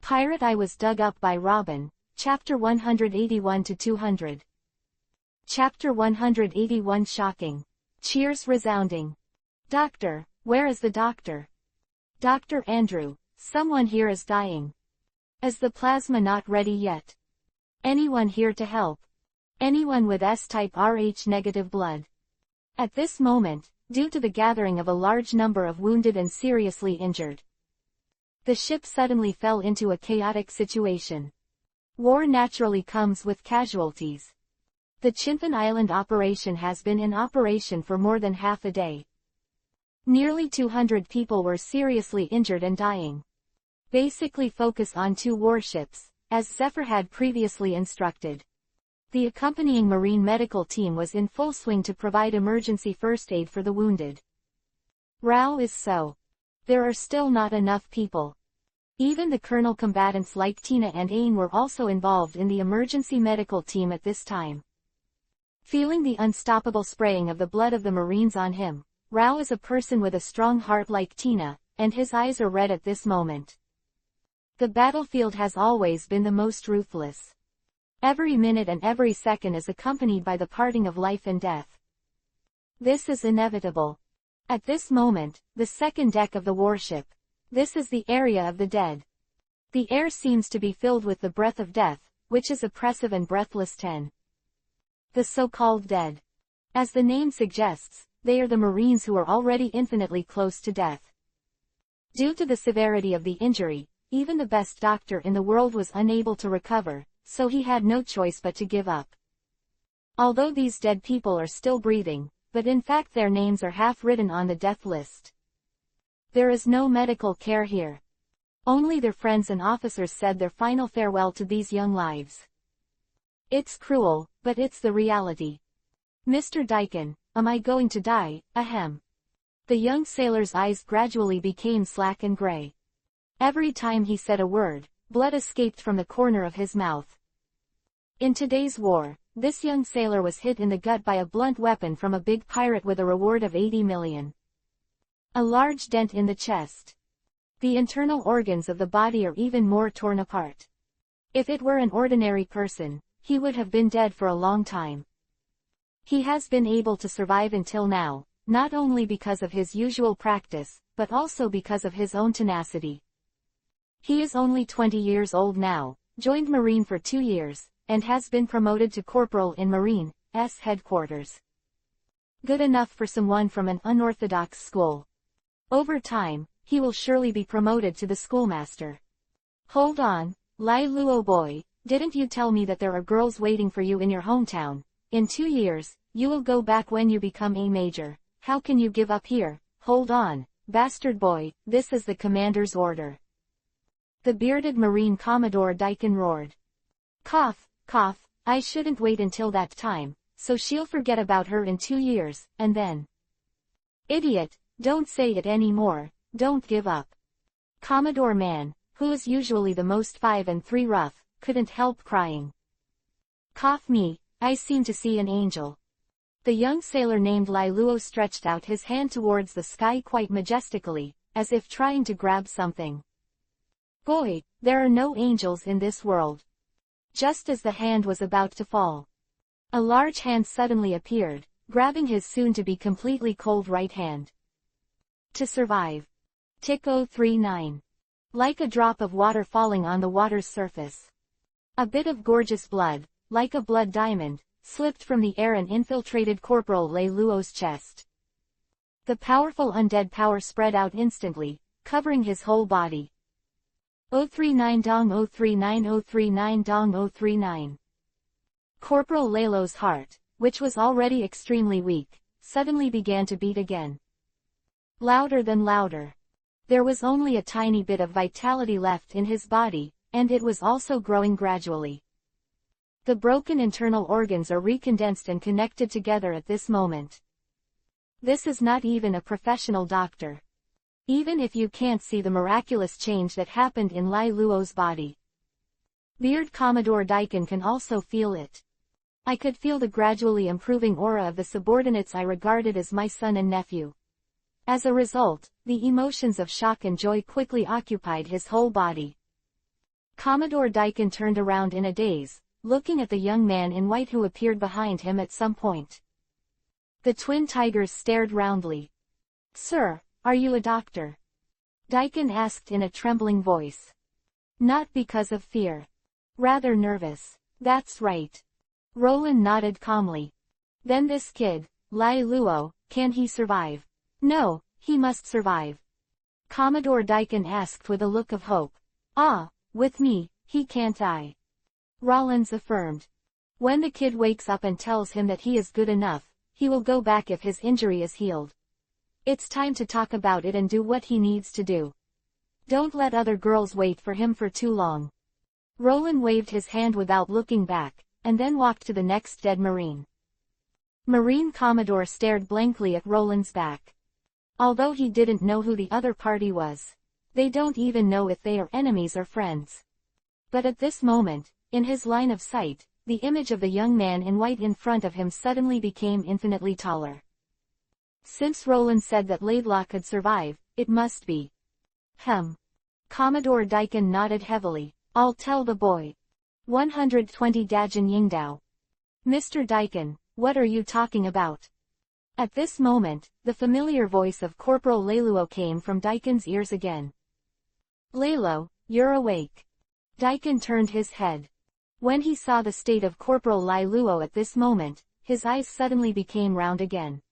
Pirate Eye was dug up by Robin, Chapter 181-200. Chapter 181 Shocking. Cheers resounding. Doctor, where is the doctor? Dr. Andrew, someone here is dying. Is the plasma not ready yet? Anyone here to help? Anyone with S-type Rh-negative blood? At this moment, due to the gathering of a large number of wounded and seriously injured, the ship suddenly fell into a chaotic situation. War naturally comes with casualties. The Chintan Island operation has been in operation for more than half a day. Nearly 200 people were seriously injured and dying. Basically focus on 2 warships, as Zephyr had previously instructed. The accompanying Marine medical team was in full swing to provide emergency first aid for the wounded. Row is so. There are still not enough people. Even the colonel combatants like Tina and Ain were also involved in the emergency medical team at this time. Feeling the unstoppable spraying of the blood of the Marines on him, Rao is a person with a strong heart like Tina, and his eyes are red at this moment. The battlefield has always been the most ruthless. Every minute and every second is accompanied by the parting of life and death. This is inevitable. At this moment, the second deck of the warship. This is the area of the dead. The air seems to be filled with the breath of death, which is oppressive and breathless. 10. The so-called dead. As the name suggests, they are the Marines who are already infinitely close to death. Due to the severity of the injury, even the best doctor in the world was unable to recover, so he had no choice but to give up. Although these dead people are still breathing, but in fact their names are half written on the death list. There is no medical care here. Only their friends and officers said their final farewell to these young lives. It's cruel, but it's the reality. Mr. Daikon, am I going to die? Ahem. The young sailor's eyes gradually became slack and gray. Every time he said a word, blood escaped from the corner of his mouth. In today's war, this young sailor was hit in the gut by a blunt weapon from a big pirate with a reward of 80 million. A large dent in the chest. The internal organs of the body are even more torn apart. If it were an ordinary person, he would have been dead for a long time. He has been able to survive until now, not only because of his usual practice, but also because of his own tenacity. He is only 20 years old now, joined Marine for 2 years, and has been promoted to corporal in Marine's headquarters. Good enough for someone from an unorthodox school. Over time, he will surely be promoted to the schoolmaster. Hold on, Lai Luo boy, didn't you tell me that there are girls waiting for you in your hometown? In 2 years, you will go back when you become a major. How can you give up here? Hold on, bastard boy, this is the commander's order. The bearded Marine Commodore Daikon roared. Cough, cough, I shouldn't wait until that time, so she'll forget about her in 2 years, and then. Idiot, don't say it anymore, don't give up. Commodore Man, who is usually the most 5 and 3 rough, couldn't help crying. Cough me, I seem to see an angel. The young sailor named Lai Luo stretched out his hand towards the sky quite majestically, as if trying to grab something. Boy, there are no angels in this world. Just as the hand was about to fall, a large hand suddenly appeared, grabbing his soon-to-be completely cold right hand. To survive. Tick 039. Like a drop of water falling on the water's surface. A bit of gorgeous blood, like a blood diamond, slipped from the air and infiltrated Corporal Lai Luo's chest. The powerful undead power spread out instantly, covering his whole body. 039 dong 039 039 dong 039. Corporal Lailo's heart, which was already extremely weak, suddenly began to beat again. Louder than louder. There was only a tiny bit of vitality left in his body, and it was also growing gradually. The broken internal organs are recondensed and connected together at this moment. This is not even a professional doctor. Even if you can't see the miraculous change that happened in Lai Luo's body, Beard Commodore Daikon can also feel it. I could feel the gradually improving aura of the subordinates I regarded as my son and nephew. As a result, the emotions of shock and joy quickly occupied his whole body. Commodore Daikon turned around in a daze, looking at the young man in white who appeared behind him at some point. The twin tigers stared roundly. "Sir, are you a doctor?" Daikon asked in a trembling voice. "Not because of fear. Rather nervous." "That's right." Roland nodded calmly. "Then this kid, Lai Luo, can he survive?" "No, he must survive." Commodore Daikon asked with a look of hope. "Ah, with me, he can't die." Rollins affirmed. "When the kid wakes up and tells him that he is good enough, he will go back if his injury is healed. It's time to talk about it and do what he needs to do. Don't let other girls wait for him for too long." Roland waved his hand without looking back, and then walked to the next dead Marine. Marine Commodore stared blankly at Roland's back. Although he didn't know who the other party was. They don't even know if they are enemies or friends. But at this moment, in his line of sight, the image of the young man in white in front of him suddenly became infinitely taller. Since Roland said that Laidlaw could survive, it must be. Commodore Daikon nodded heavily. "I'll tell the boy." 120 Dajin Yingdao. "Mr. Daikon, what are you talking about?" At this moment, the familiar voice of Corporal Leiluo came from Daikon's ears again. "Leiluo, you're awake." Daikon turned his head. When he saw the state of Corporal Leiluo at this moment, his eyes suddenly became round again.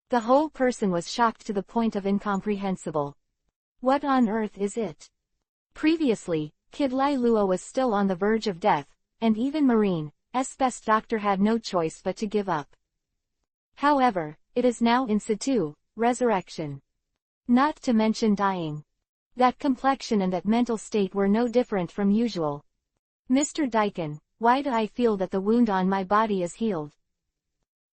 The whole person was shocked to the point of incomprehensible. What on earth is it? Previously, Kid Leiluo was still on the verge of death, and even Marine's best doctor had no choice but to give up. However, it is now in situ, resurrection. Not to mention dying. That complexion and that mental state were no different from usual. "Mr. Daikon, why do I feel that the wound on my body is healed?"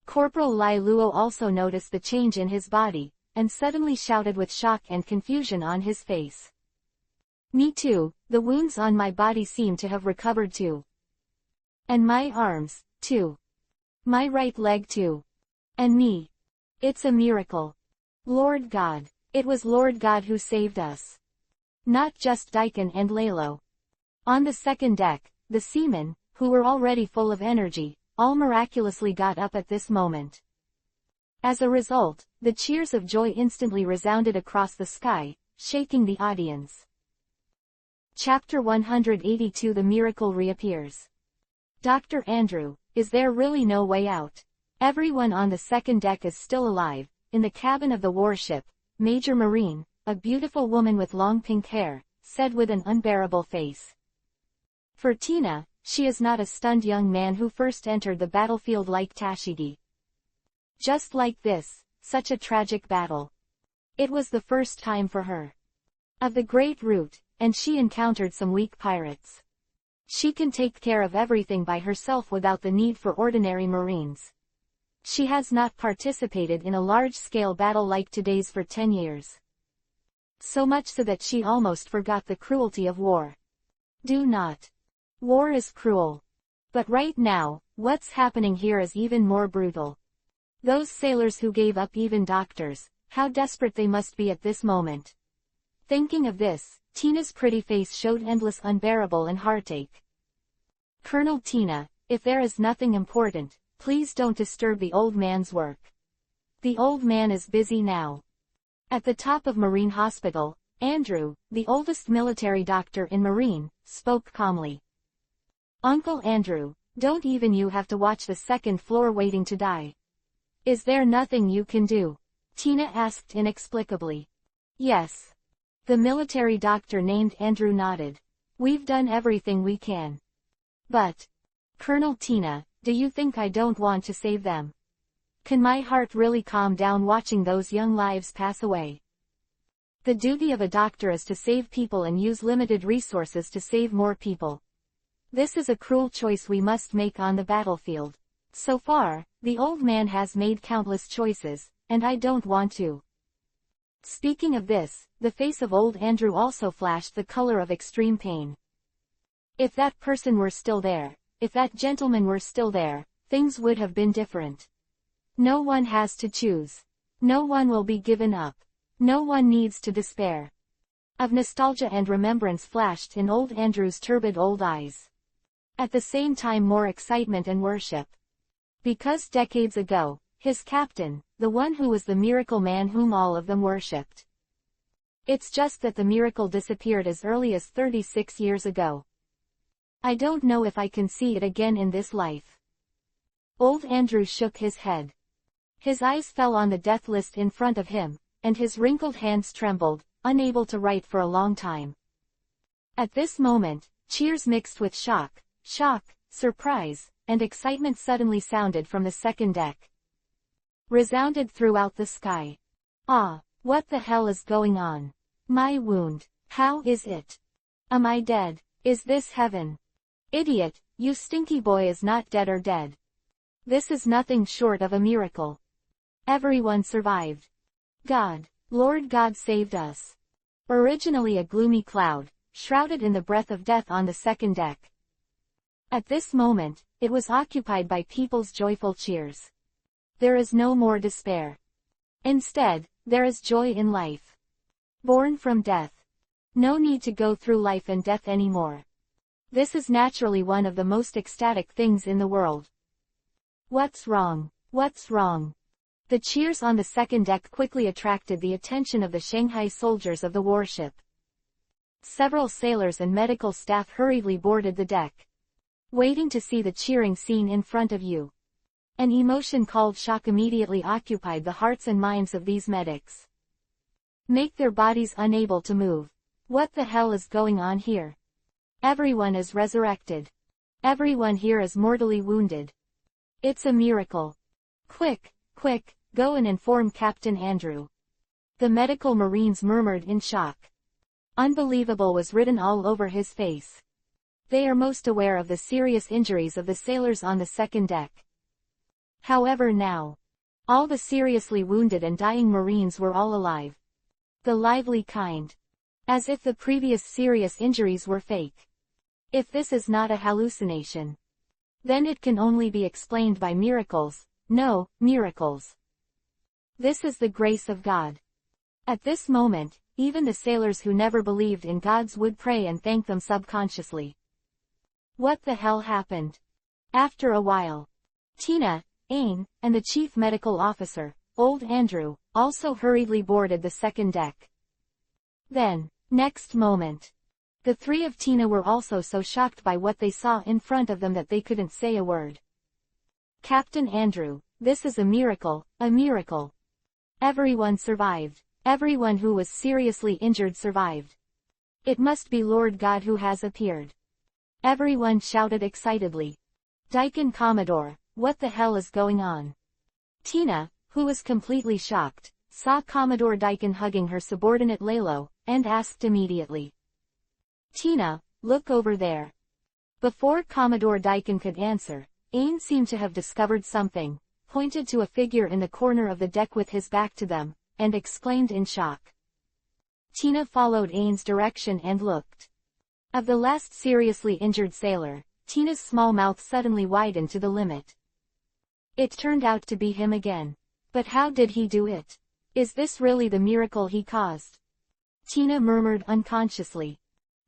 Corporal Leiluo also noticed the change in his body, and suddenly shouted with shock and confusion on his face. "Me too, the wounds on my body seem to have recovered too. And my arms, too. My right leg too. And me. It's a miracle. Lord God. It was Lord God who saved us. Not just Daikon and Leiluo." On the second deck, the seamen, who were already full of energy, all miraculously got up at this moment. As a result, the cheers of joy instantly resounded across the sky, shaking the audience. Chapter 182 The Miracle Reappears. "Dr. Andrew, is there really no way out?" Everyone on the second deck is still alive. In the cabin of the warship, Major Marine, a beautiful woman with long pink hair, said with an unbearable face. For Tina, she is not a stunned young man who first entered the battlefield like Tashigi. Just like this, such a tragic battle. It was the first time for her. Of the Great Route, and she encountered some weak pirates. She can take care of everything by herself without the need for ordinary Marines. She has not participated in a large-scale battle like today's for 10 years. So much so that she almost forgot the cruelty of war. Do not. War is cruel. But right now, what's happening here is even more brutal. Those sailors who gave up even doctors, how desperate they must be at this moment. Thinking of this, Tina's pretty face showed endless unbearable and heartache. "Colonel Tina, if there is nothing important, please don't disturb the old man's work. The old man is busy now." At the top of Marine Hospital, Andrew, the oldest military doctor in Marine, spoke calmly. "Uncle Andrew, don't even you have to watch the second floor waiting to die? Is there nothing you can do?" Tina asked inexplicably. "Yes." The military doctor named Andrew nodded. "We've done everything we can. But, Colonel Tina, do you think I don't want to save them? Can my heart really calm down watching those young lives pass away? The duty of a doctor is to save people and use limited resources to save more people. This is a cruel choice we must make on the battlefield. So far, the old man has made countless choices, and I don't want to." Speaking of this, the face of old Andrew also flashed the color of extreme pain. If that person were still there, if that gentleman were still there, things would have been different. No one has to choose. No one will be given up. No one needs to despair. of nostalgia and remembrance flashed in old Andrew's turbid old eyes. At the same time more excitement and worship. Because decades ago, his captain, the one who was the miracle man whom all of them worshipped. It's just that the miracle disappeared as early as 36 years ago. I don't know if I can see it again in this life. Old Andrew shook his head. His eyes fell on the death list in front of him, and his wrinkled hands trembled, unable to write for a long time. At this moment, cheers mixed with shock, surprise, and excitement suddenly sounded from the second deck. Resounded throughout the sky. Ah, what the hell is going on? My wound. How is it? Am I dead? Is this heaven? Idiot, you stinky boy is not dead or dead. This is nothing short of a miracle. Everyone survived. God, Lord God saved us. Originally a gloomy cloud, shrouded in the breath of death on the second deck. At this moment, it was occupied by people's joyful cheers. There is no more despair. Instead, there is joy in life. Born from death. No need to go through life and death anymore. This is naturally one of the most ecstatic things in the world. What's wrong? What's wrong? The cheers on the second deck quickly attracted the attention of the Shanghai soldiers of the warship. Several sailors and medical staff hurriedly boarded the deck. Waiting to see the cheering scene in front of you. An emotion called shock immediately occupied the hearts and minds of these medics. Make their bodies unable to move. What the hell is going on here? Everyone is resurrected. Everyone here is mortally wounded. It's a miracle. Quick, go and inform Captain Andrew. The medical marines murmured in shock. Unbelievable was written all over his face. They are most aware of the serious injuries of the sailors on the second deck. However now, all the seriously wounded and dying marines were all alive. The lively kind. As if the previous serious injuries were fake. If this is not a hallucination, then it can only be explained by miracles. No, miracles. This is the grace of God. At this moment, even the sailors who never believed in gods would pray and thank them subconsciously. What the hell happened? After a while, Tina, Ain, and the chief medical officer, old Andrew, also hurriedly boarded the second deck. Then, next moment, the three of Tina were also so shocked by what they saw in front of them that they couldn't say a word. Captain Andrew, this is a miracle, a miracle. Everyone survived. Everyone who was seriously injured survived. It must be Lord God who has appeared. Everyone shouted excitedly. Daikon Commodore, what the hell is going on? Tina, who was completely shocked, saw Commodore Daikon hugging her subordinate Lalo, and asked immediately. Tina, look over there. Before Commodore Daikon could answer, Ain seemed to have discovered something, pointed to a figure in the corner of the deck with his back to them, and exclaimed in shock. Tina followed Ain's direction and looked. Of the last seriously injured sailor, Tina's small mouth suddenly widened to the limit. It turned out to be him again. But how did he do it? Is this really the miracle he caused? Tina murmured unconsciously.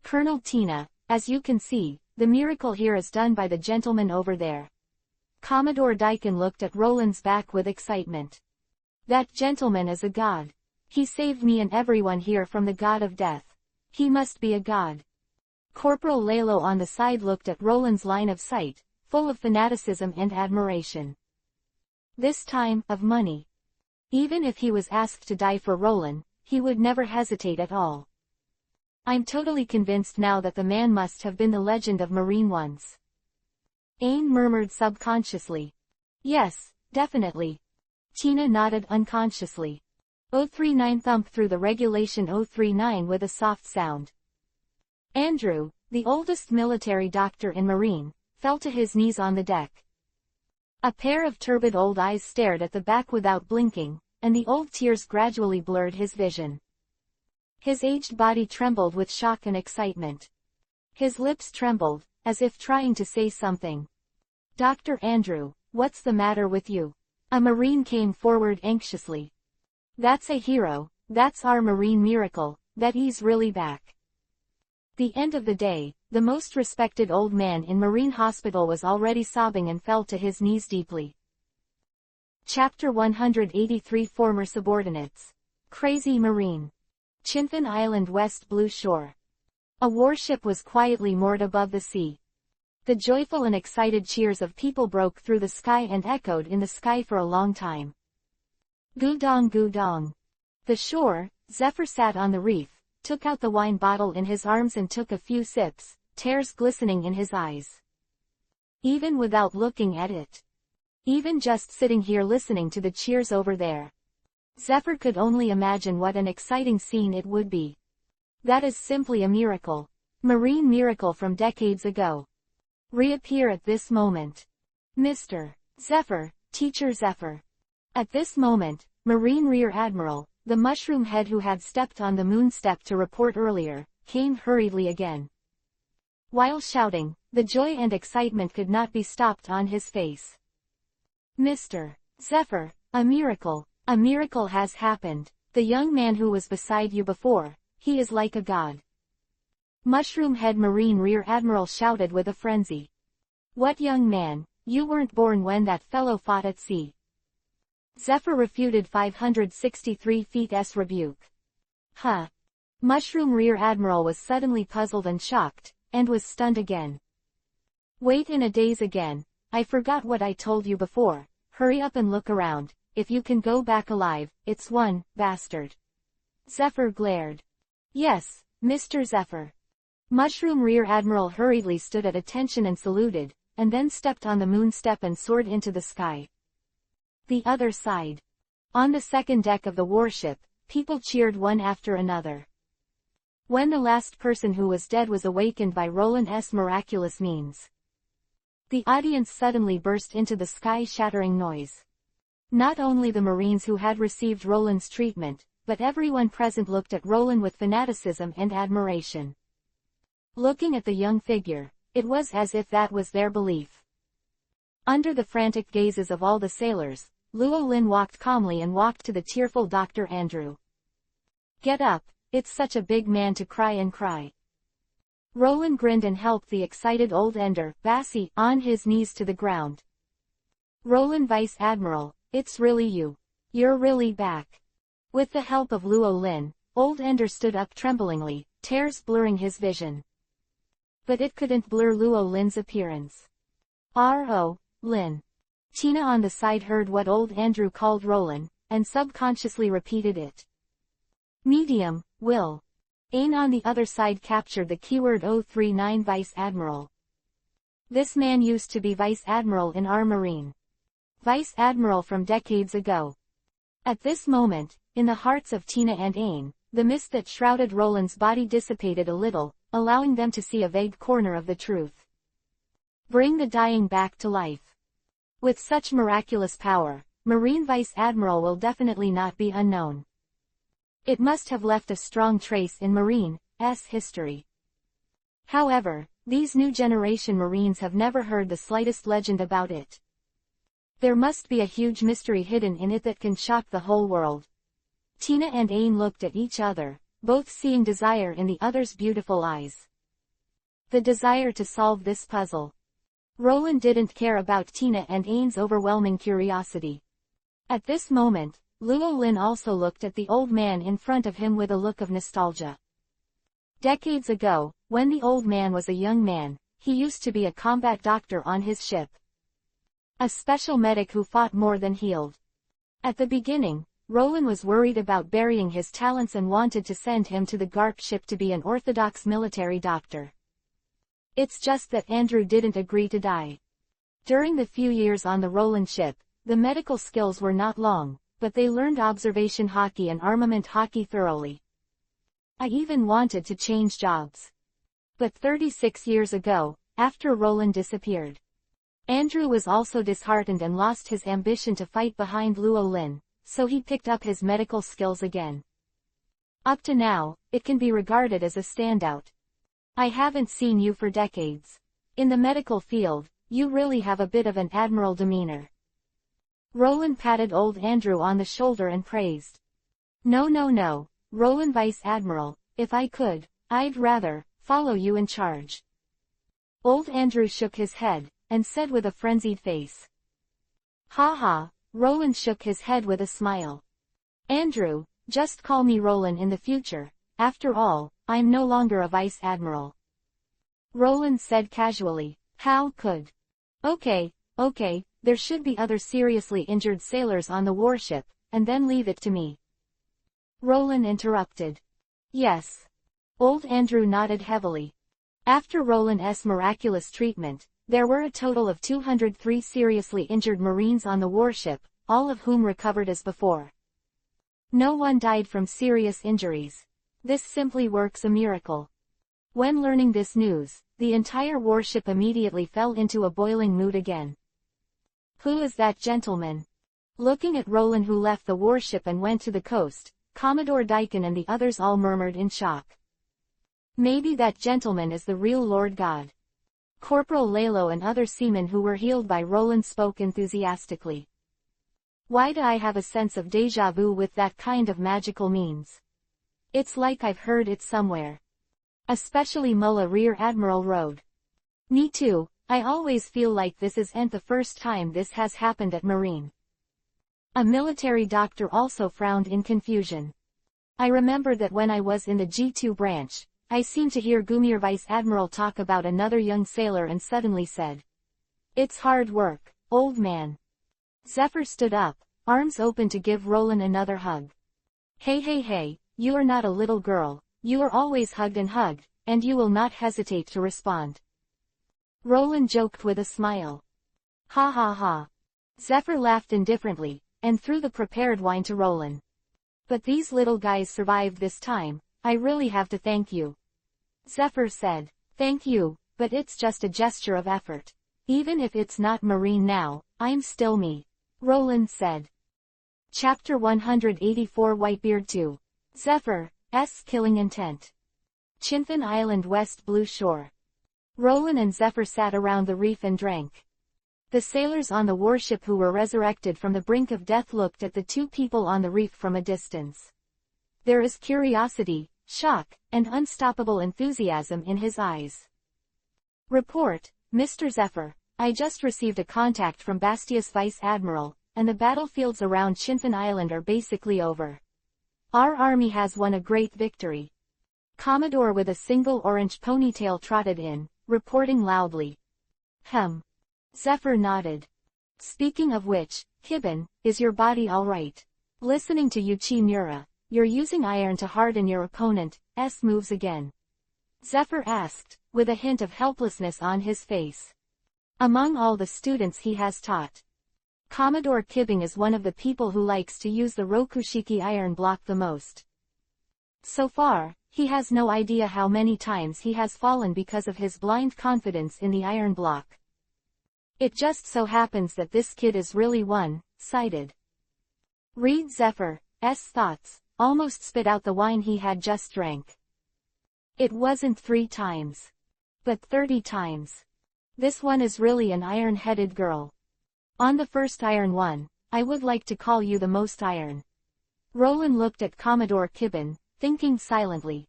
Colonel Tina, as you can see, the miracle here is done by the gentleman over there. Commodore Daikon looked at Roland's back with excitement. That gentleman is a god. He saved me and everyone here from the god of death. He must be a god. Corporal Lalo on the side looked at Roland's line of sight, full of fanaticism and admiration. This time, of money. Even if he was asked to die for Roland, he would never hesitate at all. I'm totally convinced now that the man must have been the legend of Marine once. Ain murmured subconsciously. Yes, definitely. Tina nodded unconsciously. 039 thumped through the regulation 039 with a soft sound. Andrew, the oldest military doctor in Marine, fell to his knees on the deck. A pair of turbid old eyes stared at the back without blinking, and the old tears gradually blurred his vision. His aged body trembled with shock and excitement. His lips trembled, as if trying to say something. Dr. Andrew, what's the matter with you? A Marine came forward anxiously. That's a hero, that's our Marine miracle, that he's really back. The end of the day, the most respected old man in Marine Hospital was already sobbing and fell to his knees deeply. Chapter 183 Former Subordinates. Crazy Marine. Chinfin Island, West Blue Shore. A warship was quietly moored above the sea. The joyful and excited cheers of people broke through the sky and echoed in the sky for a long time. Gudong gudong. The shore, Zephyr sat on the reef, took out the wine bottle in his arms and took a few sips, tears glistening in his eyes. Even without looking at it. Even just sitting here listening to the cheers over there. Zephyr could only imagine what an exciting scene it would be. That is simply a miracle. Marine miracle from decades ago. Reappear at this moment. Mr. Zephyr, Teacher Zephyr. At this moment, Marine Rear Admiral, the mushroom head who had stepped on the moon step to report earlier, came hurriedly again. While shouting, the joy and excitement could not be stopped on his face. Mr. Zephyr, a miracle has happened. The young man who was beside you before, he is like a god. Mushroom Head Marine Rear Admiral shouted with a frenzy. What young man? You weren't born when that fellow fought at sea. Zephyr refuted 563 feet's rebuke. Huh. Mushroom Rear Admiral was suddenly puzzled and shocked, and was stunned again. Wait in a daze again, I forgot what I told you before, hurry up and look around, if you can go back alive, it's one, bastard. Zephyr glared. Yes, Mr. Zephyr. Mushroom Rear Admiral hurriedly stood at attention and saluted, and then stepped on the moon step and soared into the sky. The other side. On the second deck of the warship, people cheered one after another. When the last person who was dead was awakened by Roland's miraculous means, the audience suddenly burst into the sky-shattering noise. Not only the Marines who had received Roland's treatment, but everyone present looked at Roland with fanaticism and admiration. Looking at the young figure, it was as if that was their belief. Under the frantic gazes of all the sailors, Luo Lin walked calmly and walked to the tearful Dr. Andrew. Get up, it's such a big man to cry and cry. Roland grinned and helped the excited old Ender, Bassi, on his knees to the ground. Roland Vice Admiral, it's really you. You're really back. With the help of Luo Lin, old Ender stood up tremblingly, tears blurring his vision. But it couldn't blur Luo Lin's appearance. R.O. Lin. Tina on the side heard what old Andrew called Roland, and subconsciously repeated it. Medium, Will. Ain on the other side captured the keyword 039 Vice Admiral. This man used to be Vice Admiral in our Marine. Vice Admiral from decades ago. At this moment, in the hearts of Tina and Ain, the mist that shrouded Roland's body dissipated a little, allowing them to see a vague corner of the truth. Bring the dying back to life. With such miraculous power, Marine Vice Admiral will definitely not be unknown. It must have left a strong trace in Marine's history. However, these new generation Marines have never heard the slightest legend about it. There must be a huge mystery hidden in it that can shock the whole world. Tina and Ain looked at each other, both seeing desire in the other's beautiful eyes. The desire to solve this puzzle. Roland didn't care about Tina and Ain's overwhelming curiosity. At this moment, Luo Lin also looked at the old man in front of him with a look of nostalgia. Decades ago, when the old man was a young man, he used to be a combat doctor on his ship. A special medic who fought more than healed. At the beginning, Roland was worried about burying his talents and wanted to send him to the GARP ship to be an orthodox military doctor. It's just that Andrew didn't agree to die. During the few years on the Roland ship, the medical skills were not long, but they learned observation hockey and armament hockey thoroughly. I even wanted to change jobs. But 36 years ago, after Roland disappeared, Andrew was also disheartened and lost his ambition to fight behind Luo Lin, so he picked up his medical skills again. Up to now, it can be regarded as a standout. I haven't seen you for decades. In the medical field, you really have a bit of an admiral demeanor. Roland patted old Andrew on the shoulder and praised. No, Roland Vice Admiral, if I could, I'd rather follow you in charge. Old Andrew shook his head, and said with a frenzied face. Ha ha, Roland shook his head with a smile. Andrew, just call me Roland in the future, after all, I'm no longer a vice admiral. Roland said casually. How could? Okay, there should be other seriously injured sailors on the warship, and then leave it to me. Roland interrupted. Yes. Old Andrew nodded heavily. After Roland's miraculous treatment, there were a total of 203 seriously injured Marines on the warship, all of whom recovered as before. No one died from serious injuries. This simply works a miracle. When learning this news, the entire warship immediately fell into a boiling mood again. Who is that gentleman? Looking at Roland, who left the warship and went to the coast, Commodore Daikon and the others all murmured in shock. Maybe that gentleman is the real Lord God. Corporal Lalo and other seamen who were healed by Roland spoke enthusiastically. Why do I have a sense of déjà vu with that kind of magical means? It's like I've heard it somewhere. Especially Mullah Rear Admiral Road. Me too, I always feel like this isn't the first time this has happened at Marine. A military doctor also frowned in confusion. I remember that when I was in the G2 branch, I seemed to hear Gumir Vice Admiral talk about another young sailor and suddenly said, "It's hard work, old man." Zephyr stood up, arms open to give Roland another hug. Hey, you are not a little girl, you are always hugged, and you will not hesitate to respond. Roland joked with a smile. Ha ha ha. Zephyr laughed indifferently, and threw the prepared wine to Roland. But these little guys survived this time, I really have to thank you. Zephyr said, Thank you, but it's just a gesture of effort. Even if it's not Marine now, I'm still me. Roland said. Chapter 184 Whitebeard 2. Zephyr's Killing Intent. Chinfin Island, West Blue Shore. Roland and Zephyr sat around the reef and drank. The sailors on the warship who were resurrected from the brink of death looked at the two people on the reef from a distance. There is curiosity, shock, and unstoppable enthusiasm in his eyes. Report, Mr. Zephyr, I just received a contact from Bastia's Vice Admiral, and the battlefields around Chinfin Island are basically over. Our army has won a great victory. Commodore with a single orange ponytail trotted in, reporting loudly. Zephyr nodded. Speaking of which, Kibben, is your body all right? Listening to Yuchi Nura, you're using iron to harden your opponent's moves again. Zephyr asked, with a hint of helplessness on his face. Among all the students he has taught, Commodore Kibben is one of the people who likes to use the Rokushiki iron block the most. So far, he has no idea how many times he has fallen because of his blind confidence in the iron block. It just so happens that this kid is really one-sided. Read Zephyr's thoughts, almost spit out the wine he had just drank. It wasn't 3 times, but 30 times. This one is really an iron-headed girl. On the first iron one, I would like to call you the most iron. Roland looked at Commodore Kibben, thinking silently.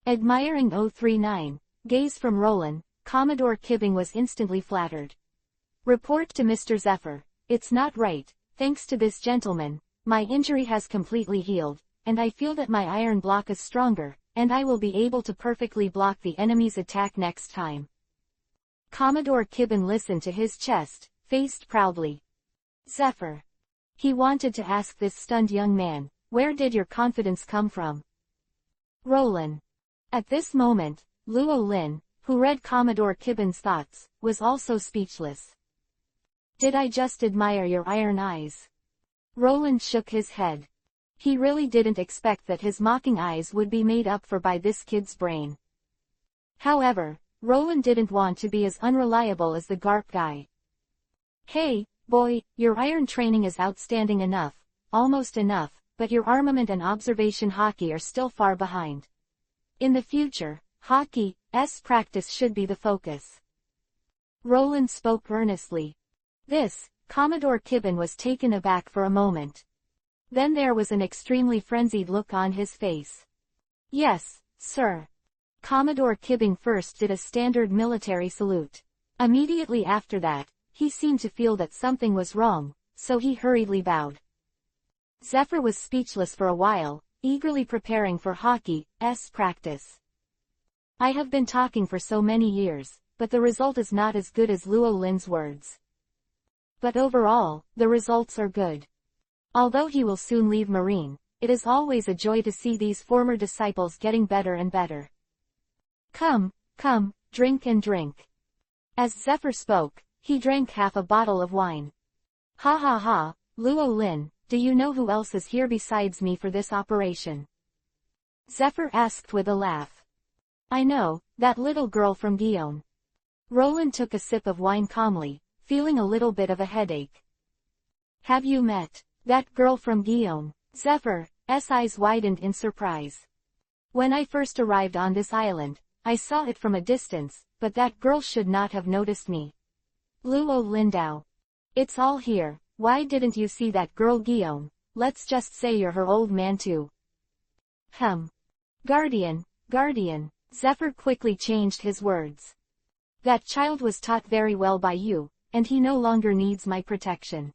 Admiring 039, gaze from Roland, Commodore Kibben was instantly flattered. Report to Mr. Zephyr, it's not right, thanks to this gentleman, my injury has completely healed, and I feel that my iron block is stronger, and I will be able to perfectly block the enemy's attack next time. Commodore Kibben listened to his chest, faced proudly. Zephyr. He wanted to ask this stunned young man, where did your confidence come from? Roland. At this moment, Luo Lin, who read Commodore Kibben's thoughts, was also speechless. Did I just admire your iron eyes? Roland shook his head. He really didn't expect that his mocking eyes would be made up for by this kid's brain. However, Roland didn't want to be as unreliable as the Garp guy. Hey, boy, your iron training is outstanding enough, almost enough, but your armament and observation hockey are still far behind. In the future, hockey's practice should be the focus. Roland spoke earnestly. Commodore Kibben was taken aback for a moment. Then there was an extremely frenzied look on his face. Yes, Sir. Commodore Kibbing first did a standard military salute. Immediately after that, he seemed to feel that something was wrong, so he hurriedly bowed. Zephyr was speechless for a while, eagerly preparing for hockey's practice. I have been talking for so many years, but the result is not as good as Luo Lin's words. But overall, the results are good. Although he will soon leave Marine, it is always a joy to see these former disciples getting better and better. Come, come, drink and drink. As Zephyr spoke, he drank half a bottle of wine. Ha ha ha, Luo Lin, do you know who else is here besides me for this operation? Zephyr asked with a laugh. I know, that little girl from Guion. Roland took a sip of wine calmly, feeling a little bit of a headache. Have you met that girl from Guion? Zephyr's eyes widened in surprise. When I first arrived on this island, I saw it from a distance, but that girl should not have noticed me. Luo Lindao. It's all here, why didn't you see that girl Guion? Let's just say you're her old man too. Guardian. Zephyr quickly changed his words. That child was taught very well by you, and he no longer needs my protection.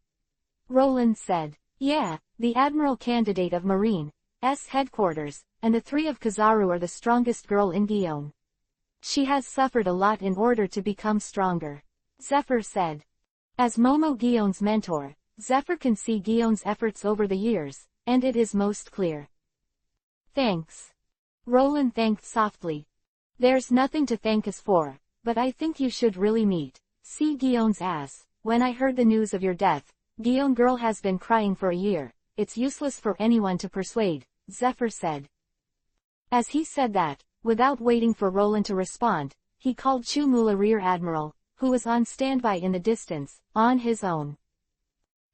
Roland said. Yeah, the Admiral candidate of Marine's headquarters, and the three of Kizaru are the strongest girl in Guion. She has suffered a lot in order to become stronger. Zephyr said. As Momo Guion's mentor, Zephyr can see Guion's efforts over the years, and it is most clear. Thanks. Roland thanked softly. There's nothing to thank us for, but I think you should really meet. See Guion's ass. When I heard the news of your death, Guion girl has been crying for a year. It's useless for anyone to persuade, Zephyr said. As he said that, without waiting for Roland to respond, he called Chu Mula Rear Admiral, who was on standby in the distance, on his own.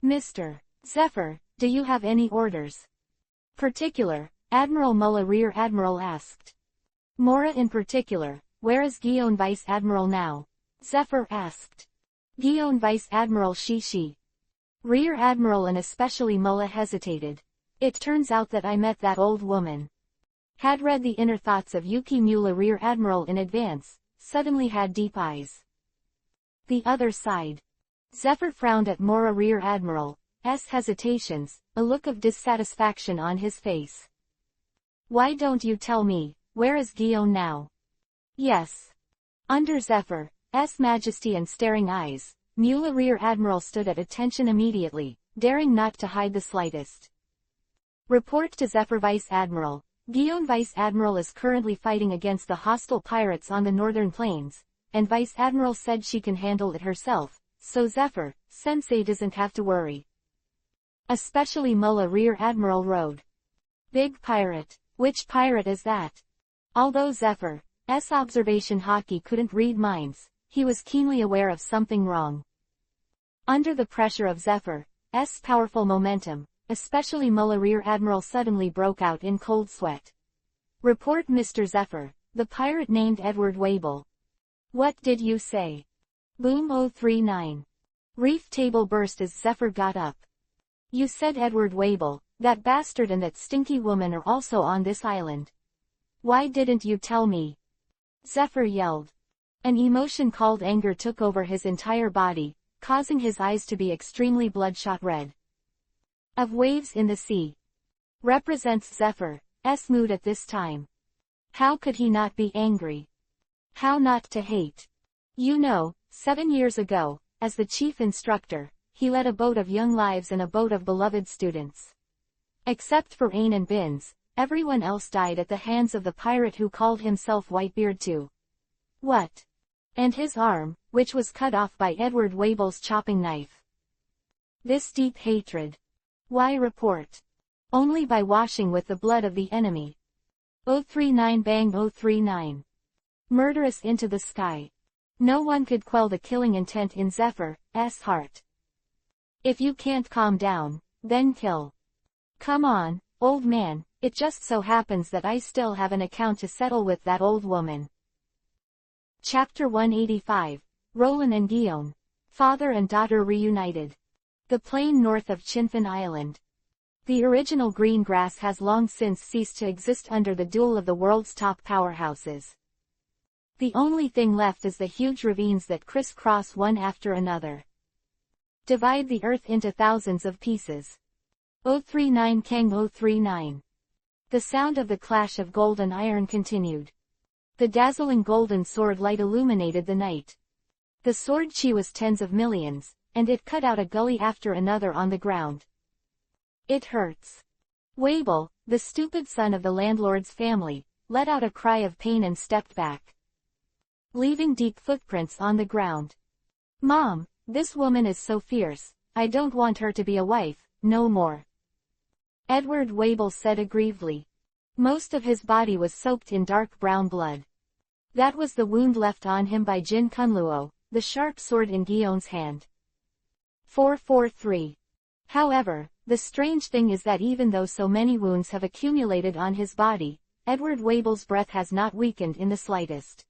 Mr. Zephyr, do you have any orders? Particular, Admiral Mula Rear Admiral asked. Mora in particular, where is Guion Vice Admiral now? Zephyr asked. Guion Vice Admiral Shishi. Rear Admiral and especially Mula hesitated. It turns out that I met that old woman. Had read the inner thoughts of Yuki Mula Rear Admiral in advance, suddenly had deep eyes. The other side. Zephyr frowned at Mora Rear Admiral's hesitations, a look of dissatisfaction on his face. Why don't you tell me, where is Guion now? Yes. Under Zephyr's majesty and staring eyes, Mula Rear Admiral stood at attention immediately, daring not to hide the slightest. Report to Zephyr Vice Admiral. Guion Vice Admiral is currently fighting against the hostile pirates on the northern plains, and Vice Admiral said she can handle it herself, so Zephyr, Sensei doesn't have to worry. Especially Mula Rear Admiral Road. Big pirate. Which pirate is that? Although Zephyr's observation hockey couldn't read minds, he was keenly aware of something wrong. Under the pressure of Zephyr's powerful momentum, especially Mula Rear Admiral suddenly broke out in cold sweat. Report Mr. Zephyr, the pirate named Edward Wable. What did you say? Boom 039. Reef table burst as Zephyr got up. You said Edward Wable, that bastard and that stinky woman are also on this island. Why didn't you tell me? Zephyr yelled. An emotion called anger took over his entire body, causing his eyes to be extremely bloodshot red. Of waves in the sea. Represents Zephyr's mood at this time. How could he not be angry? How not to hate? You know, 7 years ago, as the chief instructor, he led a boat of young lives and a boat of beloved students. Except for Ain and Bins, everyone else died at the hands of the pirate who called himself Whitebeard too. What? And his arm, which was cut off by Edward Wable's chopping knife. This deep hatred. Why report? Only by washing with the blood of the enemy. 039 bang 039. Murderous into the sky. No one could quell the killing intent in Zephyr's heart. If you can't calm down, then kill. Come on, old man, it just so happens that I still have an account to settle with that old woman. Chapter 185, Roland and Guion. Father and daughter reunited. The plain north of Chinfin Island. The original green grass has long since ceased to exist under the duel of the world's top powerhouses. The only thing left is the huge ravines that crisscross one after another. Divide the earth into thousands of pieces. 039 Kang 039. The sound of the clash of gold and iron continued. The dazzling golden sword light illuminated the night. The sword chi was tens of millions, and it cut out a gully after another on the ground. It hurts. Wabel, the stupid son of the landlord's family, let out a cry of pain and stepped back, leaving deep footprints on the ground. Mom, this woman is so fierce, I don't want her to be a wife, no more. Edward Wabel said aggrievedly. Most of his body was soaked in dark brown blood. That was the wound left on him by Jin Kunluo, the sharp sword in Gion's hand. 443. However, the strange thing is that even though so many wounds have accumulated on his body, Edward Wabel's breath has not weakened in the slightest.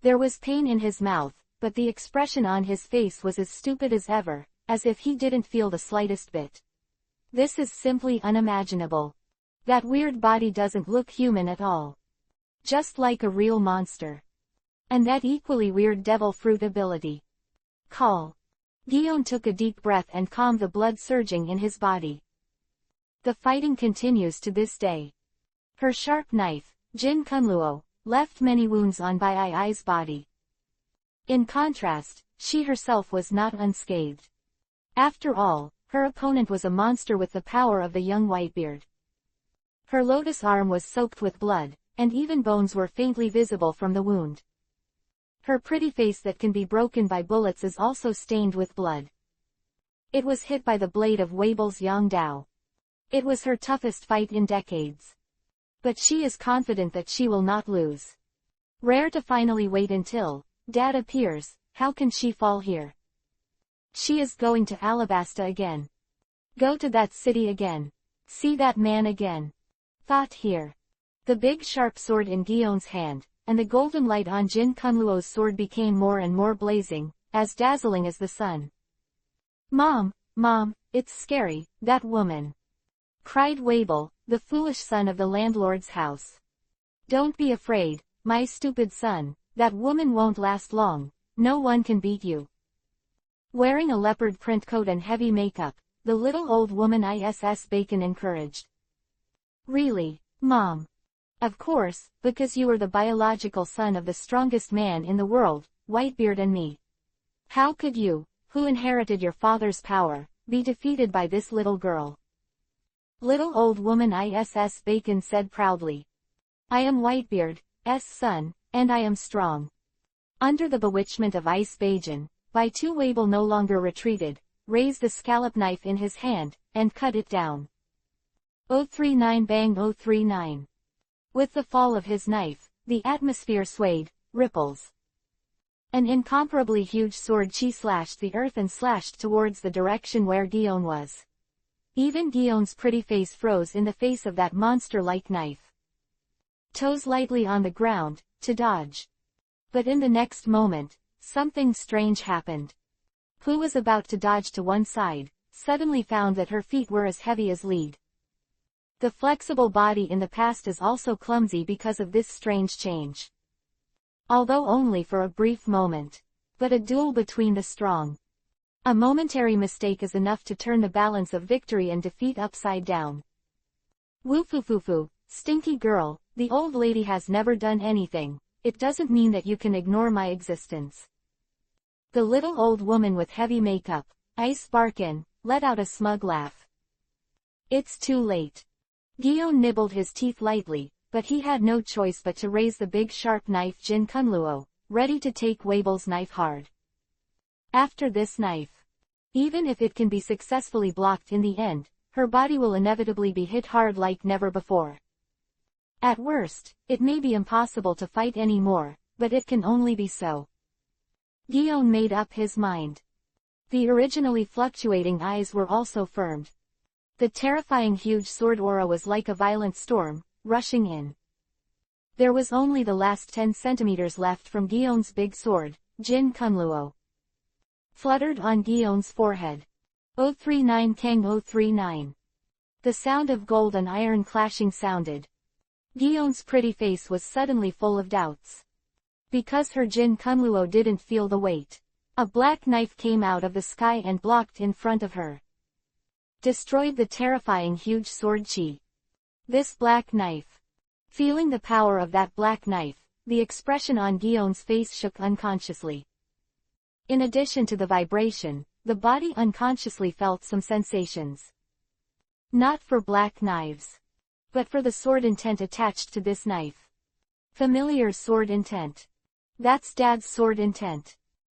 There was pain in his mouth, but the expression on his face was as stupid as ever, as if he didn't feel the slightest bit. This is simply unimaginable. That weird body doesn't look human at all. Just like a real monster. And that equally weird devil fruit ability. Call. Gion took a deep breath and calmed the blood surging in his body. The fighting continues to this day. Her sharp knife, Jin Kunluo, left many wounds on Bai Ai's body. In contrast, she herself was not unscathed. After all, her opponent was a monster with the power of the young Whitebeard. Her lotus arm was soaked with blood, and even bones were faintly visible from the wound. Her pretty face that can be broken by bullets is also stained with blood. It was hit by the blade of Wabel's Yongdao. It was her toughest fight in decades. But she is confident that she will not lose. Rare to finally wait until Dad appears. How can she fall here? She is going to Alabasta again. Go to that city again. See that man again. Thought here. The big sharp sword in Gion's hand, and the golden light on Jin Kunluo's sword became more and more blazing, as dazzling as the sun. Mom, it's scary, that woman. Cried Wabel, the foolish son of the landlord's house. Don't be afraid, my stupid son, that woman won't last long, no one can beat you. Wearing a leopard print coat and heavy makeup, the little old woman ISS Bacon encouraged. Really, Mom? Of course, because you are the biological son of the strongest man in the world, Whitebeard and me. How could you, who inherited your father's power, be defeated by this little girl? Little old woman ISS Bacon said proudly. I am Whitebeard's son, and I am strong. Under the bewitchment of Ice Bajan, Baitu Wabel no longer retreated, raised the scallop knife in his hand, and cut it down. 039 bang 039. With the fall of his knife, the atmosphere swayed, ripples. An incomparably huge sword chi slashed the earth and slashed towards the direction where Gion was. Even Gion's pretty face froze in the face of that monster-like knife. Toes lightly on the ground, to dodge. But in the next moment, something strange happened. Who was about to dodge to one side, suddenly found that her feet were as heavy as lead. The flexible body in the past is also clumsy because of this strange change. Although only for a brief moment. But a duel between the strong. A momentary mistake is enough to turn the balance of victory and defeat upside down. Woofufufu, stinky girl, the old lady has never done anything. It doesn't mean that you can ignore my existence. The little old woman with heavy makeup, Ice Barkin, let out a smug laugh. It's too late. Gion nibbled his teeth lightly, but he had no choice but to raise the big sharp knife Jin Kunluo, ready to take Wabel's knife hard. After this knife, even if it can be successfully blocked in the end, her body will inevitably be hit hard like never before. At worst, it may be impossible to fight anymore, but it can only be so. Gion made up his mind. The originally fluctuating eyes were also firmed. The terrifying huge sword aura was like a violent storm, rushing in. There was only the last 10 centimeters left from Gion's big sword, Jin Kunluo. Fluttered on Gion's forehead. 039 Kang 039. The sound of gold and iron clashing sounded. Guyon's pretty face was suddenly full of doubts. Because her Jin Kunluo didn't feel the weight. A black knife came out of the sky and blocked in front of her. Destroyed the terrifying huge sword chi. This black knife. Feeling the power of that black knife, the expression on Guyon's face shook unconsciously. In addition to the vibration, the body unconsciously felt some sensations. Not for black knives. But for the sword intent attached to this knife. Familiar sword intent. That's Dad's sword intent.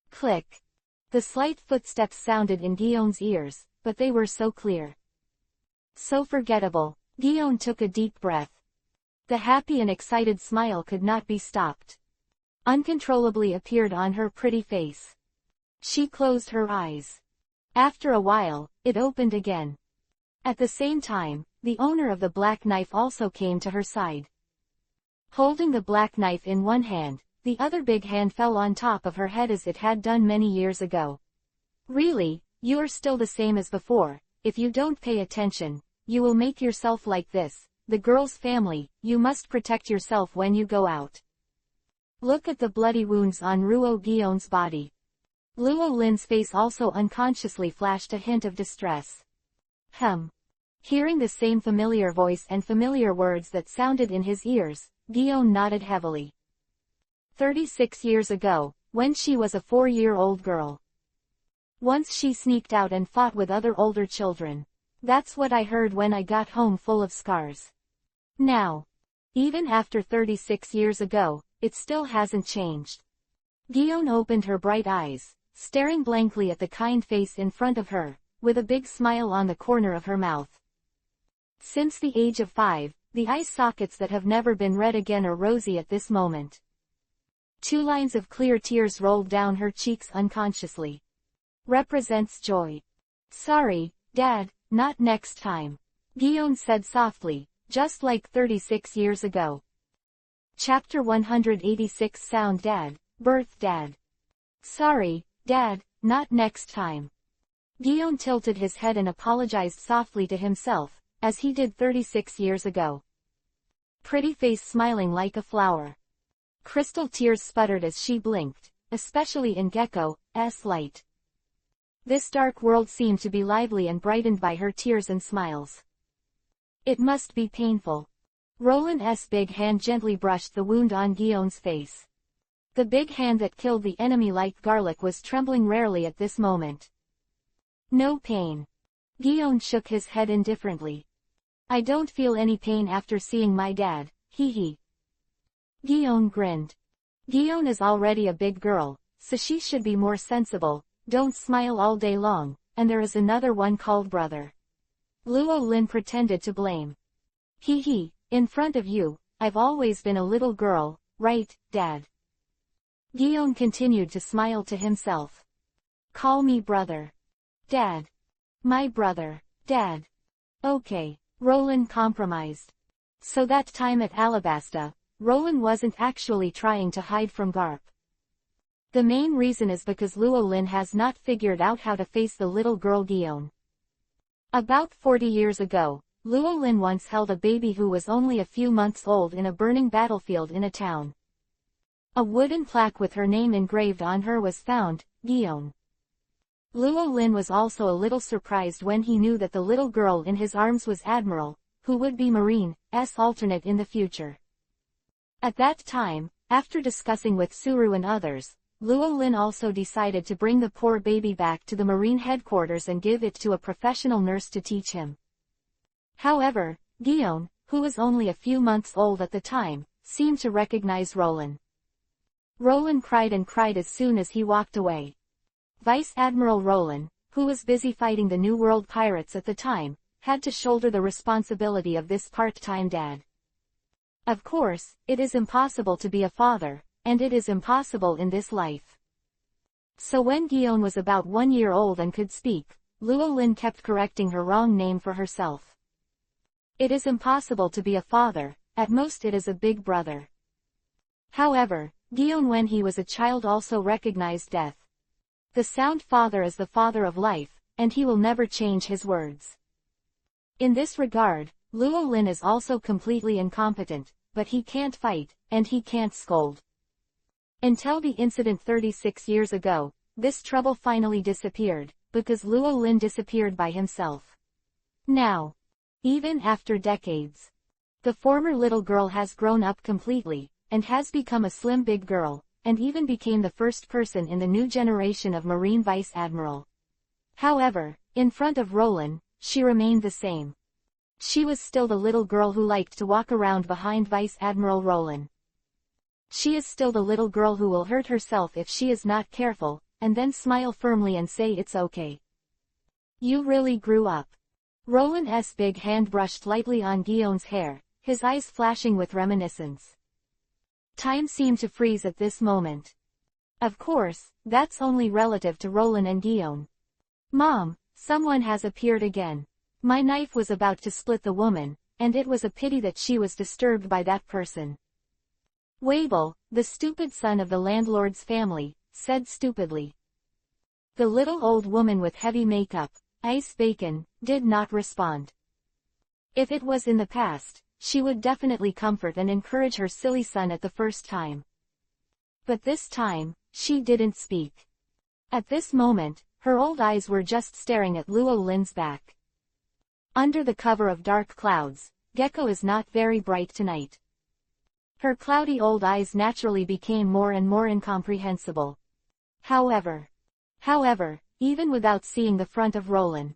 Click. The slight footsteps sounded in Guyon's ears, but they were so clear. So forgettable. Guyon took a deep breath. The happy and excited smile could not be stopped. Uncontrollably appeared on her pretty face. She closed her eyes. After a while, it opened again. At the same time, the owner of the black knife also came to her side. Holding the black knife in one hand, the other big hand fell on top of her head as it had done many years ago. Really, you're still the same as before. If you don't pay attention, you will make yourself like this. The girl's family, you must protect yourself when you go out. Look at the bloody wounds on Ruo Guyon's body. Luo Lin's face also unconsciously flashed a hint of distress. Hearing the same familiar voice and familiar words that sounded in his ears, Guyon nodded heavily. 36 years ago, when she was a 4-year-old girl. Once she sneaked out and fought with other older children. That's what I heard when I got home full of scars. Now, even after 36 years ago, it still hasn't changed. Guyon opened her bright eyes, staring blankly at the kind face in front of her, with a big smile on the corner of her mouth. Since the age of 5, the eye sockets that have never been red again are rosy at this moment. 2 lines of clear tears rolled down her cheeks unconsciously. Represents joy. Sorry, Dad, not next time. Guyon said softly, just like 36 years ago. Chapter 186 Sound Dad, Birth Dad. Sorry, Dad, not next time. Guyon tilted his head and apologized softly to himself, as he did 36 years ago. Pretty face smiling like a flower. Crystal tears sputtered as she blinked, especially in Gecko's light. This dark world seemed to be lively and brightened by her tears and smiles. It must be painful. Roland's big hand gently brushed the wound on Guyon's face. The big hand that killed the enemy like garlic was trembling rarely at this moment. No pain. Guyon shook his head indifferently. I don't feel any pain after seeing my dad, hee. Guyon grinned. Guyon is already a big girl, so she should be more sensible. Don't smile all day long, and there is another one called brother. Luo Lin pretended to blame. Hee, in front of you, I've always been a little girl, right, Dad? Guyon continued to smile to himself. Call me brother. Dad. My brother, Dad. Okay, Roland compromised. So that time at Alabasta, Roland wasn't actually trying to hide from Garp. The main reason is because Luo Lin has not figured out how to face the little girl Guyon. About 40 years ago, Luo Lin once held a baby who was only a few months old in a burning battlefield in a town. A wooden plaque with her name engraved on her was found, Guyon. Luo Lin was also a little surprised when he knew that the little girl in his arms was Admiral, who would be Marine's alternate in the future. At that time, after discussing with Suru and others, Luo Lin also decided to bring the poor baby back to the Marine headquarters and give it to a professional nurse to teach him. However, Guyon, who was only a few months old at the time, seemed to recognize Roland. Roland cried and cried as soon as he walked away. Vice Admiral Roland, who was busy fighting the New World pirates at the time, had to shoulder the responsibility of this part-time dad. Of course, it is impossible to be a father, and it is impossible in this life. So when Guyon was about 1 year old and could speak, Luo Lin kept correcting her wrong name for herself. It is impossible to be a father, at most it is a big brother. However, Guyon when he was a child also recognized death. The sound father is the father of life, and he will never change his words. In this regard, Luo Lin is also completely incompetent, but he can't fight, and he can't scold. Until the incident 36 years ago, this trouble finally disappeared, because Luo Lin disappeared by himself. Now, even after decades, the former little girl has grown up completely, and has become a slim big girl, and even became the first person in the new generation of Marine Vice Admiral. However, in front of Roland, she remained the same. She was still the little girl who liked to walk around behind Vice Admiral Roland. She is still the little girl who will hurt herself if she is not careful, and then smile firmly and say it's okay. You really grew up. Roland's big hand brushed lightly on Guillaume's hair, his eyes flashing with reminiscence. Time seemed to freeze at this moment. Of course, that's only relative to Roland and Guillaume. Mom, someone has appeared again. My knife was about to split the woman, and it was a pity that she was disturbed by that person. Wabel, the stupid son of the landlord's family, said stupidly. The little old woman with heavy makeup, ice bacon, did not respond. If it was in the past, she would definitely comfort and encourage her silly son at the first time. But this time, she didn't speak. At this moment, her old eyes were just staring at Luo Lin's back. Under the cover of dark clouds, Gecko is not very bright tonight. Her cloudy old eyes naturally became more and more incomprehensible. However, even without seeing the front of Roland,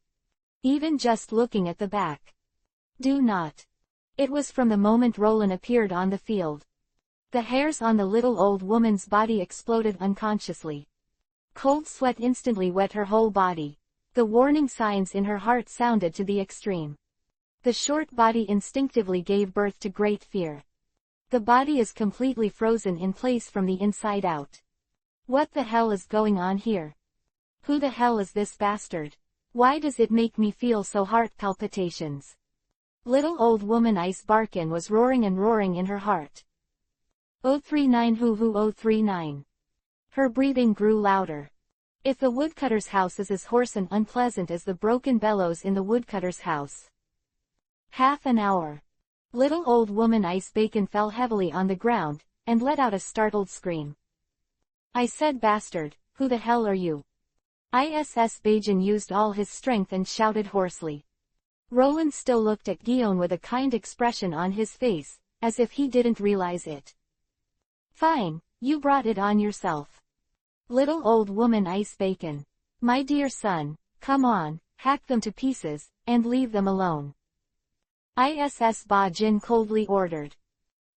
even just looking at the back, do not. It was from the moment Roland appeared on the field. The hairs on the little old woman's body exploded unconsciously. Cold sweat instantly wet her whole body. The warning signs in her heart sounded to the extreme. The short body instinctively gave birth to great fear. The body is completely frozen in place from the inside out. What the hell is going on here? Who the hell is this bastard? Why does it make me feel so heart palpitations? Little old woman Ice Barkin was roaring and roaring in her heart. 039 hoo 039. Her breathing grew louder. If the woodcutter's house is as hoarse and unpleasant as the broken bellows in the woodcutter's house. Half an hour. Little old woman Ice Bacon fell heavily on the ground, and let out a startled scream. I said bastard, who the hell are you? ISS Bajan used all his strength and shouted hoarsely. Roland still looked at Guillaume with a kind expression on his face, as if he didn't realize it. Fine, you brought it on yourself. Little old woman Ice Bacon. My dear son, come on, hack them to pieces, and leave them alone. ISS Ba-Jin coldly ordered.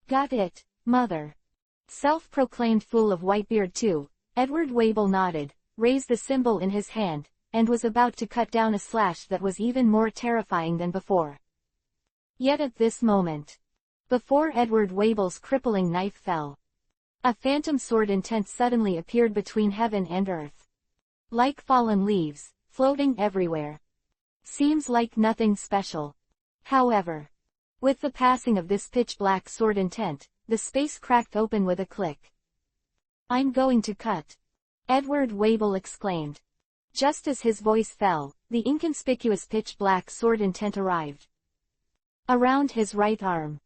Got it, mother. Self-proclaimed fool of Whitebeard too, Edward Wabel nodded, raised the symbol in his hand, and was about to cut down a slash that was even more terrifying than before. Yet at this moment, before Edward Wabel's crippling knife fell, a phantom sword intent suddenly appeared between heaven and earth. Like fallen leaves, floating everywhere. Seems like nothing special. However, with the passing of this pitch-black sword intent, the space cracked open with a click. I'm going to cut. Edward Wabel exclaimed. Just as his voice fell, the inconspicuous pitch-black sword intent arrived. Around his right arm.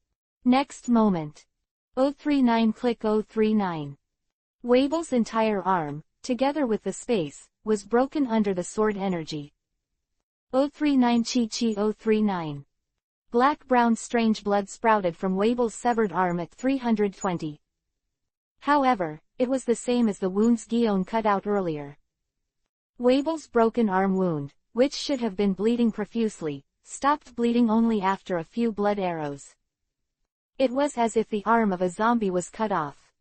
Next moment. 039 click 039. Wabel's entire arm, together with the space, was broken under the sword energy. 039 chi 039. Black-brown strange blood sprouted from Wabel's severed arm at 320. However, it was the same as the wounds Guillaume cut out earlier. Wabel's broken arm wound, which should have been bleeding profusely, stopped bleeding only after a few blood arrows. It was as if the arm of a zombie was cut off.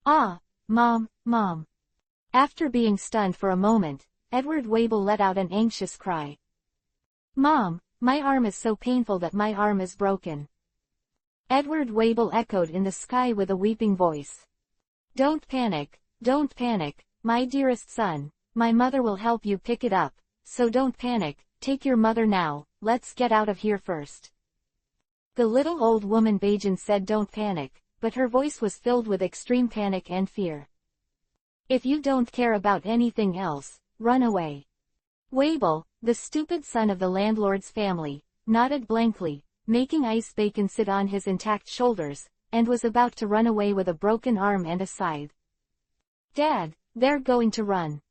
Ah, Mom. After being stunned for a moment, Edward Wabel let out an anxious cry. Mom, my arm is so painful that my arm is broken. Edward Wabel echoed in the sky with a weeping voice. Don't panic, my dearest son, my mother will help you pick it up, so don't panic, take your mother now, let's get out of here first. The little old woman Bajan said don't panic, but her voice was filled with extreme panic and fear. If you don't care about anything else, run away. Wabel, the stupid son of the landlord's family, nodded blankly, making ice bacon sit on his intact shoulders, and was about to run away with a broken arm and a scythe. Dad, they're going to run.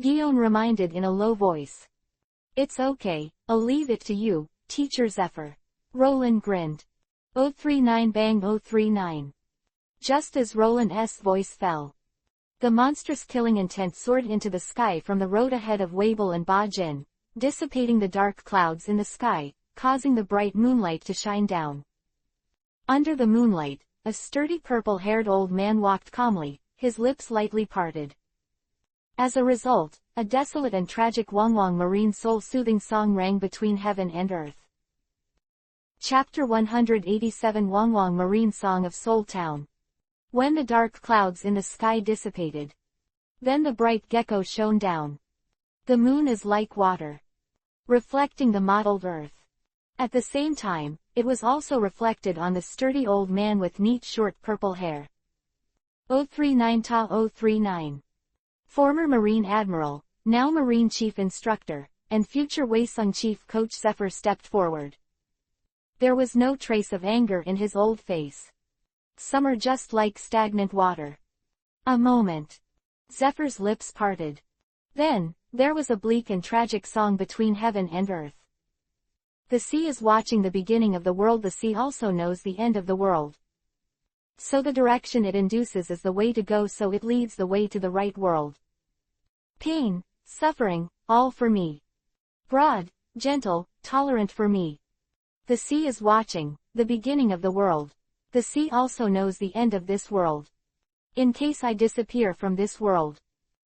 Guillaume reminded in a low voice. It's okay, I'll leave it to you, Teacher Zephyr. Roland grinned. 039 bang 039. Just as Roland's voice fell, the monstrous killing intent soared into the sky from the road ahead of Wabel and Ba Jin, dissipating the dark clouds in the sky, causing the bright moonlight to shine down. Under the moonlight, a sturdy purple-haired old man walked calmly, his lips lightly parted. As a result, a desolate and tragic Wang marine soul-soothing song rang between heaven and earth. Chapter 187 Wang Marine Song of Soul Town. When the dark clouds in the sky dissipated, then the bright gecko shone down. The moon is like water, reflecting the mottled earth. At the same time, it was also reflected on the sturdy old man with neat short purple hair. 039 Ta 039. Former Marine Admiral, now Marine Chief Instructor, and future Waesung Chief Coach Zephyr stepped forward. There was no trace of anger in his old face. Some are just like stagnant water. A moment. Zephyr's lips parted. Then, there was a bleak and tragic song between heaven and earth. The sea is watching the beginning of the world. The sea also knows the end of the world. So the direction it induces is the way to go, so it leads the way to the right world. Pain, suffering, all for me. Broad, gentle, tolerant for me. The sea is watching, the beginning of the world. The sea also knows the end of this world. In case I disappear from this world,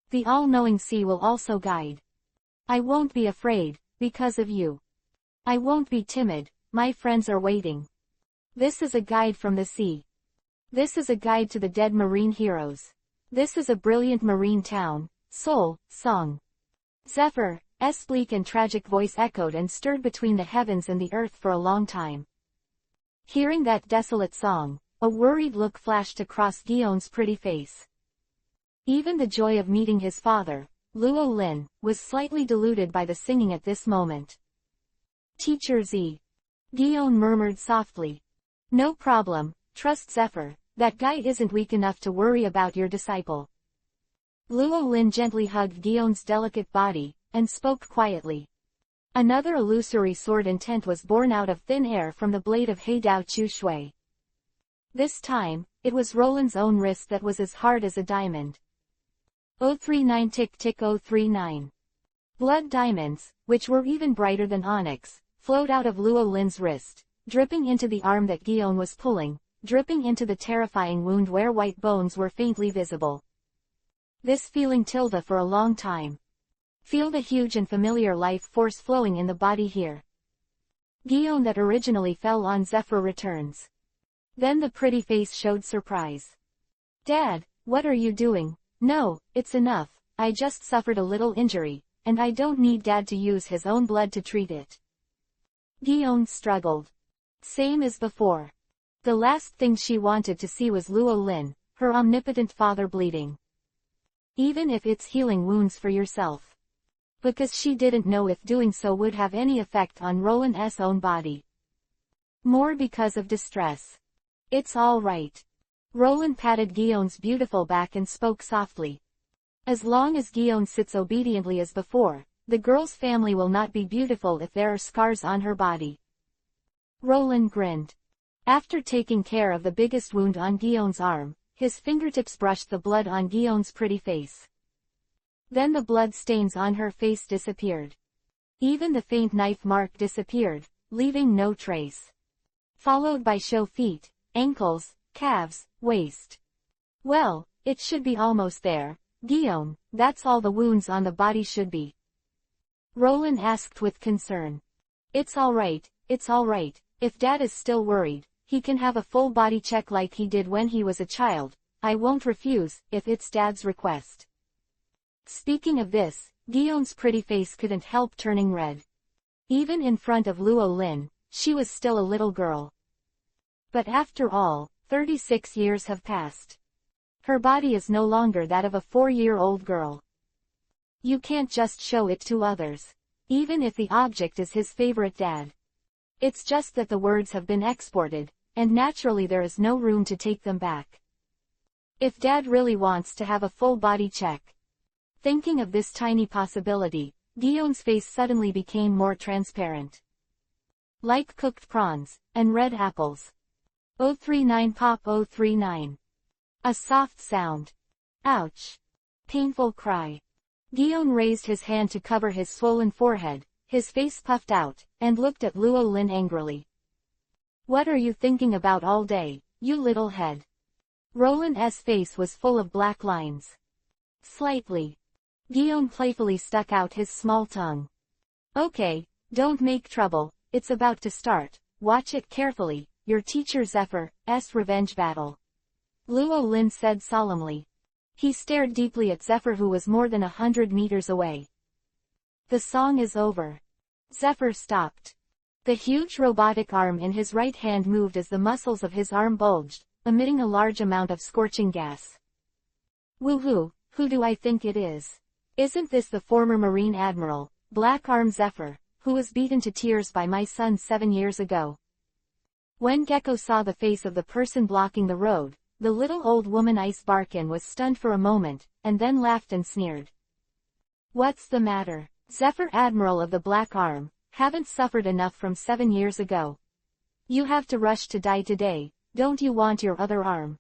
the all-knowing sea will also guide. I won't be afraid, because of you. I won't be timid, my friends are waiting. This is a guide from the sea. This is a guide to the dead marine heroes. This is a brilliant marine town, soul, song. Zephyr's bleak and tragic voice echoed and stirred between the heavens and the earth for a long time. Hearing that desolate song, a worried look flashed across Guillaume's pretty face. Even the joy of meeting his father, Luo Lin, was slightly diluted by the singing at this moment. Teacher Z. Guillaume murmured softly. No problem, trust Zephyr, that guy isn't weak enough to worry about your disciple. Luo Lin gently hugged Guillaume's delicate body, and spoke quietly. Another illusory sword intent was born out of thin air from the blade of He Dao Chu Shui. This time, it was Roland's own wrist that was as hard as a diamond. 039 tick tick 039. Blood diamonds, which were even brighter than onyx, flowed out of Luo Lin's wrist, dripping into the arm that Guillaume was pulling, dripping into the terrifying wound where white bones were faintly visible. This feeling Tilda for a long time. Feel the huge and familiar life force flowing in the body here. Guillaume that originally fell on Zephyr returns. Then the pretty face showed surprise. Dad, what are you doing? No, it's enough, I just suffered a little injury, and I don't need Dad to use his own blood to treat it. Guillaume struggled. Same as before. The last thing she wanted to see was Luo Lin, her omnipotent father, bleeding. Even if it's healing wounds for yourself. Because she didn't know if doing so would have any effect on Roland's own body. More because of distress. It's all right. Roland patted Guillaume's beautiful back and spoke softly. As long as Guillaume sits obediently as before, the girl's family will not be beautiful if there are scars on her body. Roland grinned. After taking care of the biggest wound on Guillaume's arm, his fingertips brushed the blood on Guillaume's pretty face. Then the blood stains on her face disappeared. Even the faint knife mark disappeared, leaving no trace. Followed by show feet, ankles, calves, waist. Well, it should be almost there, Guillaume, that's all the wounds on the body should be. Roland asked with concern. It's all right, if Dad is still worried, he can have a full body check like he did when he was a child. I won't refuse, if it's Dad's request. Speaking of this, Guillaume's pretty face couldn't help turning red. Even in front of Luo Lin, she was still a little girl. But after all, 36 years have passed. Her body is no longer that of a 4-year-old girl. You can't just show it to others. Even if the object is his favorite dad. It's just that the words have been exported, and naturally there is no room to take them back. If Dad really wants to have a full body check. Thinking of this tiny possibility, Guillaume's face suddenly became more transparent. Like cooked prawns, and red apples. 039 pop 039. A soft sound. Ouch. Painful cry. Guillaume raised his hand to cover his swollen forehead, his face puffed out, and looked at Luo Lin angrily. What are you thinking about all day, you little head? Roland's face was full of black lines. Slightly. Guillaume playfully stuck out his small tongue. Okay, don't make trouble, it's about to start, watch it carefully, your teacher Zephyr's revenge battle. Luo Lin said solemnly. He stared deeply at Zephyr, who was more than 100 meters away. The song is over. Zephyr stopped. The huge robotic arm in his right hand moved as the muscles of his arm bulged, emitting a large amount of scorching gas. Woohoo, who do I think it is? Isn't this the former Marine Admiral, Black Arm Zephyr, who was beaten to tears by my son 7 years ago? When Gecko saw the face of the person blocking the road, the little old woman Ice Barkin was stunned for a moment, and then laughed and sneered. What's the matter, Zephyr, Admiral of the Black Arm, haven't suffered enough from 7 years ago? You have to rush to die today, don't you want your other arm?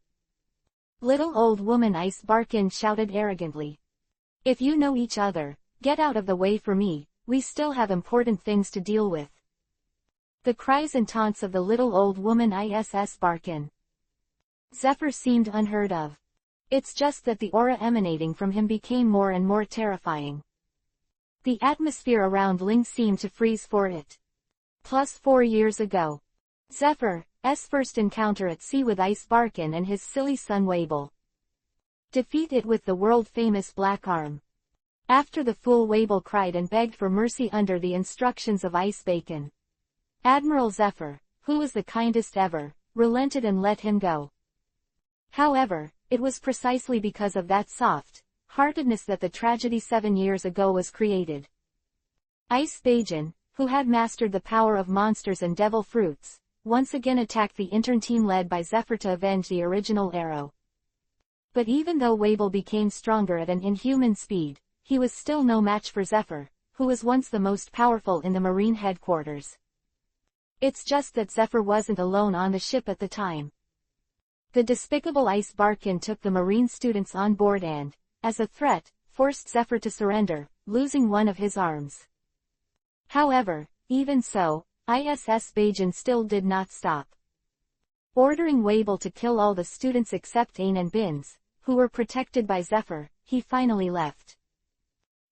Little old woman Ice Barkin shouted arrogantly. If you know each other, get out of the way for me, we still have important things to deal with. The cries and taunts of the little old woman Iss Barkin. Zephyr seemed unheard of. It's just that the aura emanating from him became more and more terrifying. The atmosphere around Ling seemed to freeze for it. Plus 4 years ago. Zephyr's first encounter at sea with Ice Barkin and his silly son Wable. Defeat it with the world-famous Black Arm. After the fool Wable cried and begged for mercy under the instructions of Ice Bacon. Admiral Zephyr, who was the kindest ever, relented and let him go. However, it was precisely because of that soft-heartedness that the tragedy 7 years ago was created. Ice Bacon, who had mastered the power of monsters and devil fruits, once again attacked the intern team led by Zephyr to avenge the original arrow. But even though Wable became stronger at an inhuman speed, he was still no match for Zephyr, who was once the most powerful in the Marine headquarters. It's just that Zephyr wasn't alone on the ship at the time. The despicable Ice Barkin took the Marine students on board and, as a threat, forced Zephyr to surrender, losing one of his arms. However, even so, Iss Bacon still did not stop. Ordering Wable to kill all the students except Ain and Bins, who were protected by Zephyr, he finally left.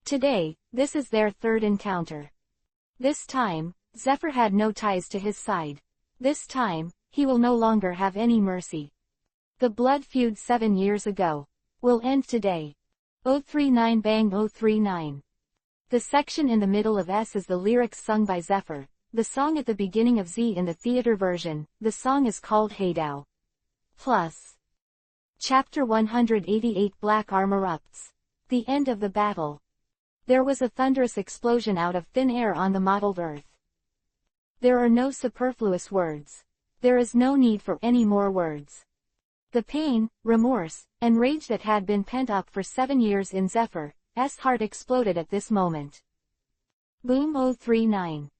Today, this is their third encounter. This time, Zephyr had no ties to his side. This time, he will no longer have any mercy. The blood feud 7 years ago will end today. 039 bang 039. The section in the middle of S is the lyrics sung by Zephyr, the song at the beginning of Z in the theater version, the song is called Heydao. Plus. Chapter 188 Black Arm erupts. The end of the battle. There was a thunderous explosion out of thin air on the modeled Earth. There are no superfluous words. There is no need for any more words. The pain, remorse, and rage that had been pent up for 7 years in Zephyr's heart exploded at this moment. Boom 039.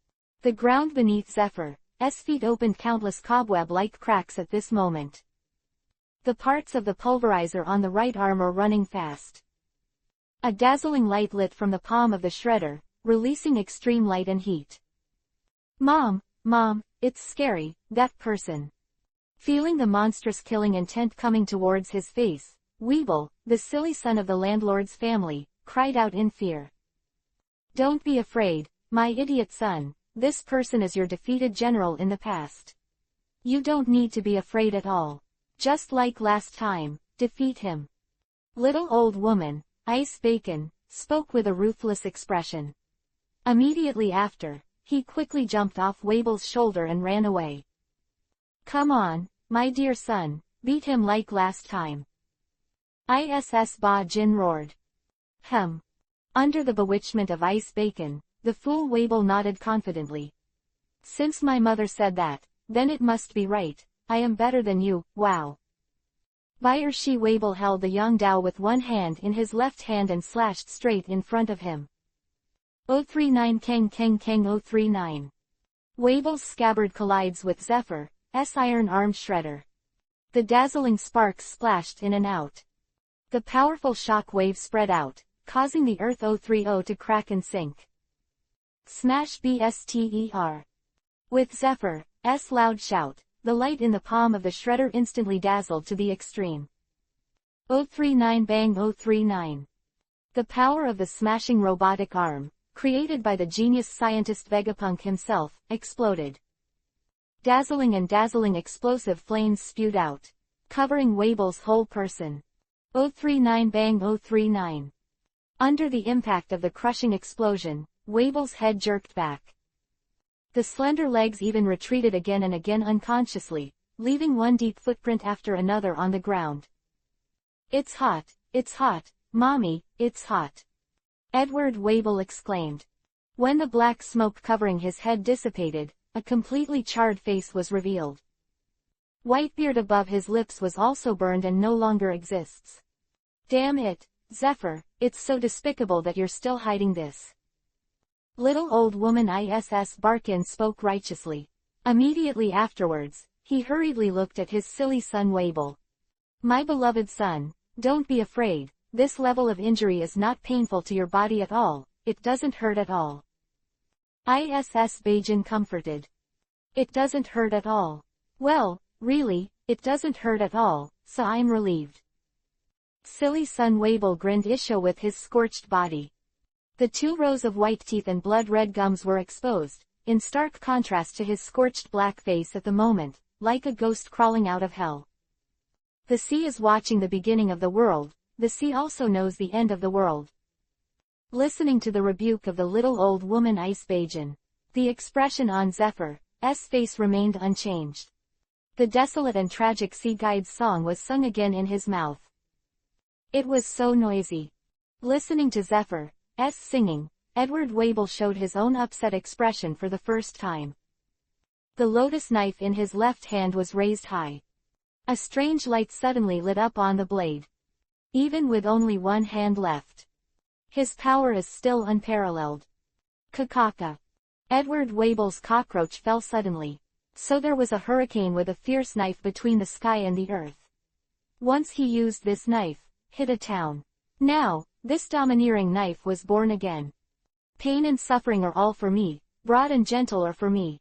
The ground beneath Zephyr's feet opened countless cobweb-like cracks at this moment. The parts of the pulverizer on the right arm are running fast. A dazzling light lit from the palm of the shredder, releasing extreme light and heat. Mom, it's scary, that person. Feeling the monstrous killing intent coming towards his face, Weeble, the silly son of the landlord's family, cried out in fear. Don't be afraid, my idiot son, this person is your defeated general in the past. You don't need to be afraid at all. Just like last time, defeat him. Little old woman, Ice Bacon, spoke with a ruthless expression. Immediately after, he quickly jumped off Weeble's shoulder and ran away. Come on, my dear son, beat him like last time. Iss Ba Jin roared. Under the bewitchment of Ice Bacon, the fool Weeble nodded confidently. Since my mother said that, then it must be right. I am better than you, wow. Buyer Shi Weibo held the young Dao with one hand in his left hand and slashed straight in front of him. 039 Keng Keng Keng 039. Weibo's scabbard collides with Zephyr's iron-armed shredder. The dazzling sparks splashed in and out. The powerful shock wave spread out, causing the Earth 030 to crack and sink. Smash BSTER. With Zephyr's loud shout, the light in the palm of the shredder instantly dazzled to the extreme. 039 Bang 039. The power of the smashing robotic arm, created by the genius scientist Vegapunk himself, exploded. Dazzling explosive flames spewed out, covering Weibo's whole person. 039 Bang 039. Under the impact of the crushing explosion, Weibo's head jerked back. The slender legs even retreated again and again unconsciously, leaving one deep footprint after another on the ground. It's hot, mommy, it's hot. Edward Weibo exclaimed. When the black smoke covering his head dissipated, a completely charred face was revealed. Whitebeard above his lips was also burned and no longer exists. Damn it, Zephyr, it's so despicable that you're still hiding this. Little old woman ISS Barkin spoke righteously. Immediately afterwards, he hurriedly looked at his silly son Weibo. My beloved son, don't be afraid, this level of injury is not painful to your body at all, it doesn't hurt at all. ISS Bajan comforted. It doesn't hurt at all. Well, really, it doesn't hurt at all, so I'm relieved. Silly son Weibo grinned Isho with his scorched body. The 2 rows of white teeth and blood-red gums were exposed, in stark contrast to his scorched black face at the moment, like a ghost crawling out of hell. The sea is watching the beginning of the world, the sea also knows the end of the world. Listening to the rebuke of the little old woman Ice Bajan, the expression on Zephyr's face remained unchanged. The desolate and tragic sea guide's song was sung again in his mouth. It was so noisy. Listening to Zephyr's singing, Edward Weibo showed his own upset expression for the first time. The lotus knife in his left hand was raised high. A strange light suddenly lit up on the blade. Even with only one hand left, his power is still unparalleled. Kakaka. Edward Weibo's cockroach fell suddenly. So there was a hurricane with a fierce knife between the sky and the earth. Once he used this knife, hit a town. Now, this domineering knife was born again. Pain and suffering are all for me, broad and gentle are for me.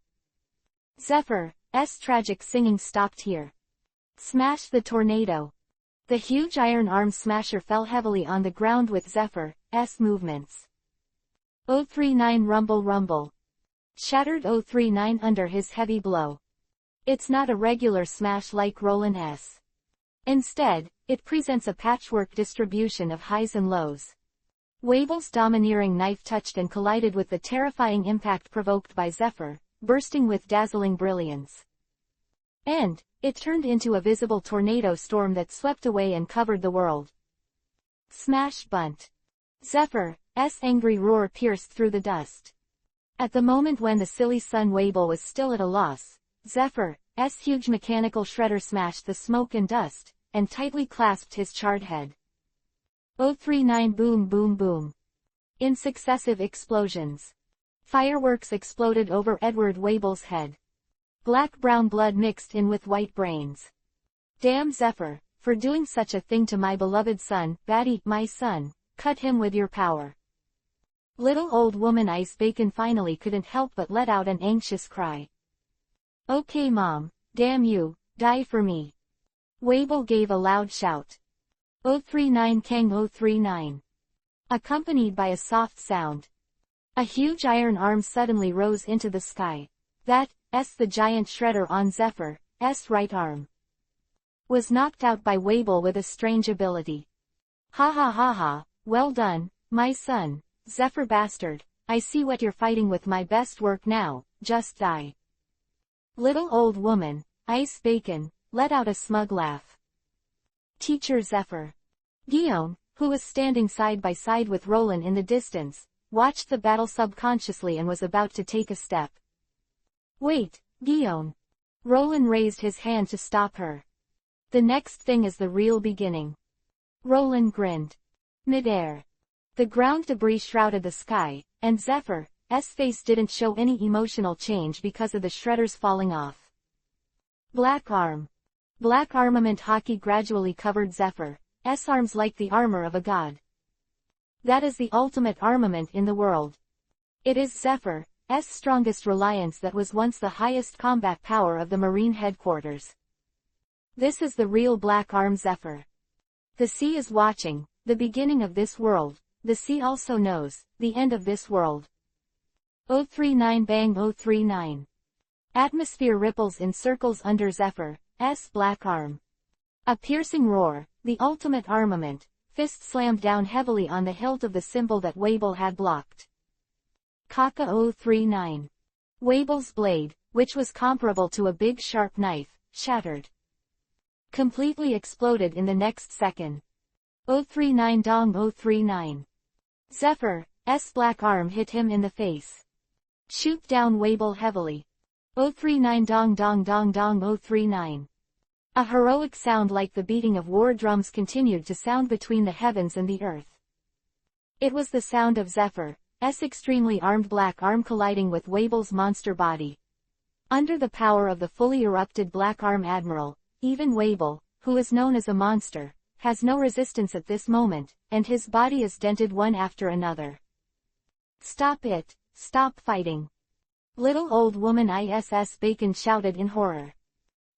Zephyr's tragic singing stopped here. Smash the tornado. The huge iron arm smasher fell heavily on the ground with Zephyr's movements. 039 Rumble Rumble. Shattered 039 under his heavy blow. It's not a regular smash like Roland's. Instead, it presents a patchwork distribution of highs and lows. Weibo's domineering knife touched and collided with the terrifying impact provoked by Zephyr, bursting with dazzling brilliance. And it turned into a visible tornado storm that swept away and covered the world. Smash bunt. Zephyr's angry roar pierced through the dust. At the moment when the silly son Weibo was still at a loss, Zephyr's huge mechanical shredder smashed the smoke and dust, and tightly clasped his charred head. 039 Boom boom boom. In successive explosions. Fireworks exploded over Edward Weibo's head. Black-brown blood mixed in with white brains. Damn Zephyr, for doing such a thing to my beloved son, Batty, my son, cut him with your power. Little old woman Ice Bacon finally couldn't help but let out an anxious cry. Okay mom, damn you, die for me. Weibo gave a loud shout. 039 Kang 039. Accompanied by a soft sound. A huge iron arm suddenly rose into the sky. That's the giant shredder on Zephyr's right arm. Was knocked out by Weibo with a strange ability. Ha ha ha ha, well done, my son, Zephyr bastard, I see what you're fighting with my best work now, just die. Little old woman, Ice Bacon, let out a smug laugh. Teacher Zephyr. Guillaume, who was standing side by side with Roland in the distance, watched the battle subconsciously and was about to take a step. Wait, Guillaume. Roland raised his hand to stop her. The next thing is the real beginning. Roland grinned. Mid-air. The ground debris shrouded the sky, and Zephyr's face didn't show any emotional change because of the shredders falling off. Black arm. Black armament hockey gradually covered Zephyr's arms like the armor of a god. That is the ultimate armament in the world. It is Zephyr's strongest reliance that was once the highest combat power of the Marine headquarters. This is the real black arm Zephyr. The sea is watching, the beginning of this world. The sea also knows, the end of this world. 039 bang 039. Atmosphere ripples in circles under Zephyr's black arm. A piercing roar, the ultimate armament, fist slammed down heavily on the hilt of the symbol that Wabel had blocked. Kaka 039. Wabel's blade, which was comparable to a big sharp knife, shattered. Completely exploded in the next second. 039 dong 039. Zephyr's black arm hit him in the face. Shoot down Wabel heavily. 039 dong dong dong dong 039. A heroic sound like the beating of war drums continued to sound between the heavens and the earth. It was the sound of Zephyr's extremely armed black arm colliding with Wabel's monster body. Under the power of the fully erupted black arm admiral, even Wabel, who is known as a monster, has no resistance at this moment, and his body is dented one after another. Stop it, stop fighting. Little old woman ISS Bacon shouted in horror.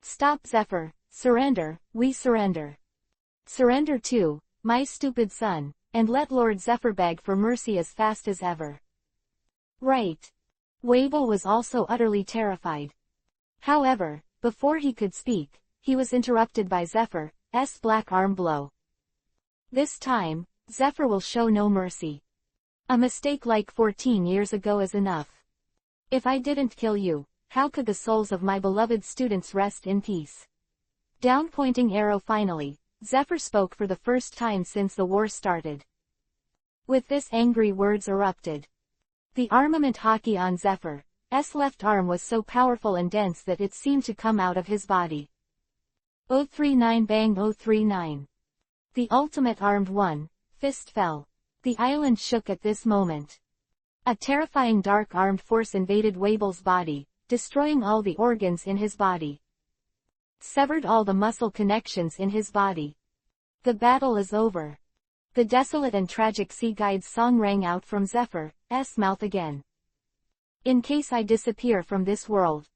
Stop Zephyr, surrender, we surrender. Surrender too, my stupid son, and let Lord Zephyr beg for mercy as fast as ever. Right. Wabel was also utterly terrified. However, before he could speak, he was interrupted by Zephyr's black arm blow. This time, Zephyr will show no mercy. A mistake like 14 years ago is enough. If I didn't kill you, how could the souls of my beloved students rest in peace? Down pointing arrow finally, Zephyr spoke for the first time since the war started. With this angry words erupted. The armament hockey on Zephyr's left arm was so powerful and dense that it seemed to come out of his body. 039 bang 039. The ultimate armed one, fist fell. The island shook at this moment. A terrifying dark armed force invaded Wabel's body, destroying all the organs in his body. Severed all the muscle connections in his body. The battle is over. The desolate and tragic sea guide's song rang out from Zephyr's mouth again. In case I disappear from this world,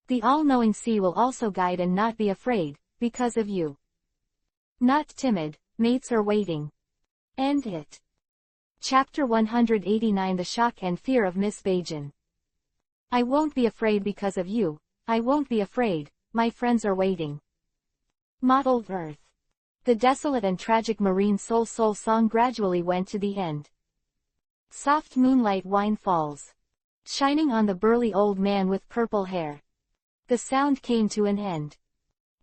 the all-knowing sea will also guide and not be afraid, because of you. Not timid, mates are waiting. End it. Chapter 189 The Shock and Fear of Miss Bajan. I won't be afraid because of you, I won't be afraid, my friends are waiting. Mottled Earth. The desolate and tragic marine soul song gradually went to the end. Soft moonlight wine falls, shining on the burly old man with purple hair. The sound came to an end.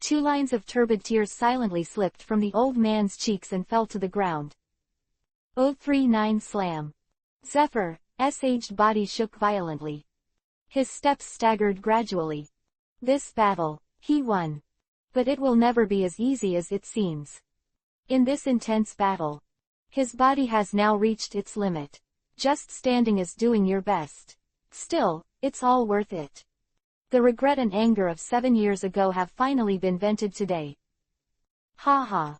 2 lines of turbid tears silently slipped from the old man's cheeks and fell to the ground. 039 slam. Zephyr's aged body shook violently. His steps staggered gradually. This battle, he won. But it will never be as easy as it seems. In this intense battle, his body has now reached its limit. Just standing is doing your best. Still, it's all worth it. The regret and anger of 7 years ago have finally been vented today. Ha ha.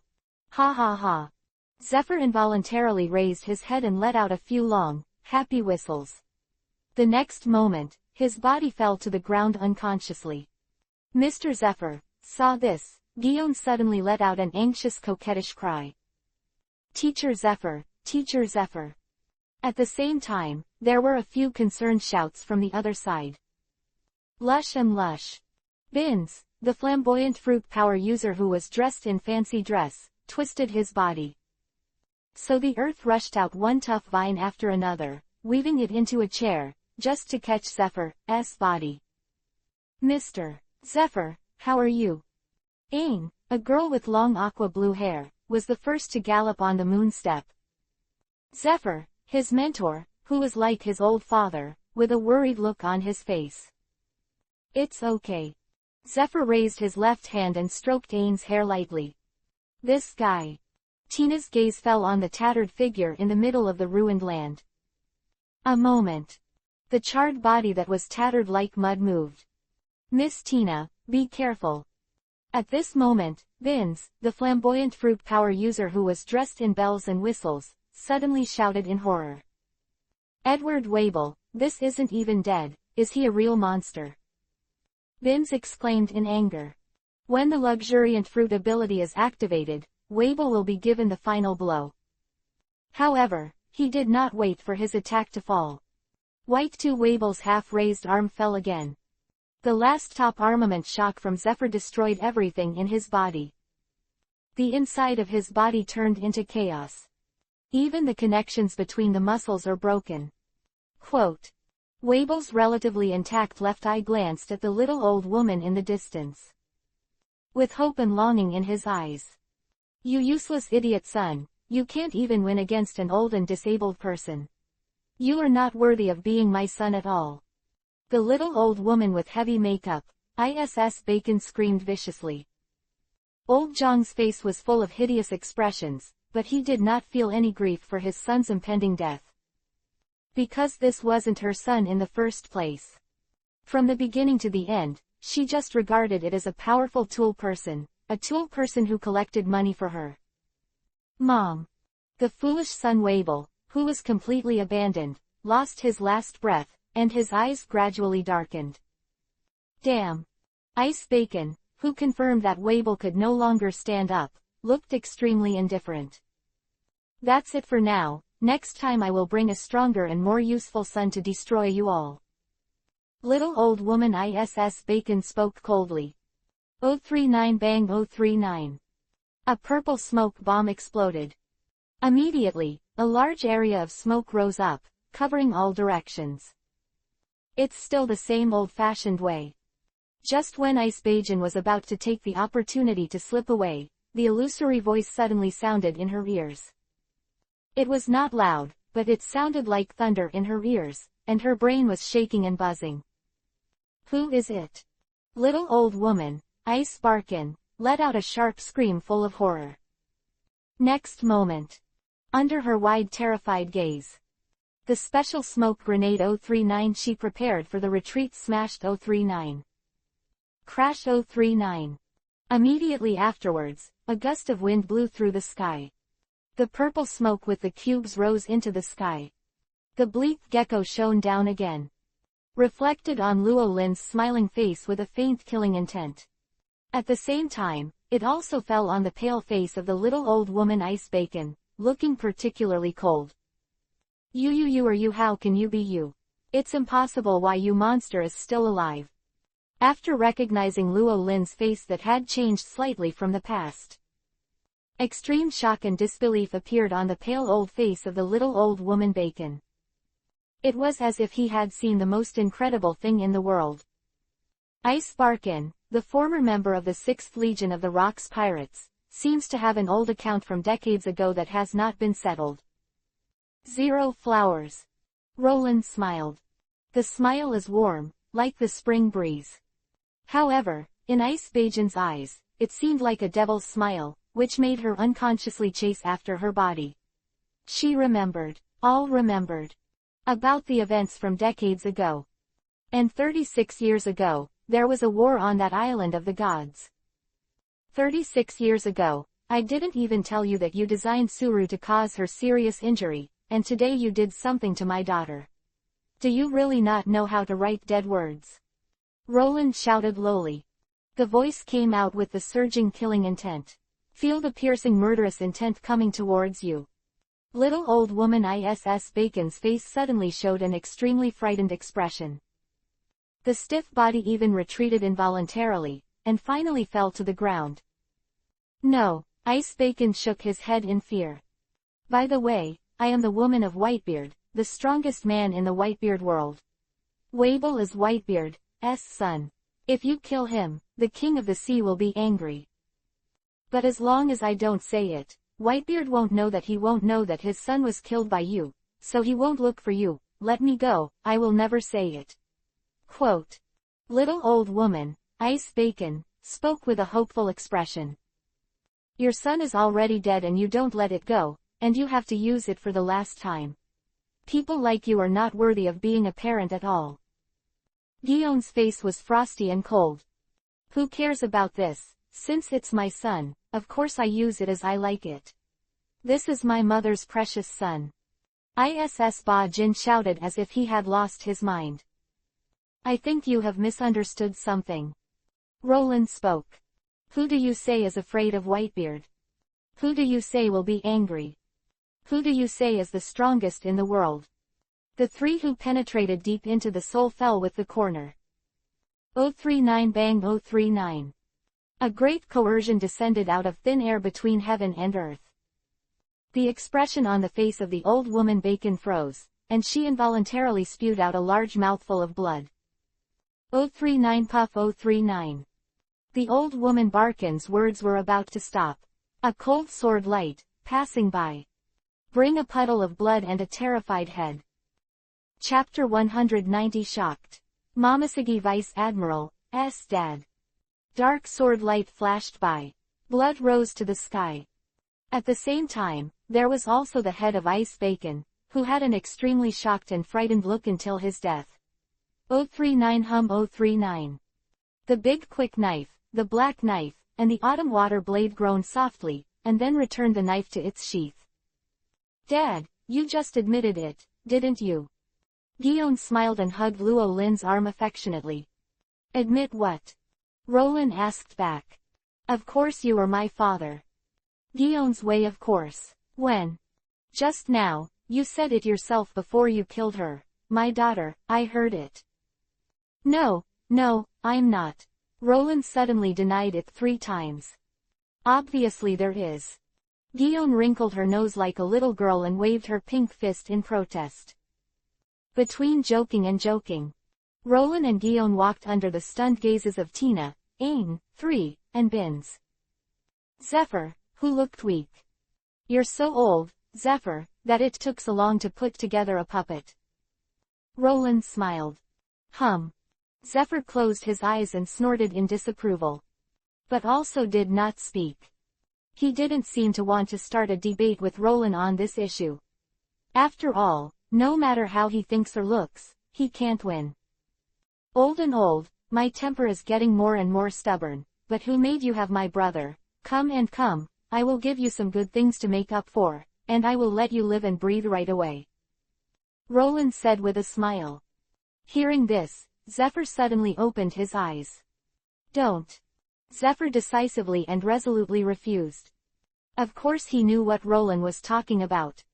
Ha ha ha. Zephyr involuntarily raised his head and let out a few long, happy whistles. The next moment, his body fell to the ground unconsciously. Mr. Zephyr saw this. Guillaume suddenly let out an anxious coquettish cry. Teacher Zephyr, Teacher Zephyr. At the same time, there were a few concerned shouts from the other side. Lush and Lush. Bins, the flamboyant fruit power user who was dressed in fancy dress, twisted his body. So the earth rushed out one tough vine after another, weaving it into a chair, just to catch Zephyr's body. Mr. Zephyr, how are you? Aang, a girl with long aqua blue hair, was the first to gallop on the moon step. Zephyr, his mentor, who was like his old father, with a worried look on his face. It's okay. Zephyr raised his left hand and stroked Ain's hair lightly. This guy. Tina's gaze fell on the tattered figure in the middle of the ruined land. A moment. The charred body that was tattered like mud moved. Miss Tina, be careful. At this moment, Vince, the flamboyant fruit power user who was dressed in bells and whistles, suddenly shouted in horror. Edward Wable, this isn't even dead, is he a real monster? Vince exclaimed in anger. When the luxuriant fruit ability is activated, Wable will be given the final blow. However, he did not wait for his attack to fall. White 2 Wable's half-raised arm fell again. The last top armament shock from Zephyr destroyed everything in his body. The inside of his body turned into chaos. Even the connections between the muscles are broken. Quote. Wable's relatively intact left eye glanced at the little old woman in the distance. With hope and longing in his eyes. You useless idiot son, you can't even win against an old and disabled person. You are not worthy of being my son at all. The little old woman with heavy makeup, ISS Bacon screamed viciously. Old Zhang's face was full of hideous expressions, but he did not feel any grief for his son's impending death. Because this wasn't her son in the first place. From the beginning to the end, she just regarded it as a powerful tool person, a tool person who collected money for her. Mom. The foolish son Wable, who was completely abandoned, lost his last breath, and his eyes gradually darkened. Damn. Ice Bacon, who confirmed that Wable could no longer stand up, looked extremely indifferent. That's it for now, next time I will bring a stronger and more useful son to destroy you all. Little old woman ISS Bacon spoke coldly. 039 bang 039. A purple smoke bomb exploded. Immediately, a large area of smoke rose up, covering all directions. It's still the same old-fashioned way. Just when Ice Bacon was about to take the opportunity to slip away, the illusory voice suddenly sounded in her ears. It was not loud, but it sounded like thunder in her ears, and her brain was shaking and buzzing. Who is it? Little old woman, Ice Bacon, let out a sharp scream full of horror. Next moment. Under her wide terrified gaze. The special smoke grenade 039 she prepared for the retreat smashed 039. Crash 039. Immediately afterwards, a gust of wind blew through the sky. The purple smoke with the cubes rose into the sky. The bleak gecko shone down again. Reflected on Luo Lin's smiling face with a faint killing intent. At the same time, it also fell on the pale face of the little old woman Ice Bacon, looking particularly cold. You are you, how can you be you? It's impossible, why you monster is still alive. After recognizing Luo Lin's face that had changed slightly from the past. Extreme shock and disbelief appeared on the pale old face of the little old woman Bacon. It was as if he had seen the most incredible thing in the world. Ice Bacon, the former member of the 6th Legion of the Rocks Pirates, seems to have an old account from decades ago that has not been settled. 0 flowers. Roland smiled. The smile is warm, like the spring breeze. However, in Ice Bacon's eyes, it seemed like a devil's smile, which made her unconsciously chase after her body. She remembered, all remembered, about the events from decades ago. And 36 years ago, there was a war on that island of the gods. 36 years ago, I didn't even tell you that you designed Suru to cause her serious injury, and today you did something to my daughter. Do you really not know how to write dead words? Roland shouted lowly. The voice came out with the surging killing intent. Feel the piercing murderous intent coming towards you. Little old woman ISS Bacon's face suddenly showed an extremely frightened expression. The stiff body even retreated involuntarily, and finally fell to the ground. No, Ice Bacon shook his head in fear. By the way, I am the woman of Whitebeard, the strongest man in the Whitebeard world. Wable is Whitebeard's son. If you kill him, the king of the sea will be angry. But as long as I don't say it, Whitebeard won't know that he won't know that his son was killed by you, so he won't look for you. Let me go, I will never say it. Quote. Little old woman, Ice Bacon, spoke with a hopeful expression. Your son is already dead and you don't let it go, and you have to use it for the last time. People like you are not worthy of being a parent at all. Guillaume's face was frosty and cold. Who cares about this? Since it's my son, of course I use it as I like it. This is my mother's precious son. Iss Ba Jin shouted as if he had lost his mind. I think you have misunderstood something. Roland spoke. Who do you say is afraid of Whitebeard? Who do you say will be angry? Who do you say is the strongest in the world? The three who penetrated deep into the soul fell with the corner. 039 bang 039. A great coercion descended out of thin air between heaven and earth. The expression on the face of the old woman Bacon froze, and she involuntarily spewed out a large mouthful of blood. 039 puff 039. The old woman Barkin's words were about to stop. A cold sword light, passing by. Bring a puddle of blood and a terrified head. Chapter 190 Shocked. Momoshige Vice Admiral, S. Dad. Dark sword light flashed by. Blood rose to the sky. At the same time, there was also the head of Ice Bacon, who had an extremely shocked and frightened look until his death. 039 hum 039. The big quick knife, the black knife, and the autumn water blade groaned softly, and then returned the knife to its sheath. Dad, you just admitted it, didn't you? Guillaume smiled and hugged Luo Lin's arm affectionately. Admit what? Roland asked back. Of course you are my father. Guillaume's way of course. When? Just now, you said it yourself before you killed her. My daughter, I heard it. No, I'm not. Roland suddenly denied it 3 times. Obviously there is. Guillaume wrinkled her nose like a little girl and waved her pink fist in protest. Between joking and joking, Roland and Guillaume walked under the stunned gazes of Tina, Ain, 3, and Binz. Zephyr, who looked weak. You're so old, Zephyr, that it took so long to put together a puppet. Roland smiled. Zephyr closed his eyes and snorted in disapproval. But also did not speak. He didn't seem to want to start a debate with Roland on this issue. After all, no matter how he thinks or looks, he can't win. Old and old, my temper is getting more and more stubborn, but who made you have my brother? Come and come, I will give you some good things to make up for, and I will let you live and breathe right away. Roland said with a smile. Hearing this, Zephyr suddenly opened his eyes. Don't. Zephyr decisively and resolutely refused. Of course he knew what Roland was talking about.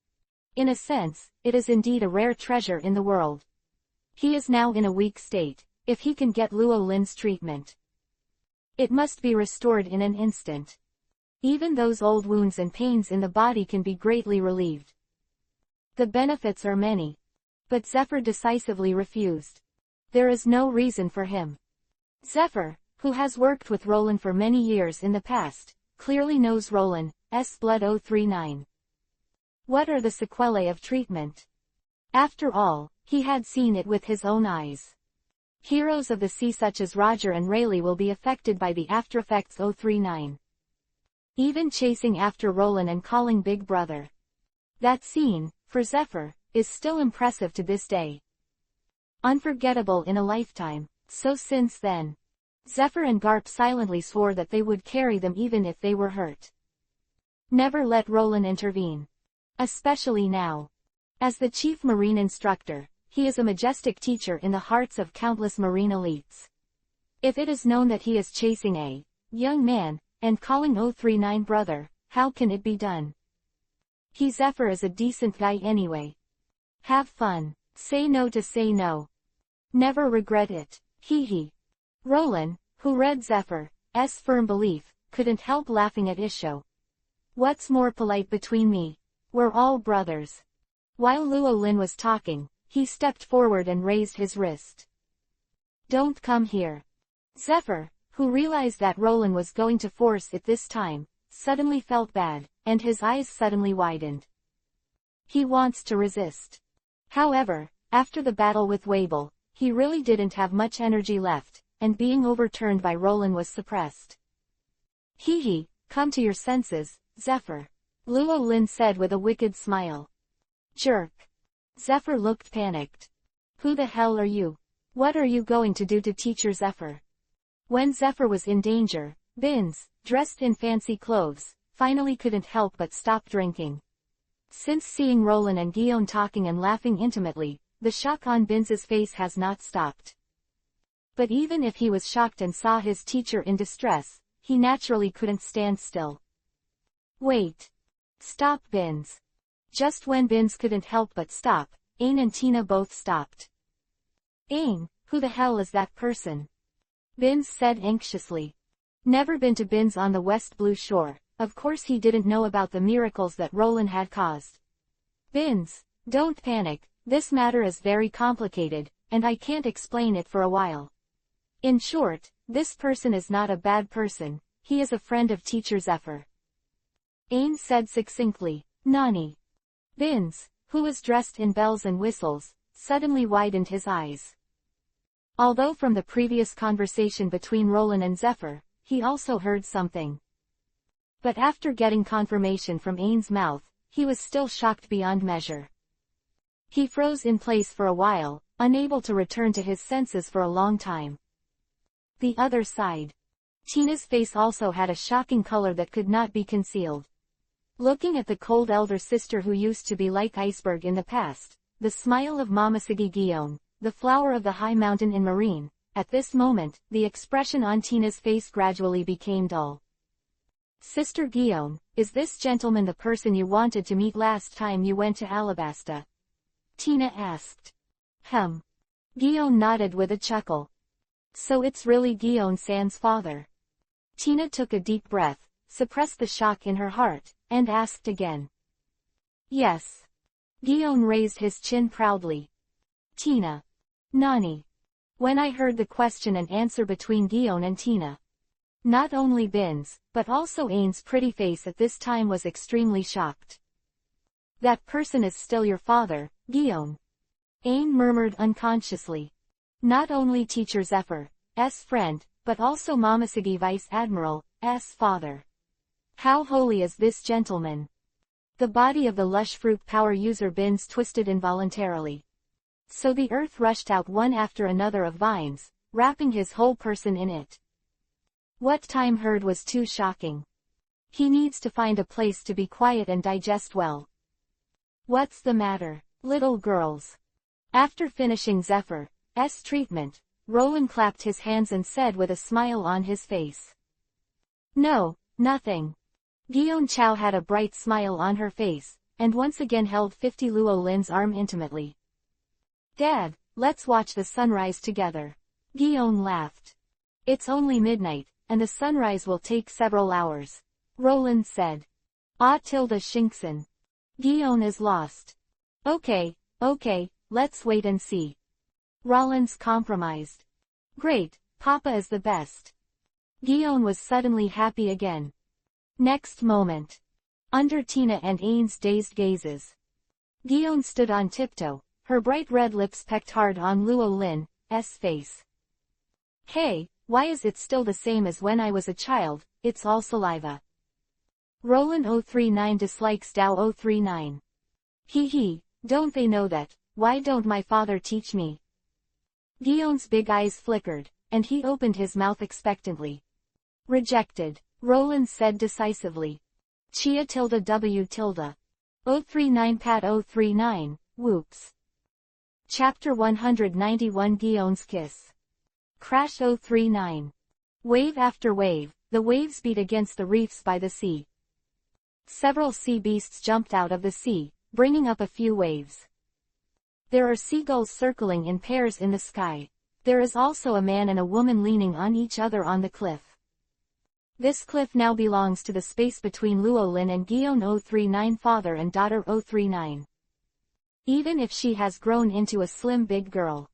In a sense, it is indeed a rare treasure in the world. He is now in a weak state, if he can get Luo Lin's treatment. It must be restored in an instant. Even those old wounds and pains in the body can be greatly relieved. The benefits are many. But Zephyr decisively refused. There is no reason for him. Zephyr, who has worked with Roland for many years in the past, clearly knows Roland's blood 039. What are the sequelae of treatment? After all, he had seen it with his own eyes. Heroes of the sea such as Roger and Rayleigh will be affected by the aftereffects 039. Even chasing after Roland and calling Big Brother. That scene, for Zephyr, is still impressive to this day. Unforgettable in a lifetime, so since then, Zephyr and Garp silently swore that they would carry them even if they were hurt. Never let Roland intervene. Especially now. As the chief marine instructor, he is a majestic teacher in the hearts of countless marine elites. If it is known that he is chasing a young man, and calling 039 brother, how can it be done? Zephyr is a decent guy anyway. Have fun. Say no to say no. Never regret it. Hee. Roland, who read Zephyr's firm belief, couldn't help laughing at Isho. What's more polite between me? We're all brothers. While Luo Lin was talking, he stepped forward and raised his wrist. Don't come here. Zephyr, who realized that Roland was going to force it this time, suddenly felt bad, and his eyes suddenly widened. He wants to resist. However, after the battle with Wabel, he really didn't have much energy left, and being overturned by Roland was suppressed. Hee hee, come to your senses, Zephyr, Luo Lin said with a wicked smile. Jerk. Zephyr looked panicked. Who the hell are you? What are you going to do to Teacher Zephyr? When Zephyr was in danger, Binz, dressed in fancy clothes, finally couldn't help but stop drinking. Since seeing Roland and Guillaume talking and laughing intimately, the shock on Binz's face has not stopped. But even if he was shocked and saw his teacher in distress, he naturally couldn't stand still. Wait. Stop, Binz. Just when Binz couldn't help but stop, Ain and Tina both stopped. Ain, who the hell is that person? Binz said anxiously. Never been to Binz on the West Blue Shore, of course he didn't know about the miracles that Roland had caused. Binz, don't panic, this matter is very complicated, and I can't explain it for a while. In short, this person is not a bad person, he is a friend of Teacher Zephyr. Ain said succinctly. Nani? Binz, who was dressed in bells and whistles, suddenly widened his eyes. Although from the previous conversation between Roland and Zephyr, he also heard something. But after getting confirmation from Ain's mouth, he was still shocked beyond measure. He froze in place for a while, unable to return to his senses for a long time. The other side. Tina's face also had a shocking color that could not be concealed. Looking at the cold elder sister who used to be like iceberg in the past, the smile of Mamasigi Guillaume, the flower of the high mountain in Marine, at this moment, the expression on Tina's face gradually became dull. Sister Guillaume, is this gentleman the person you wanted to meet last time you went to Alabasta? Tina asked. Guillaume nodded with a chuckle. So it's really Guillaume-san's father. Tina took a deep breath, suppressed the shock in her heart, and asked again. Yes. Guillaume raised his chin proudly. Tina. Nani. When I heard the question and answer between Guillaume and Tina. Not only Binz, but also Ain's pretty face at this time was extremely shocked. That person is still your father, Guillaume. Ain murmured unconsciously. Not only Teacher Zephyr's friend, but also Mamasigi Vice Admiral's father. How holy is this gentleman? The body of the lush fruit power user Binz twisted involuntarily. So the earth rushed out one after another of vines, wrapping his whole person in it. What Time heard was too shocking. He needs to find a place to be quiet and digest well. What's the matter, little girls? After finishing Zephyr's treatment, Roland clapped his hands and said with a smile on his face. No, nothing. Guillaume Chow had a bright smile on her face, and once again held 50 Luo Lin's arm intimately. Dad, let's watch the sunrise together. Guillaume laughed. It's only midnight, and the sunrise will take several hours. Roland said. Tilda Shinkson. Guillaume is lost. Okay, let's wait and see. Rollins compromised. Great, Papa is the best. Guillaume was suddenly happy again. Next moment. Under Tina and Ain's dazed gazes. Guillaume stood on tiptoe, her bright red lips pecked hard on Luo Lin's face. Hey, why is it still the same as when I was a child, it's all saliva. Roland 039 dislikes Dao 039. Hee, don't they know that, why don't my father teach me? Guillaume's big eyes flickered, and he opened his mouth expectantly. Rejected, Roland said decisively. Chia tilde W tilde. 039 Pat 039, whoops. Chapter 191 Guillaume's Kiss. Crash 039. Wave after wave, the waves beat against the reefs by the sea. Several sea beasts jumped out of the sea, bringing up a few waves. There are seagulls circling in pairs in the sky. There is also a man and a woman leaning on each other on the cliff. This cliff now belongs to the space between Luo Lin and Guillaume 039 father and daughter 039. Even if she has grown into a slim big girl.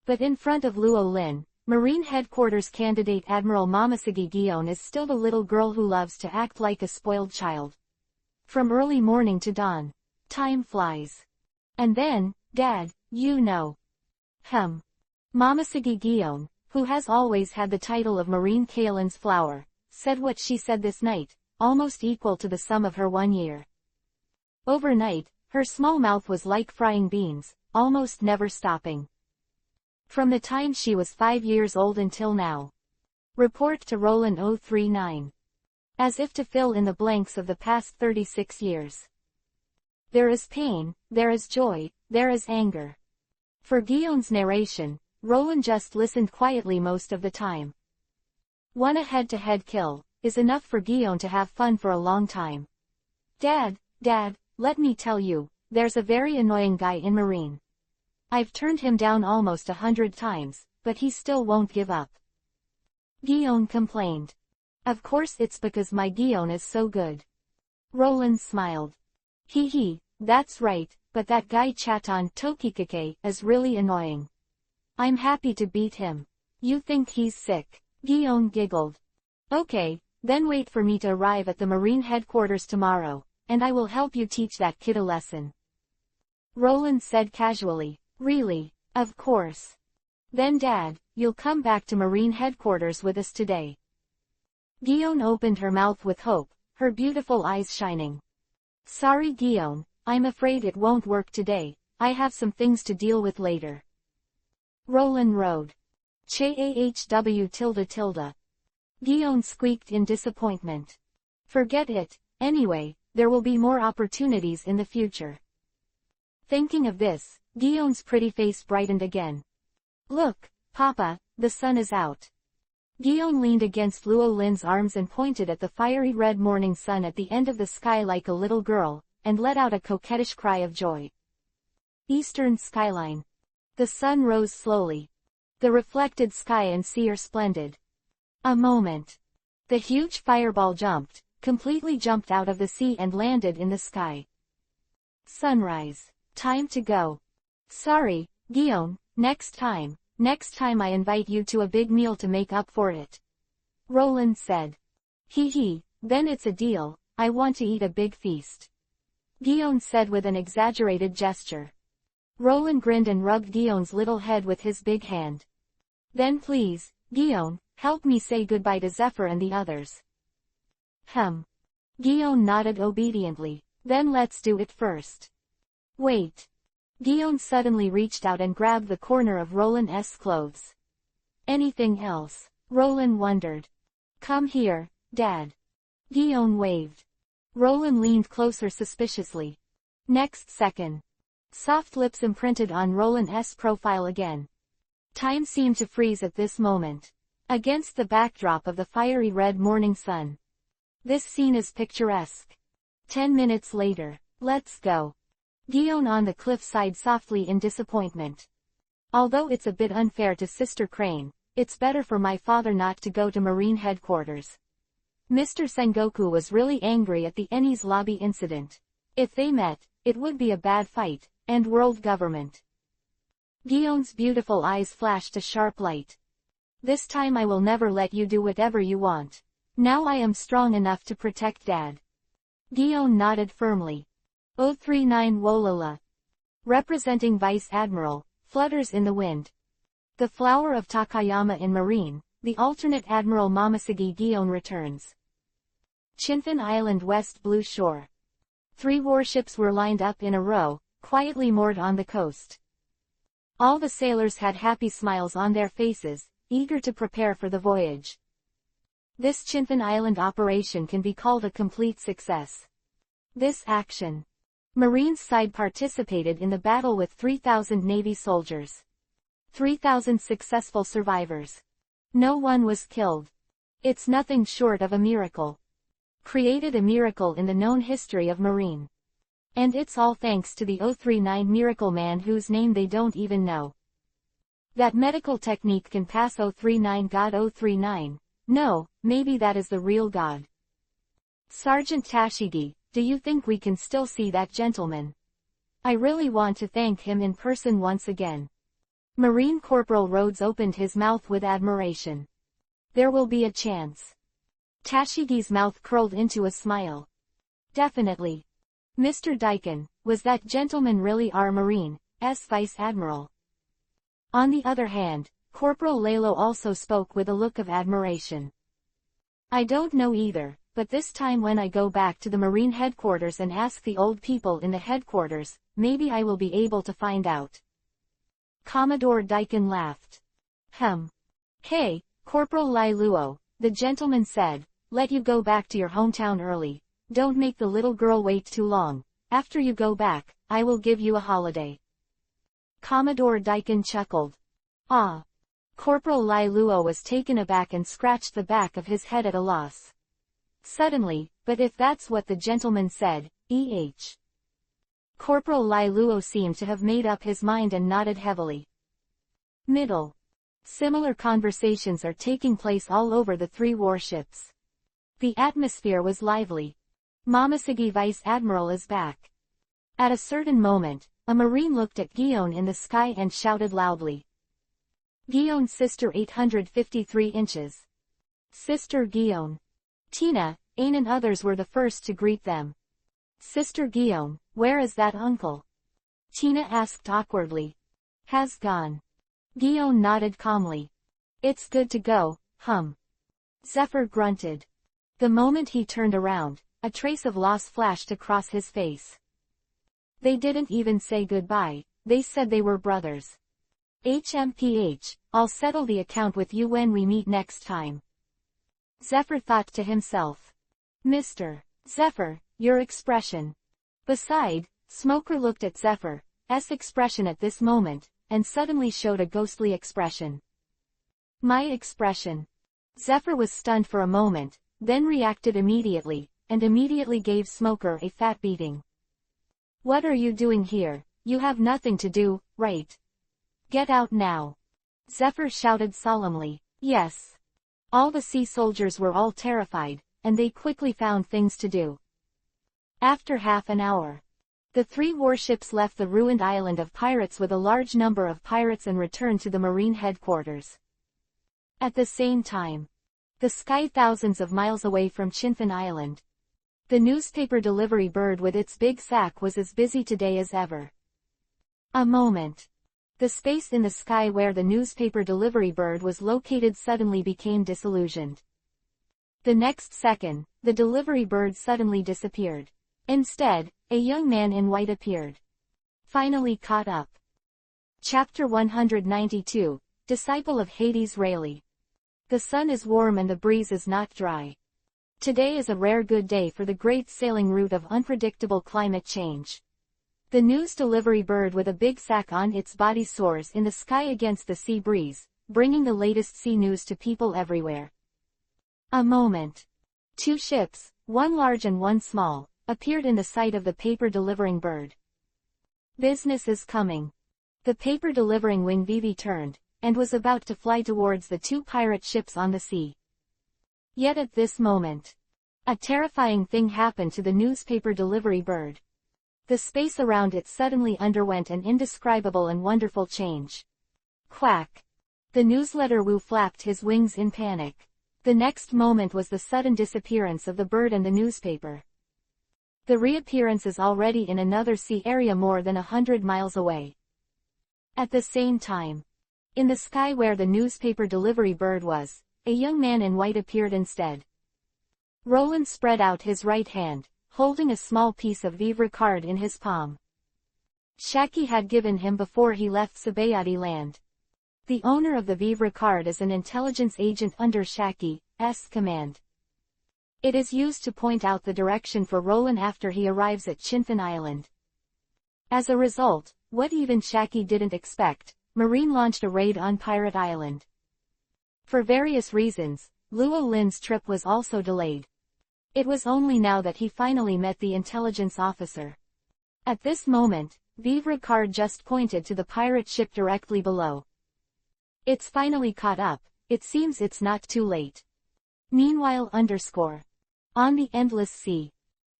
But in front of Luo Lin, Marine Headquarters candidate Admiral Mamasigi Guillaume is still the little girl who loves to act like a spoiled child. From early morning to dawn. Time flies. And then, Dad, you know. Mamasigi Guillaume, who who has always had the title of Marine Kaelin's flower, said what she said this night, almost equal to the sum of her 1 year. Overnight, her small mouth was like frying beans, almost never stopping. From the time she was 5 years old until now. Report to Roland 039. As if to fill in the blanks of the past 36 years. There is pain, there is joy, there is anger. For Guillaume's narration, Roland just listened quietly most of the time. One head-to-head kill is enough for Guillaume to have fun for a long time. Dad, let me tell you, there's a very annoying guy in Marine. I've turned him down almost 100 times, but he still won't give up. Guillaume complained. Of course it's because my Guillaume is so good. Roland smiled. Hee, that's right, but that guy Chaton Tokikake is really annoying. I'm happy to beat him. You think he's sick? Guillaume giggled. Okay, then wait for me to arrive at the Marine headquarters tomorrow, and I will help you teach that kid a lesson. Roland said casually. Really? Of course. Then Dad, you'll come back to Marine headquarters with us today. Guillaume opened her mouth with hope, her beautiful eyes shining. Sorry Guillaume, I'm afraid it won't work today, I have some things to deal with later. Roland rode. Chahw. Guillaume squeaked in disappointment. Forget it, anyway, there will be more opportunities in the future. Thinking of this, Guillaume's pretty face brightened again. Look, Papa, the sun is out. Guillaume leaned against Luo Lin's arms and pointed at the fiery red morning sun at the end of the sky like a little girl, and let out a coquettish cry of joy. Eastern skyline. The sun rose slowly. The reflected sky and sea are splendid. A moment. The huge fireball completely jumped out of the sea and landed in the sky. Sunrise. Time to go. Sorry, Guillaume, next time I invite you to a big meal to make up for it. Roland said. Hee, then it's a deal, I want to eat a big feast. Guillaume said with an exaggerated gesture. Roland grinned and rubbed Guillaume's little head with his big hand. Then please, Guillaume, help me say goodbye to Zephyr and the others. Guillaume nodded obediently. Then let's do it first. Wait. Guillaume suddenly reached out and grabbed the corner of Roland's clothes. Anything else? Roland wondered. Come here, Dad. Guillaume waved. Roland leaned closer suspiciously. Next second. Soft lips imprinted on Roland's profile again. Time seemed to freeze at this moment. Against the backdrop of the fiery red morning sun. This scene is picturesque. 10 minutes later. Let's go. Guillaume on the cliffside softly in disappointment. Although it's a bit unfair to Sister Crane, it's better for my father not to go to Marine headquarters. Mr. Sengoku was really angry at the Enies lobby incident. If they met, it would be a bad fight, and world government. Guillaume's beautiful eyes flashed a sharp light. This time I will never let you do whatever you want. Now I am strong enough to protect Dad. Guillaume nodded firmly. 039 Wolala. Representing Vice Admiral, flutters in the wind. The flower of Takayama in Marine, the alternate Admiral Momoshige Guillaume returns. Chinfin Island West Blue Shore. 3 warships were lined up in a row, quietly moored on the coast. All the sailors had happy smiles on their faces, eager to prepare for the voyage. This Chinfin Island operation can be called a complete success. This action. Marines side participated in the battle with 3,000 Navy soldiers. 3,000 successful survivors. No one was killed. It's nothing short of a miracle. Created a miracle in the known history of Marine. And it's all thanks to the 039 Miracle Man whose name they don't even know. That medical technique can pass 039 God 039. No, maybe that is the real God. Sergeant Tashigi, do you think we can still see that gentleman? I really want to thank him in person once again. Marine Corporal Rhodes opened his mouth with admiration. There will be a chance. Tashigi's mouth curled into a smile. Definitely. Mr. Daikon, was that gentleman really our Marine's Vice Admiral? On the other hand, Corporal Lalo also spoke with a look of admiration. I don't know either, but this time when I go back to the Marine headquarters and ask the old people in the headquarters, maybe I will be able to find out. Commodore Daikon laughed. Hey, Corporal Lailuo, the gentleman said, let you go back to your hometown early. Don't make the little girl wait too long. After you go back, I will give you a holiday. Commodore Daikon chuckled. Ah. Corporal Lailuo was taken aback and scratched the back of his head at a loss. Suddenly, but if that's what the gentleman said, Corporal Lailuo seemed to have made up his mind and nodded heavily. Middle. Similar conversations are taking place all over the three warships. The atmosphere was lively. Momoshige Vice Admiral is back. At a certain moment, a Marine looked at Guion in the sky and shouted loudly. Guion's sister 853 inches. Sister Guion. Tina, Ain and others were the first to greet them. Sister Guion, where is that uncle? Tina asked awkwardly. Has gone. Guion nodded calmly. It's good to go, Zephyr grunted. The moment he turned around, a trace of loss flashed across his face. They didn't even say goodbye, they said they were brothers. HMPH, I'll settle the account with you when we meet next time. Zephyr thought to himself. Mr. Zephyr, your expression. Beside, Smoker looked at Zephyr's expression at this moment, and suddenly showed a ghostly expression. My expression. Zephyr was stunned for a moment, then reacted immediately, and immediately gave Smoker a fat beating. What are you doing here? You have nothing to do, right? Get out now. Zephyr shouted solemnly. Yes. All the sea soldiers were all terrified, and they quickly found things to do. After half an hour, the three warships left the ruined island of pirates with a large number of pirates and returned to the Marine headquarters. At the same time, the sky thousands of miles away from Chinfin Island, the newspaper delivery bird with its big sack was as busy today as ever. A moment. The space in the sky where the newspaper delivery bird was located suddenly became disillusioned. The next second, the delivery bird suddenly disappeared. Instead, a young man in white appeared. Finally caught up. Chapter 192, Disciple of Hades Rayleigh. The sun is warm and the breeze is not dry. Today is a rare good day for the great sailing route of unpredictable climate change. The news delivery bird with a big sack on its body soars in the sky against the sea breeze, bringing the latest sea news to people everywhere. A moment. Two ships, one large and one small, appeared in the sight of the paper-delivering bird. Business is coming. The paper-delivering wing Vivi turned, and was about to fly towards the two pirate ships on the sea. Yet at this moment, a terrifying thing happened to the newspaper delivery bird. The space around it suddenly underwent an indescribable and wonderful change. Quack! The newsletter Wu flapped his wings in panic. The next moment was the sudden disappearance of the bird and the newspaper. The reappearance is already in another sea area more than 100 miles away. At the same time, in the sky where the newspaper delivery bird was, a young man in white appeared instead. Roland spread out his right hand, holding a small piece of vivre card in his palm. Shaki had given him before he left Sabayati land. The owner of the vivre card is an intelligence agent under Shaki's command. It is used to point out the direction for Roland after he arrives at Chinfin Island. As a result, what even Shaki didn't expect, Marine launched a raid on Pirate Island. For various reasons, Luo Lin's trip was also delayed. It was only now that he finally met the intelligence officer. At this moment, Vivre card just pointed to the pirate ship directly below. It's finally caught up, it seems it's not too late. Meanwhile on the endless sea,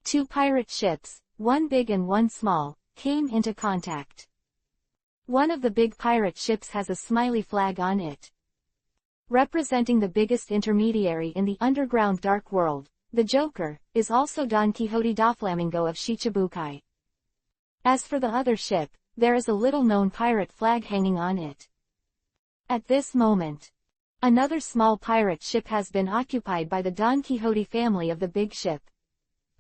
two pirate ships, one big and one small, came into contact. One of the big pirate ships has a smiley flag on it. Representing the biggest intermediary in the underground dark world, the Joker, is also Don Quixote da Flamingo of Shichibukai. As for the other ship, there is a little-known pirate flag hanging on it. At this moment, another small pirate ship has been occupied by the Don Quixote family of the big ship.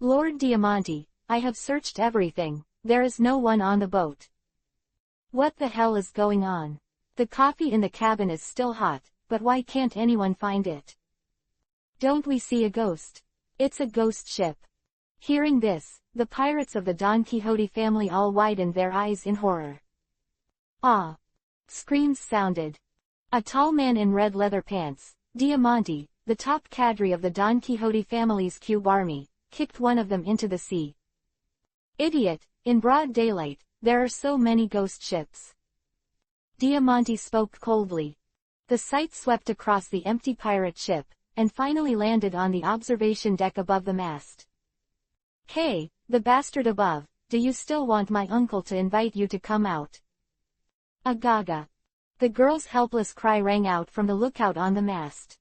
Lord Diamante, I have searched everything, there is no one on the boat. What the hell is going on? The coffee in the cabin is still hot, but why can't anyone find it? Don't we see a ghost? It's a ghost ship. Hearing this, the pirates of the Don Quixote family all widened their eyes in horror. Ah! Screams sounded. A tall man in red leather pants, Diamante, the top cadre of the Don Quixote family's cube army, kicked one of them into the sea. Idiot, in broad daylight, there are so many ghost ships. Diamante spoke coldly. The sight swept across the empty pirate ship, and finally landed on the observation deck above the mast. Hey, the bastard above, do you still want my uncle to invite you to come out? Agaga. The girl's helpless cry rang out from the lookout on the mast.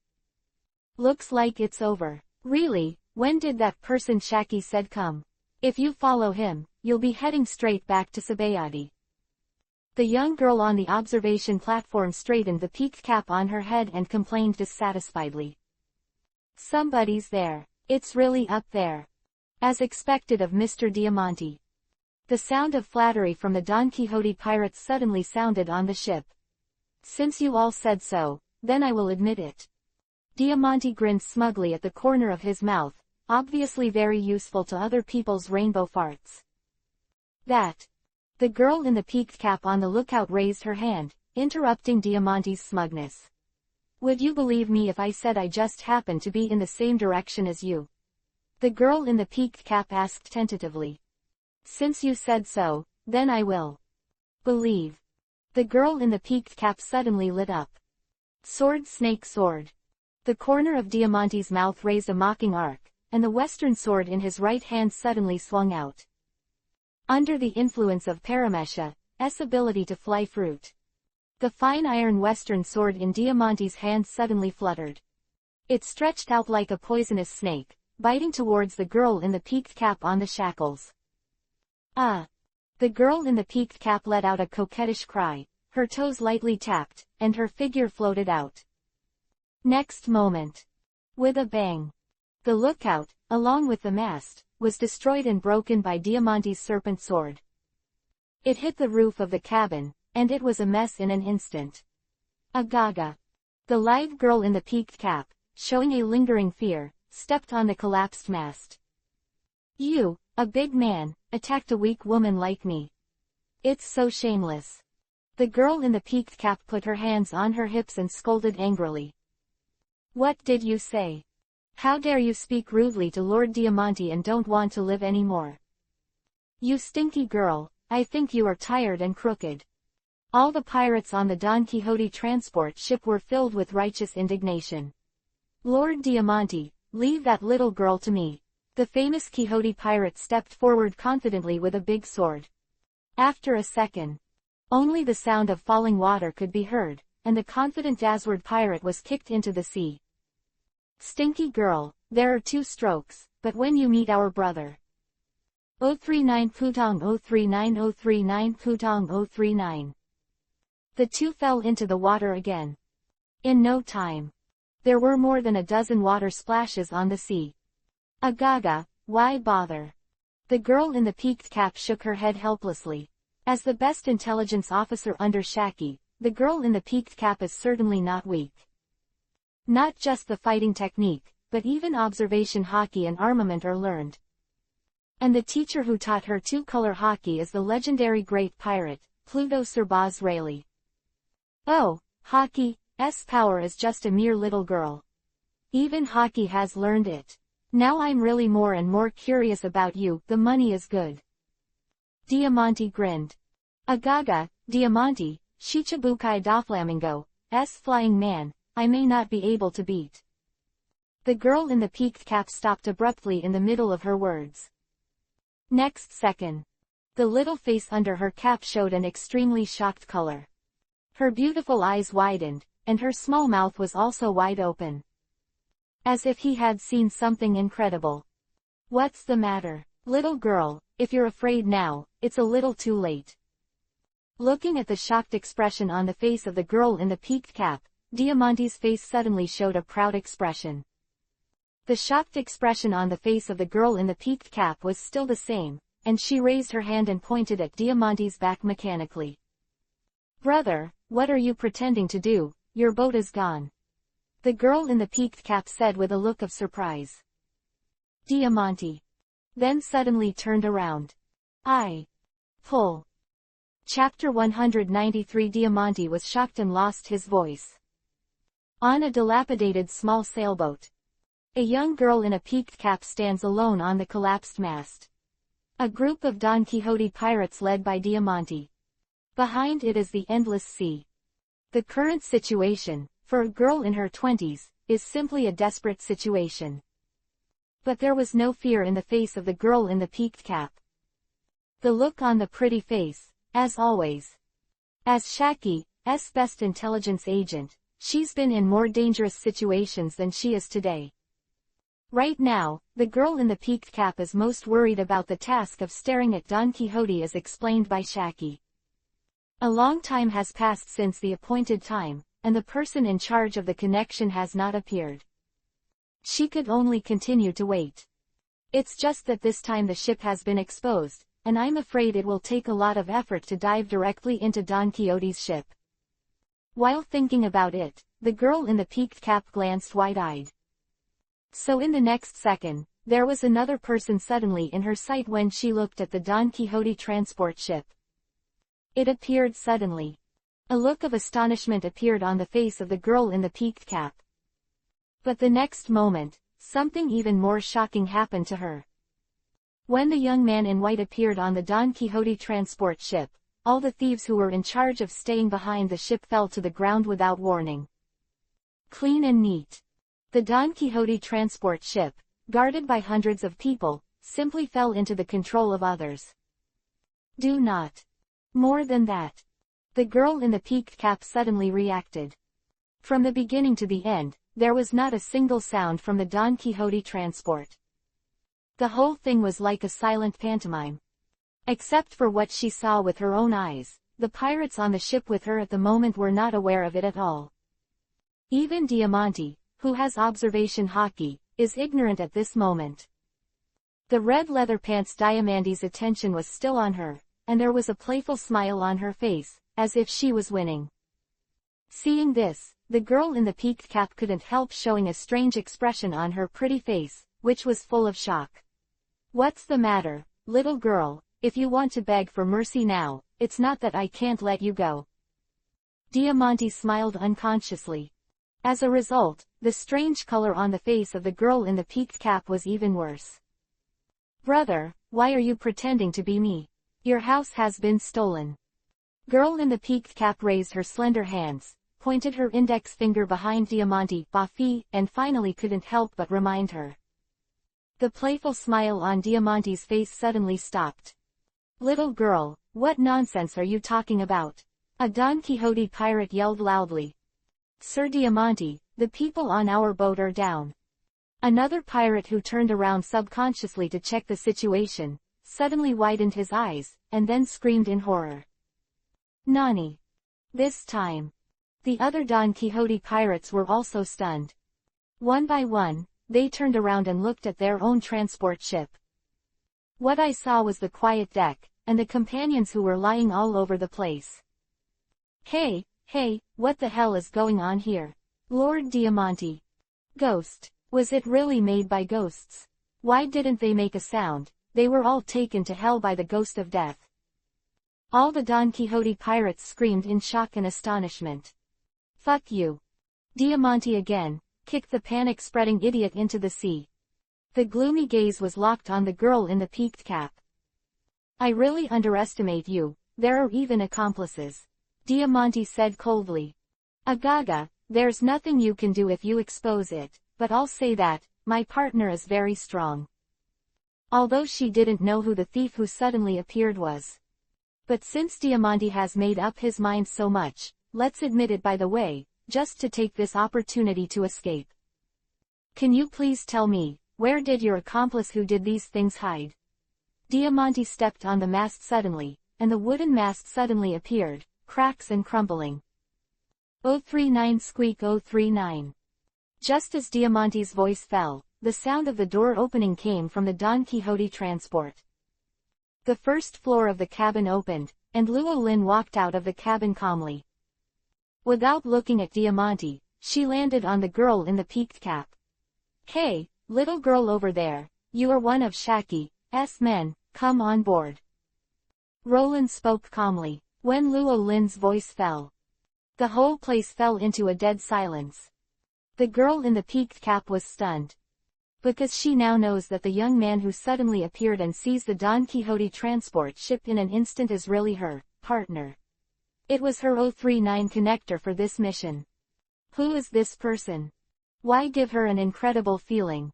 Looks like it's over. Really, when did that person Shaki said come? If you follow him, you'll be heading straight back to Sabayati. The young girl on the observation platform straightened the peaked cap on her head and complained dissatisfiedly. Somebody's there. It's really up there. As expected of Mr. Diamante. The sound of flattery from the Don Quixote pirates suddenly sounded on the ship. Since you all said so, then I will admit it. Diamante grinned smugly at the corner of his mouth, obviously very useful to other people's rainbow farts. That. The girl in the peaked cap on the lookout raised her hand, interrupting Diamante's smugness. Would you believe me if I said I just happened to be in the same direction as you? The girl in the peaked cap asked tentatively. Since you said so, then I will believe. The girl in the peaked cap suddenly lit up. Sword, snake, sword. The corner of Diamante's mouth raised a mocking arc, and the western sword in his right hand suddenly swung out. Under the influence of Paramesha's ability to fly fruit, the fine iron western sword in Diamante's hand suddenly fluttered. It stretched out like a poisonous snake, biting towards the girl in the peaked cap on the shackles. Ah! The girl in the peaked cap let out a coquettish cry, her toes lightly tapped, and her figure floated out. Next moment, with a bang, the lookout, along with the mast, was destroyed and broken by Diamante's serpent sword. It hit the roof of the cabin, and it was a mess in an instant. Agaga. The live girl in the peaked cap, showing a lingering fear, stepped on the collapsed mast. You, a big man, attacked a weak woman like me. It's so shameless. The girl in the peaked cap put her hands on her hips and scolded angrily. What did you say? How dare you speak rudely to Lord Diamante and don't want to live anymore? You stinky girl, I think you are tired and crooked. All the pirates on the Don Quixote transport ship were filled with righteous indignation. Lord Diamante, leave that little girl to me. The famous Quixote pirate stepped forward confidently with a big sword. After a second, only the sound of falling water could be heard, and the confident Dazward pirate was kicked into the sea. Stinky girl, there are 2 strokes, but when you meet our brother. 039 Putong 039 039 Putong 039. The 2 fell into the water again. In no time, there were more than a dozen water splashes on the sea. Agaga, why bother? The girl in the peaked cap shook her head helplessly. As the best intelligence officer under Shaki, the girl in the peaked cap is certainly not weak. Not just the fighting technique, but even observation hockey and armament are learned. And the teacher who taught her 2-color hockey is the legendary great pirate, Pluto Sirbaz Rayleigh. Oh, hockey's power is just a mere little girl. Even hockey has learned it. Now I'm really more and more curious about you, the money is good. Diamante grinned. Agaga, Diamante, Shichibukai Doflamingo's flying man, I may not be able to beat. The girl in the peaked cap stopped abruptly in the middle of her words. Next second, the little face under her cap showed an extremely shocked color. Her beautiful eyes widened, and her small mouth was also wide open. As if he had seen something incredible. What's the matter, little girl? If you're afraid now, it's a little too late. Looking at the shocked expression on the face of the girl in the peaked cap, Diamante's face suddenly showed a proud expression. The shocked expression on the face of the girl in the peaked cap was still the same, and she raised her hand and pointed at Diamante's back mechanically. "Brother, what are you pretending to do? Your boat is gone," the girl in the peaked cap said with a look of surprise. Diamante then suddenly turned around. Pull. Chapter 193. Diamante was shocked and lost his voice. On a dilapidated small sailboat, a young girl in a peaked cap stands alone on the collapsed mast. A group of Don Quixote pirates led by Diamante. Behind it is the endless sea. The current situation, for a girl in her 20s, is simply a desperate situation. But there was no fear in the face of the girl in the peaked cap. The look on the pretty face, as always. As Shaki's best intelligence agent, she's been in more dangerous situations than she is today. Right now, the girl in the peaked cap is most worried about the task of staring at Don Quixote as explained by Shaki. A long time has passed since the appointed time, and the person in charge of the connection has not appeared. She could only continue to wait. It's just that this time the ship has been exposed, and I'm afraid it will take a lot of effort to dive directly into Don Quixote's ship. While thinking about it, the girl in the peaked cap glanced wide-eyed. So in the next second, there was another person suddenly in her sight when she looked at the Don Quixote transport ship. It appeared suddenly. A look of astonishment appeared on the face of the girl in the peaked cap. But the next moment, something even more shocking happened to her. When the young man in white appeared on the Don Quixote transport ship, all the thieves who were in charge of staying behind the ship fell to the ground without warning. Clean and neat. The Don Quixote transport ship, guarded by hundreds of people, simply fell into the control of others. Do not. More than that. The girl in the peaked cap suddenly reacted. From the beginning to the end, there was not a single sound from the Don Quixote transport. The whole thing was like a silent pantomime. Except for what she saw with her own eyes, the pirates on the ship with her at the moment were not aware of it at all. Even Diamante, who has observation hockey, is ignorant at this moment. The red leather pants Diamante's attention was still on her, and there was a playful smile on her face, as if she was winning. Seeing this, the girl in the peaked cap couldn't help showing a strange expression on her pretty face, which was full of shock. "What's the matter, little girl? If you want to beg for mercy now, it's not that I can't let you go." Diamante smiled unconsciously. As a result, the strange color on the face of the girl in the peaked cap was even worse. "Brother, why are you pretending to be me? Your house has been stolen." Girl in the peaked cap raised her slender hands, pointed her index finger behind Diamante, Bafi, and finally couldn't help but remind her. The playful smile on Diamante's face suddenly stopped. "Little girl, what nonsense are you talking about?" a Don Quixote pirate yelled loudly. "Sir Diamante, the people on our boat are down." Another pirate who turned around subconsciously to check the situation, suddenly widened his eyes, and then screamed in horror. "Nani?" This time, the other Don Quixote pirates were also stunned. One by one, they turned around and looked at their own transport ship. What I saw was the quiet deck, and the companions who were lying all over the place. Hey, what the hell is going on here? Lord Diamante. Ghost. Was it really made by ghosts? Why didn't they make a sound? They were all taken to hell by the ghost of death. All the Don Quixote pirates screamed in shock and astonishment. "Fuck you." Diamante again kicked the panic-spreading idiot into the sea. The gloomy gaze was locked on the girl in the peaked cap. "I really underestimate you. There are even accomplices," Diamante said coldly. "Agaga, there's nothing you can do if you expose it, but I'll say that, my partner is very strong." Although she didn't know who the thief who suddenly appeared was. But since Diamante has made up his mind so much, let's admit it by the way, just to take this opportunity to escape. "Can you please tell me, where did your accomplice who did these things hide?" Diamante stepped on the mast suddenly, and the wooden mast suddenly appeared, cracks and crumbling. 039 squeak 039. Just as Diamante's voice fell, the sound of the door opening came from the Don Quixote transport. The first floor of the cabin opened, and Luo Lin walked out of the cabin calmly. Without looking at Diamante, she landed on the girl in the peaked cap. "Hey, little girl over there, you are one of Shaki's men, come on board." Roland spoke calmly. When Luo Lin's voice fell, the whole place fell into a dead silence. The girl in the peaked cap was stunned, because she now knows that the young man who suddenly appeared and sees the Don Quixote transport ship in an instant is really her partner. It was her 039 connector for this mission. Who is this person? Why give her an incredible feeling?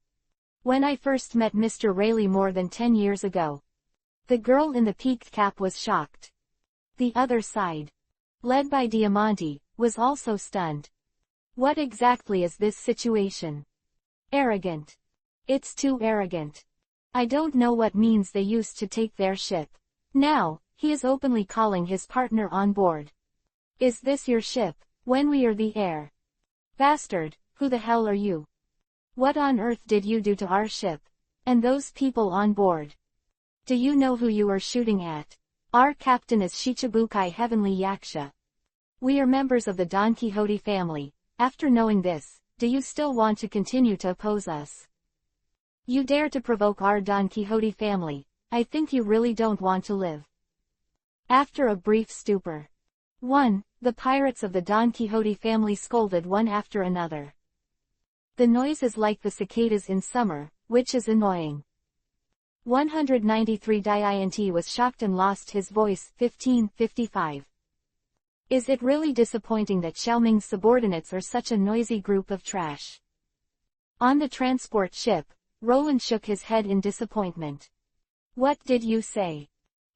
When I first met Mr. Rayleigh more than 10 years ago. The girl in the peaked cap was shocked. The other side, led by Diamante, was also stunned. What exactly is this situation? Arrogant. It's too arrogant. I don't know what means they used to take their ship. Now, he is openly calling his partner on board. Is this your ship, when we are the heir? Bastard, who the hell are you? What on earth did you do to our ship? And those people on board? Do you know who you are shooting at? Our captain is Shichibukai Heavenly Yaksha. We are members of the Don Quixote family. After knowing this, do you still want to continue to oppose us? You dare to provoke our Don Quixote family. I think you really don't want to live. After a brief stupor. 1. The pirates of the Don Quixote family scolded one after another. The noise is like the cicadas in summer, which is annoying. 193 Diant was shocked and lost his voice. 1555. Is it really disappointing that Xiaoming's subordinates are such a noisy group of trash? On the transport ship, Roland shook his head in disappointment. What did you say?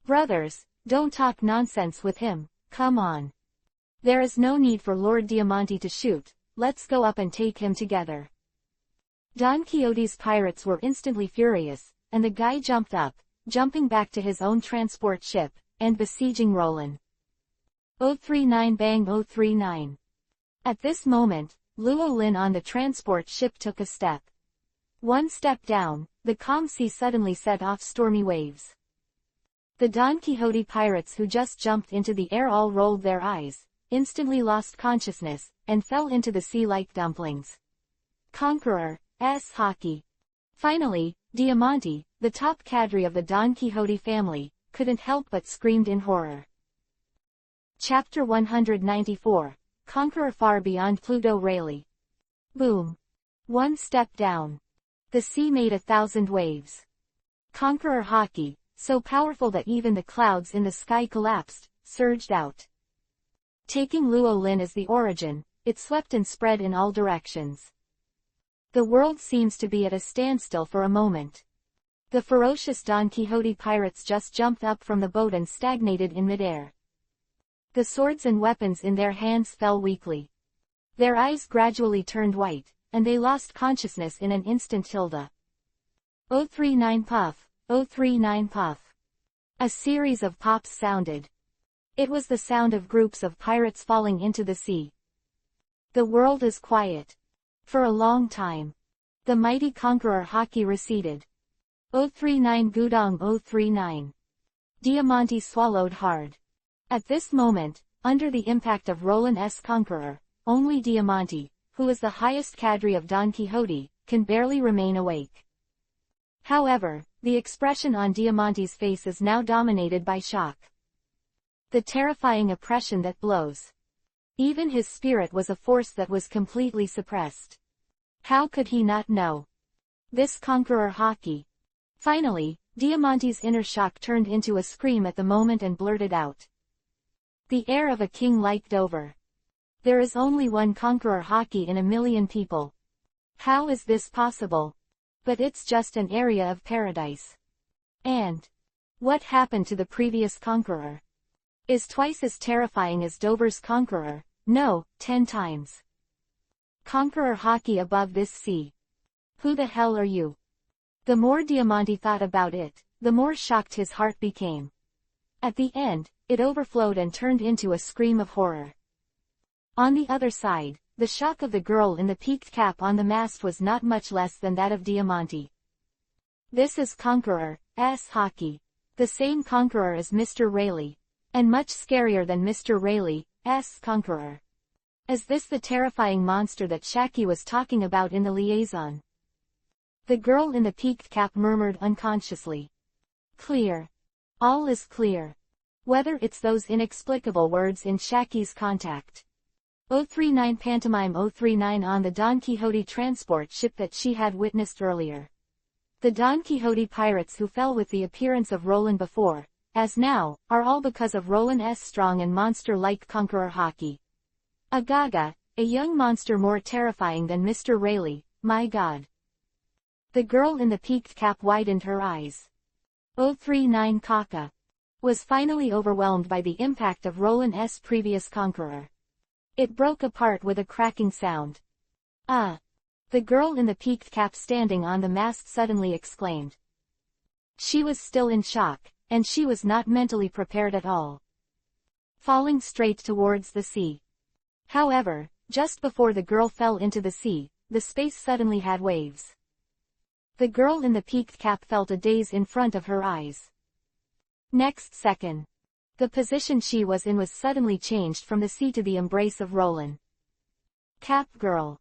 Brothers, don't talk nonsense with him, come on. There is no need for Lord Diamante to shoot, let's go up and take him together. Don Quixote's pirates were instantly furious, and the guy jumped up, jumping back to his own transport ship, and besieging Roland. 039 bang 039. At this moment, Luo Lin on the transport ship took a step. One step down, the calm sea suddenly set off stormy waves. The Don Quixote pirates who just jumped into the air all rolled their eyes, instantly lost consciousness, and fell into the sea like dumplings. Conqueror's hockey. Finally, Diamante, the top cadre of the Don Quixote family, couldn't help but screamed in horror. Chapter 194, Conqueror Far Beyond Pluto Rayleigh. Boom. One step down. The sea made 1,000 waves. Conqueror hockey, so powerful that even the clouds in the sky collapsed, surged out. Taking Luo Lin as the origin, it swept and spread in all directions. The world seems to be at a standstill for a moment. The ferocious Don Quixote pirates just jumped up from the boat and stagnated in midair. The swords and weapons in their hands fell weakly. Their eyes gradually turned white, and they lost consciousness in an instant. 039 puff, 039 puff. A series of pops sounded. It was the sound of groups of pirates falling into the sea. The world is quiet. For a long time. The mighty conqueror hockey receded. 039 Gudong 039. Diamante swallowed hard. At this moment, under the impact of Roland's conqueror, only Diamante, who is the highest cadre of Don Quixote, can barely remain awake. However, the expression on Diamante's face is now dominated by shock. The terrifying oppression that blows. Even his spirit was a force that was completely suppressed. How could he not know? This conqueror hockey. Finally, Diamante's inner shock turned into a scream at the moment and blurted out. The air of a king like Dover. There is only one conqueror hockey in a million people. How is this possible? But it's just an area of paradise. And what happened to the previous conqueror? Is twice as terrifying as Dover's conqueror, no, 10 times. Conqueror hockey above this sea. Who the hell are you? The more Diamante thought about it, the more shocked his heart became. At the end, it overflowed and turned into a scream of horror. On the other side, the shock of the girl in the peaked cap on the mast was not much less than that of Diamante. This is Conqueror's hockey. The same Conqueror as Mr. Rayleigh. And much scarier than Mr. Rayleigh's Conqueror. Is this the terrifying monster that Shaki was talking about in the liaison? The girl in the peaked cap murmured unconsciously. Clear. All is clear. Whether it's those inexplicable words in Shaki's contact. 039 Pantomime 039 on the Don Quixote transport ship that she had witnessed earlier. The Don Quixote pirates who fell with the appearance of Roland before, as now, are all because of Roland's strong and monster-like Conqueror hockey. Agaga, a young monster more terrifying than Mr. Rayleigh, my god. The girl in the peaked cap widened her eyes. 039 Kaka was finally overwhelmed by the impact of Roland's previous Conqueror. It broke apart with a cracking sound. The girl in the peaked cap standing on the mast suddenly exclaimed. She was still in shock, and she was not mentally prepared at all. Falling straight towards the sea. However, just before the girl fell into the sea, the space suddenly had waves. The girl in the peaked cap felt a daze in front of her eyes. Next second, the position she was in was suddenly changed from the sea to the embrace of Roland. Cap girl.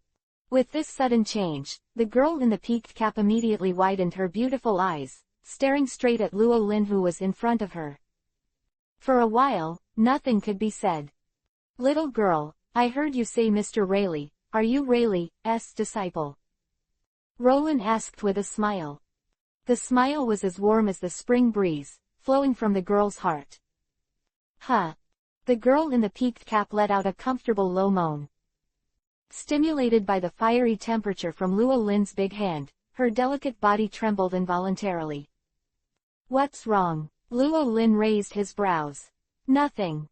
With this sudden change, the girl in the peaked cap immediately widened her beautiful eyes, staring straight at Luo Lin who was in front of her. For a while, nothing could be said. Little girl, I heard you say Mr. Rayleigh, are you Rayleigh's disciple? Roland asked with a smile. The smile was as warm as the spring breeze, flowing from the girl's heart. The girl in the peaked cap let out a comfortable low moan. Stimulated by the fiery temperature from Luo Lin's big hand, her delicate body trembled involuntarily. What's wrong? Luo Lin raised his brows. Nothing.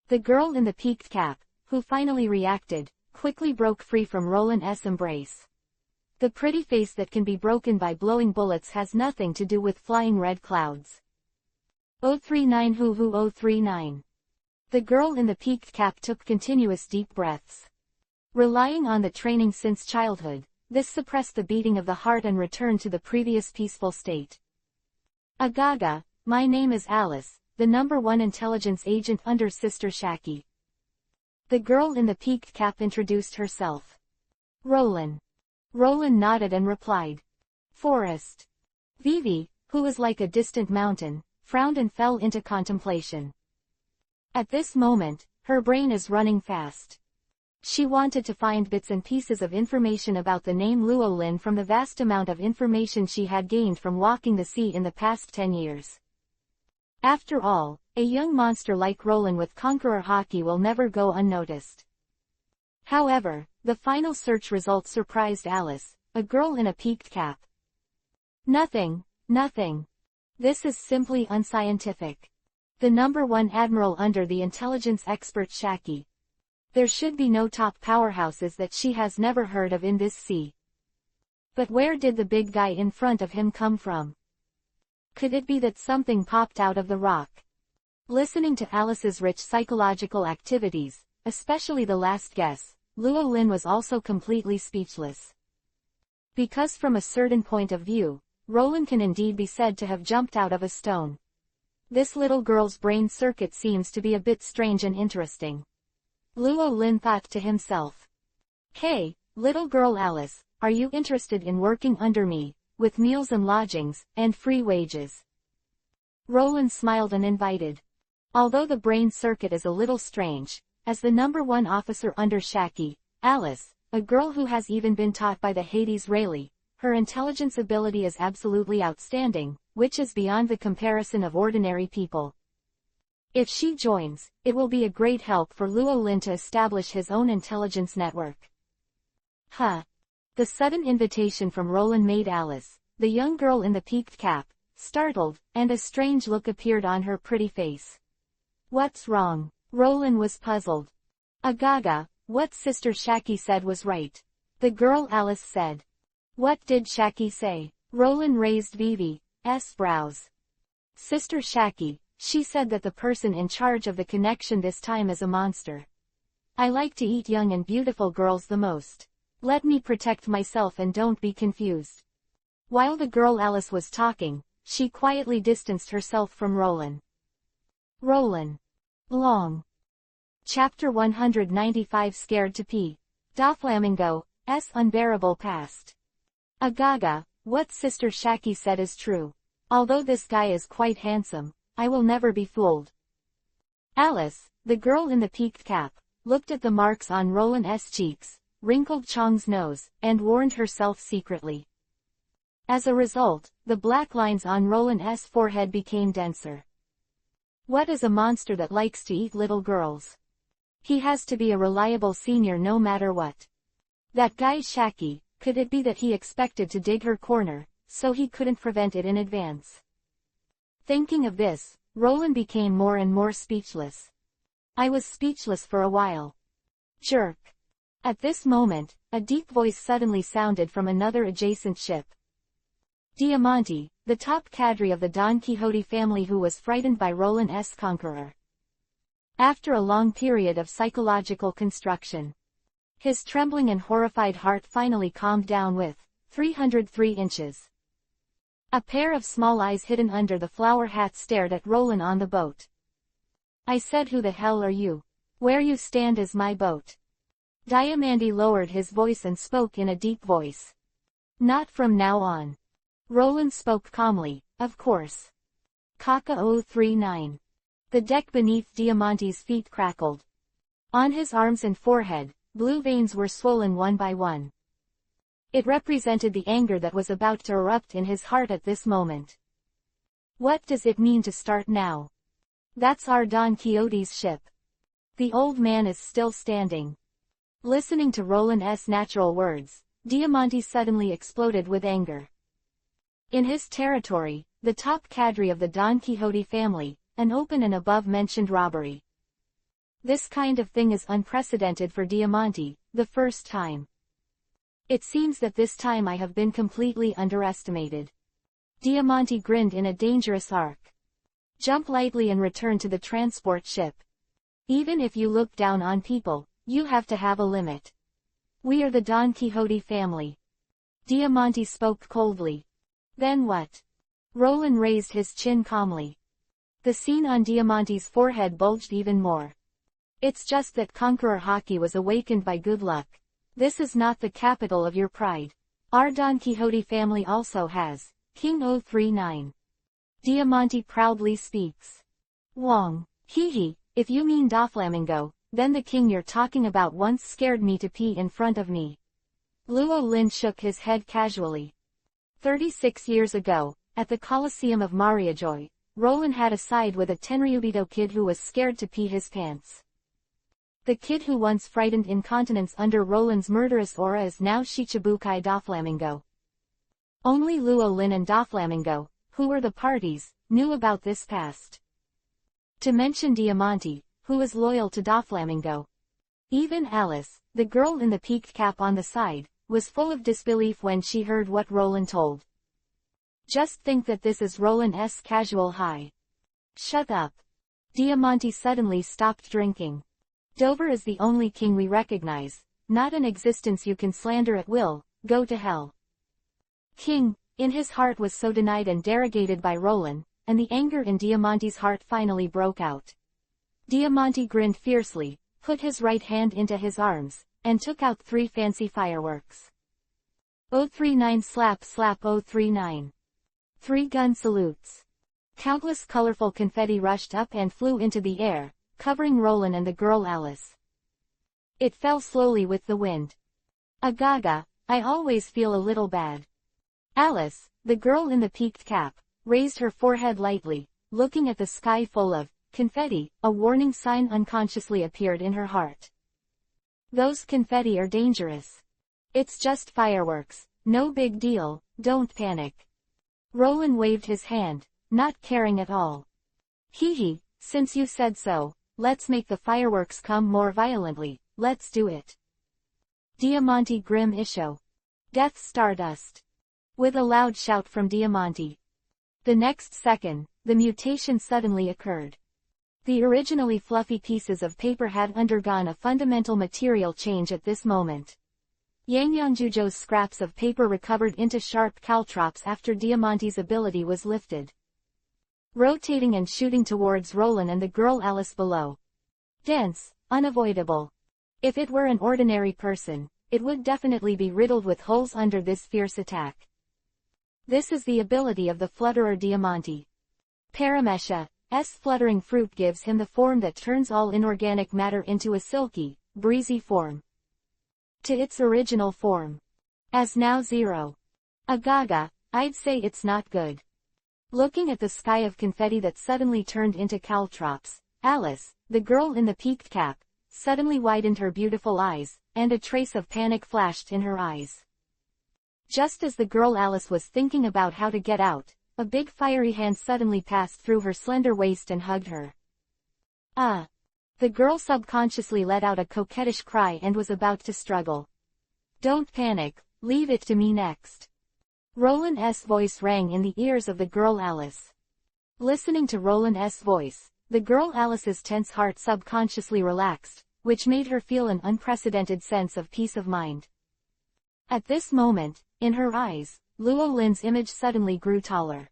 The girl in the peaked cap, who finally reacted, quickly broke free from Roland's embrace. The pretty face that can be broken by blowing bullets has nothing to do with flying red clouds. 039 Hoo 039. The girl in the peaked cap took continuous deep breaths. Relying on the training since childhood, this suppressed the beating of the heart and returned to the previous peaceful state. Agaga, my name is Alice, the #1 intelligence agent under Sister Shaki. The girl in the peaked cap introduced herself. Roland. Roland nodded and replied. Forest. Vivi, who was like a distant mountain, frowned and fell into contemplation. At this moment, her brain is running fast. She wanted to find bits and pieces of information about the name Luo Lin from the vast amount of information she had gained from walking the sea in the past 10 years. After all, a young monster like Roland with Conqueror hockey will never go unnoticed. However, the final search results surprised Alice, a girl in a peaked cap. Nothing. This is simply unscientific. The #1 admiral under the intelligence expert Shaki. There should be no top powerhouses that she has never heard of in this sea. But where did the big guy in front of him come from? Could it be that something popped out of the rock? Listening to Alice's rich psychological activities, especially the last guess, Luo Lin was also completely speechless. Because from a certain point of view, Roland can indeed be said to have jumped out of a stone. This little girl's brain circuit seems to be a bit strange and interesting. Luo Lin thought to himself. Hey, little girl Alice, are you interested in working under me, with meals and lodgings, and free wages? Roland smiled and invited. Although the brain circuit is a little strange, as the #1 officer under Shaki, Alice, a girl who has even been taught by the Hades Rayleigh, her intelligence ability is absolutely outstanding, which is beyond the comparison of ordinary people. If she joins, it will be a great help for Luo Lin to establish his own intelligence network. The sudden invitation from Roland made Alice, the young girl in the peaked cap, startled, and a strange look appeared on her pretty face. What's wrong? Roland was puzzled. Agaga, what Sister Shaki said was right. The girl Alice said. What did Shaki say? Roland raised Vivi's brows. Sister Shaki, She said that the person in charge of the connection this time is a monster. I like to eat young and beautiful girls the most. Let me protect myself and don't be confused. While the girl Alice was talking, she quietly distanced herself from Roland. Roland. Long. Chapter 195 Scared to Pee. Doflamingo's unbearable past. Agaga, what Sister Shaki said is true. Although this guy is quite handsome, I will never be fooled. Alice, the girl in the peaked cap, looked at the marks on Roland's cheeks, wrinkled Chong's nose, and warned herself secretly. As a result, the black lines on Roland's forehead became denser. What is a monster that likes to eat little girls? He has to be a reliable senior no matter what. That guy Shaki, could it be that he expected to dig her corner, so he couldn't prevent it in advance? Thinking of this, Roland became more and more speechless. I was speechless for a while. Jerk. At this moment, a deep voice suddenly sounded from another adjacent ship. Diamante, the top cadre of the Don Quixote family who was frightened by Roland's conqueror. After a long period of psychological construction, his trembling and horrified heart finally calmed down with 303 inches. A pair of small eyes hidden under the flower hat stared at Roland on the boat. I said, who the hell are you? Where you stand is my boat. Diamante lowered his voice and spoke in a deep voice. Not from now on. Roland spoke calmly, of course. Kaka 039. The deck beneath Diamante's feet crackled. On his arms and forehead, blue veins were swollen one by one. It represented the anger that was about to erupt in his heart at this moment. What does it mean to start now? That's our Don Quixote's ship. The old man is still standing. Listening to Roland's natural words, Diamante suddenly exploded with anger. In his territory, the top cadre of the Don Quixote family, an open and above-mentioned robbery. This kind of thing is unprecedented for Diamante, the first time. It seems that this time I have been completely underestimated. Diamante grinned in a dangerous arc. Jump lightly and return to the transport ship. Even if you look down on people, you have to have a limit. We are the Don Quixote family. Diamante spoke coldly. Then what? Roland raised his chin calmly. The scene on Diamante's forehead bulged even more. It's just that Conqueror Haki was awakened by good luck. This is not the capital of your pride. Our Don Quixote family also has King 039. Diamante proudly speaks. Wong. Hee, if you mean Doflamingo, then the king you're talking about once scared me to pee in front of me. Luo Lin shook his head casually. 36 years ago, at the Colosseum of Mariajoy, Roland had a side with a Tenryubito kid who was scared to pee his pants. The kid who once frightened incontinence under Roland's murderous aura is now Shichibukai Doflamingo. Only Luo Lin and Doflamingo, who were the parties, knew about this past. To mention Diamante, who is loyal to Doflamingo. Even Alice, the girl in the peaked cap on the side, was full of disbelief when she heard what Roland told. Just think that this is Roland's casual high. Shut up. Diamante suddenly stopped drinking. Dover is the only king we recognize, not an existence you can slander at will. Go to hell. King, in his heart was so denied and derogated by Roland, and the anger in Diamante's heart finally broke out. Diamante grinned fiercely, put his right hand into his arms, and took out 3 fancy fireworks. 039 slap slap 039. 3 gun salutes. Countless colorful confetti rushed up and flew into the air, covering Roland and the girl Alice. It fell slowly with the wind. Agaga, I always feel a little bad. Alice, the girl in the peaked cap, raised her forehead lightly, looking at the sky full of confetti. A warning sign unconsciously appeared in her heart. Those confetti are dangerous. It's just fireworks, no big deal, don't panic. Roland waved his hand, not caring at all. Hee, since you said so, let's make the fireworks come more violently, let's do it. Diamante Grim Isho. Death Stardust. With a loud shout from Diamante. The next second, the mutation suddenly occurred. The originally fluffy pieces of paper had undergone a fundamental material change at this moment. Yangyangjujo's scraps of paper recovered into sharp caltrops after Diamante's ability was lifted, rotating and shooting towards Roland and the girl Alice below. Dense, unavoidable. If it were an ordinary person, it would definitely be riddled with holes under this fierce attack. This is the ability of the flutterer Diamante. Paramesha's fluttering fruit gives him the form that turns all inorganic matter into a silky, breezy form. To its original form. As now 0. Agaga, I'd say it's not good. Looking at the sky of confetti that suddenly turned into caltrops, Alice, the girl in the peaked cap, suddenly widened her beautiful eyes, and a trace of panic flashed in her eyes. Just as the girl Alice was thinking about how to get out, a big fiery hand suddenly passed through her slender waist and hugged her. Ah! The girl subconsciously let out a coquettish cry and was about to struggle. Don't panic, leave it to me next. Roland's voice rang in the ears of the girl Alice. Listening to Roland's voice, the girl Alice's tense heart subconsciously relaxed, which made her feel an unprecedented sense of peace of mind. At this moment, in her eyes, Luo Lin's image suddenly grew taller.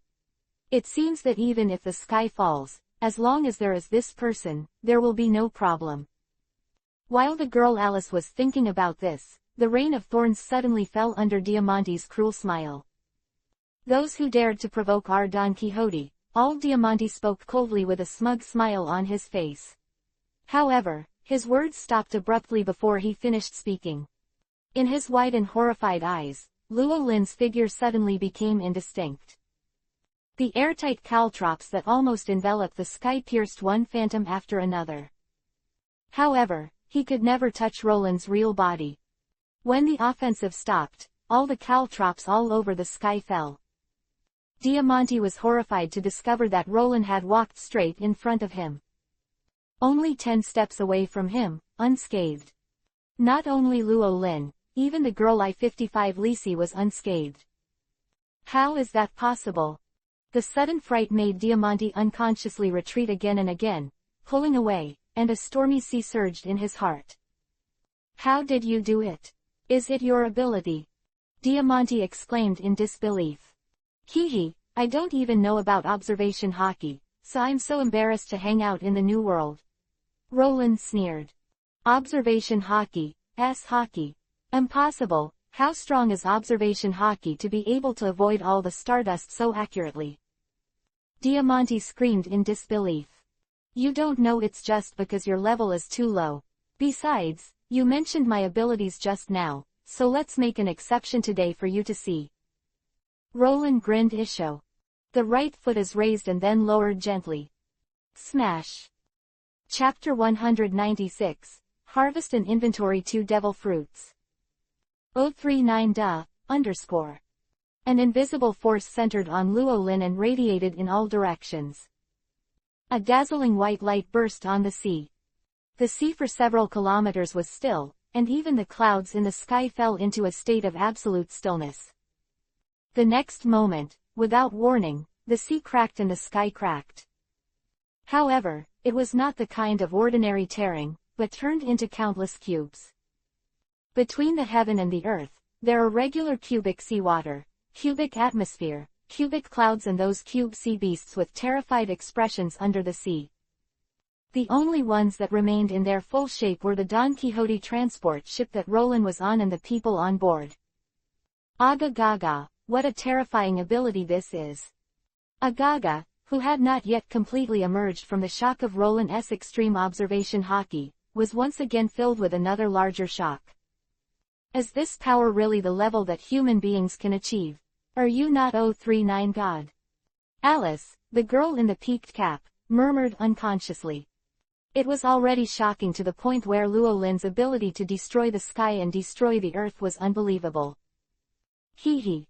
It seems that even if the sky falls, as long as there is this person, there will be no problem. While the girl Alice was thinking about this, the rain of thorns suddenly fell under Diamante's cruel smile. Those who dared to provoke our Don Quixote, all Diamante spoke coldly with a smug smile on his face. However, his words stopped abruptly before he finished speaking. In his wide and horrified eyes, Luo Lin's figure suddenly became indistinct. The airtight caltrops that almost enveloped the sky pierced one phantom after another. However, he could never touch Roland's real body. When the offensive stopped, all the caltrops all over the sky fell. Diamante was horrified to discover that Roland had walked straight in front of him. Only 10 steps away from him, unscathed. Not only Luo Lin, even the girl I-55 Lisi was unscathed. How is that possible? The sudden fright made Diamante unconsciously retreat again and again, pulling away, and a stormy sea surged in his heart. How did you do it? Is it your ability? Diamante exclaimed in disbelief. Hee, I don't even know about observation hockey, so I'm so embarrassed to hang out in the new world. Roland sneered. Observation hockey, hockey. Impossible. How strong is observation hockey to be able to avoid all the stardust so accurately? Diamante screamed in disbelief. You don't know, it's just because your level is too low. Besides, you mentioned my abilities just now, so let's make an exception today for you to see. Roland grinned Isho. The right foot is raised and then lowered gently. Smash. Chapter 196, Harvest and Inventory 2 Devil Fruits. 039 _ An invisible force centered on Luo Lin and radiated in all directions. A dazzling white light burst on the sea. The sea for several kilometers was still, and even the clouds in the sky fell into a state of absolute stillness. The next moment, without warning, the sea cracked and the sky cracked. However, it was not the kind of ordinary tearing, but turned into countless cubes. Between the heaven and the earth, there are regular cubic seawater, cubic atmosphere, cubic clouds and those cube sea beasts with terrified expressions under the sea. The only ones that remained in their full shape were the Don Quixote transport ship that Roland was on and the people on board. Aga Gaga, what a terrifying ability this is. Agaga, who had not yet completely emerged from the shock of Roland's extreme observation hockey, was once again filled with another larger shock. Is this power really the level that human beings can achieve? Are you not 039 God? Alice, the girl in the peaked cap, murmured unconsciously. It was already shocking to the point where Luo Lin's ability to destroy the sky and destroy the earth was unbelievable. Hee.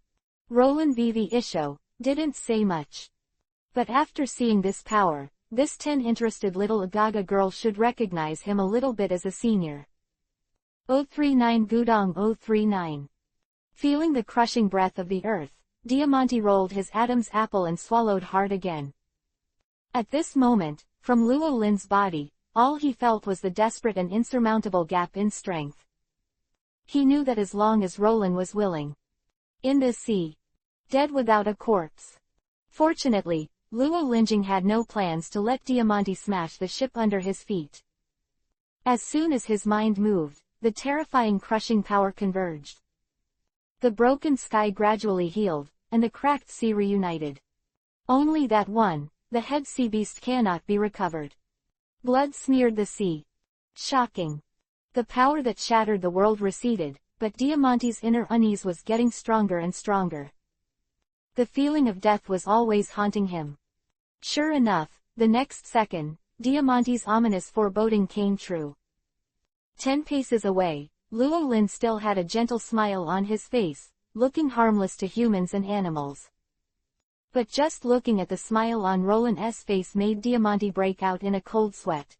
Roland VV Isho didn't say much. But after seeing this power, this 10-interested little Agaga girl should recognize him a little bit as a senior. 039 Gudong 039. Feeling the crushing breath of the earth, Diamante rolled his Adam's apple and swallowed hard again. At this moment, from Luo Lin's body, all he felt was the desperate and insurmountable gap in strength. He knew that as long as Roland was willing. In the sea. Dead without a corpse. Fortunately, Luo Linjing had no plans to let Diamante smash the ship under his feet. As soon as his mind moved, the terrifying crushing power converged. The broken sky gradually healed, and the cracked sea reunited. Only that one, the head sea beast, cannot be recovered. Blood smeared the sea. Shocking. The power that shattered the world receded, but Diamante's inner unease was getting stronger and stronger. The feeling of death was always haunting him. Sure enough, the next second, Diamante's ominous foreboding came true. 10 paces away, Luo Lin still had a gentle smile on his face, looking harmless to humans and animals. But just looking at the smile on Roland's face made Diamante break out in a cold sweat.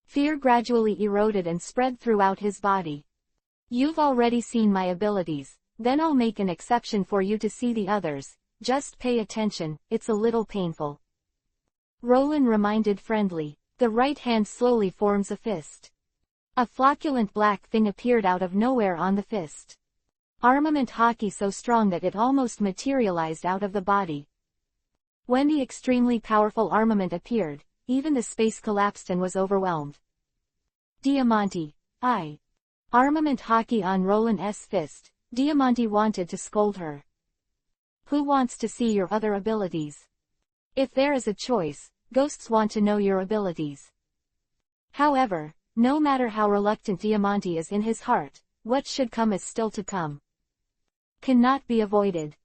Fear gradually eroded and spread throughout his body. You've already seen my abilities, then I'll make an exception for you to see the others, just pay attention, it's a little painful. Roland reminded friendly. The right hand slowly forms a fist. A flocculent black thing appeared out of nowhere on the fist. Armament hockey so strong that it almost materialized out of the body. When the extremely powerful armament appeared, even the space collapsed and was overwhelmed. Diamante, I. Armament hockey on Roland's fist. Diamante wanted to scold her. Who wants to see your other abilities? If there is a choice, ghosts want to know your abilities. However, no matter how reluctant Diamante is in his heart, what should come is still to come. Cannot be avoided.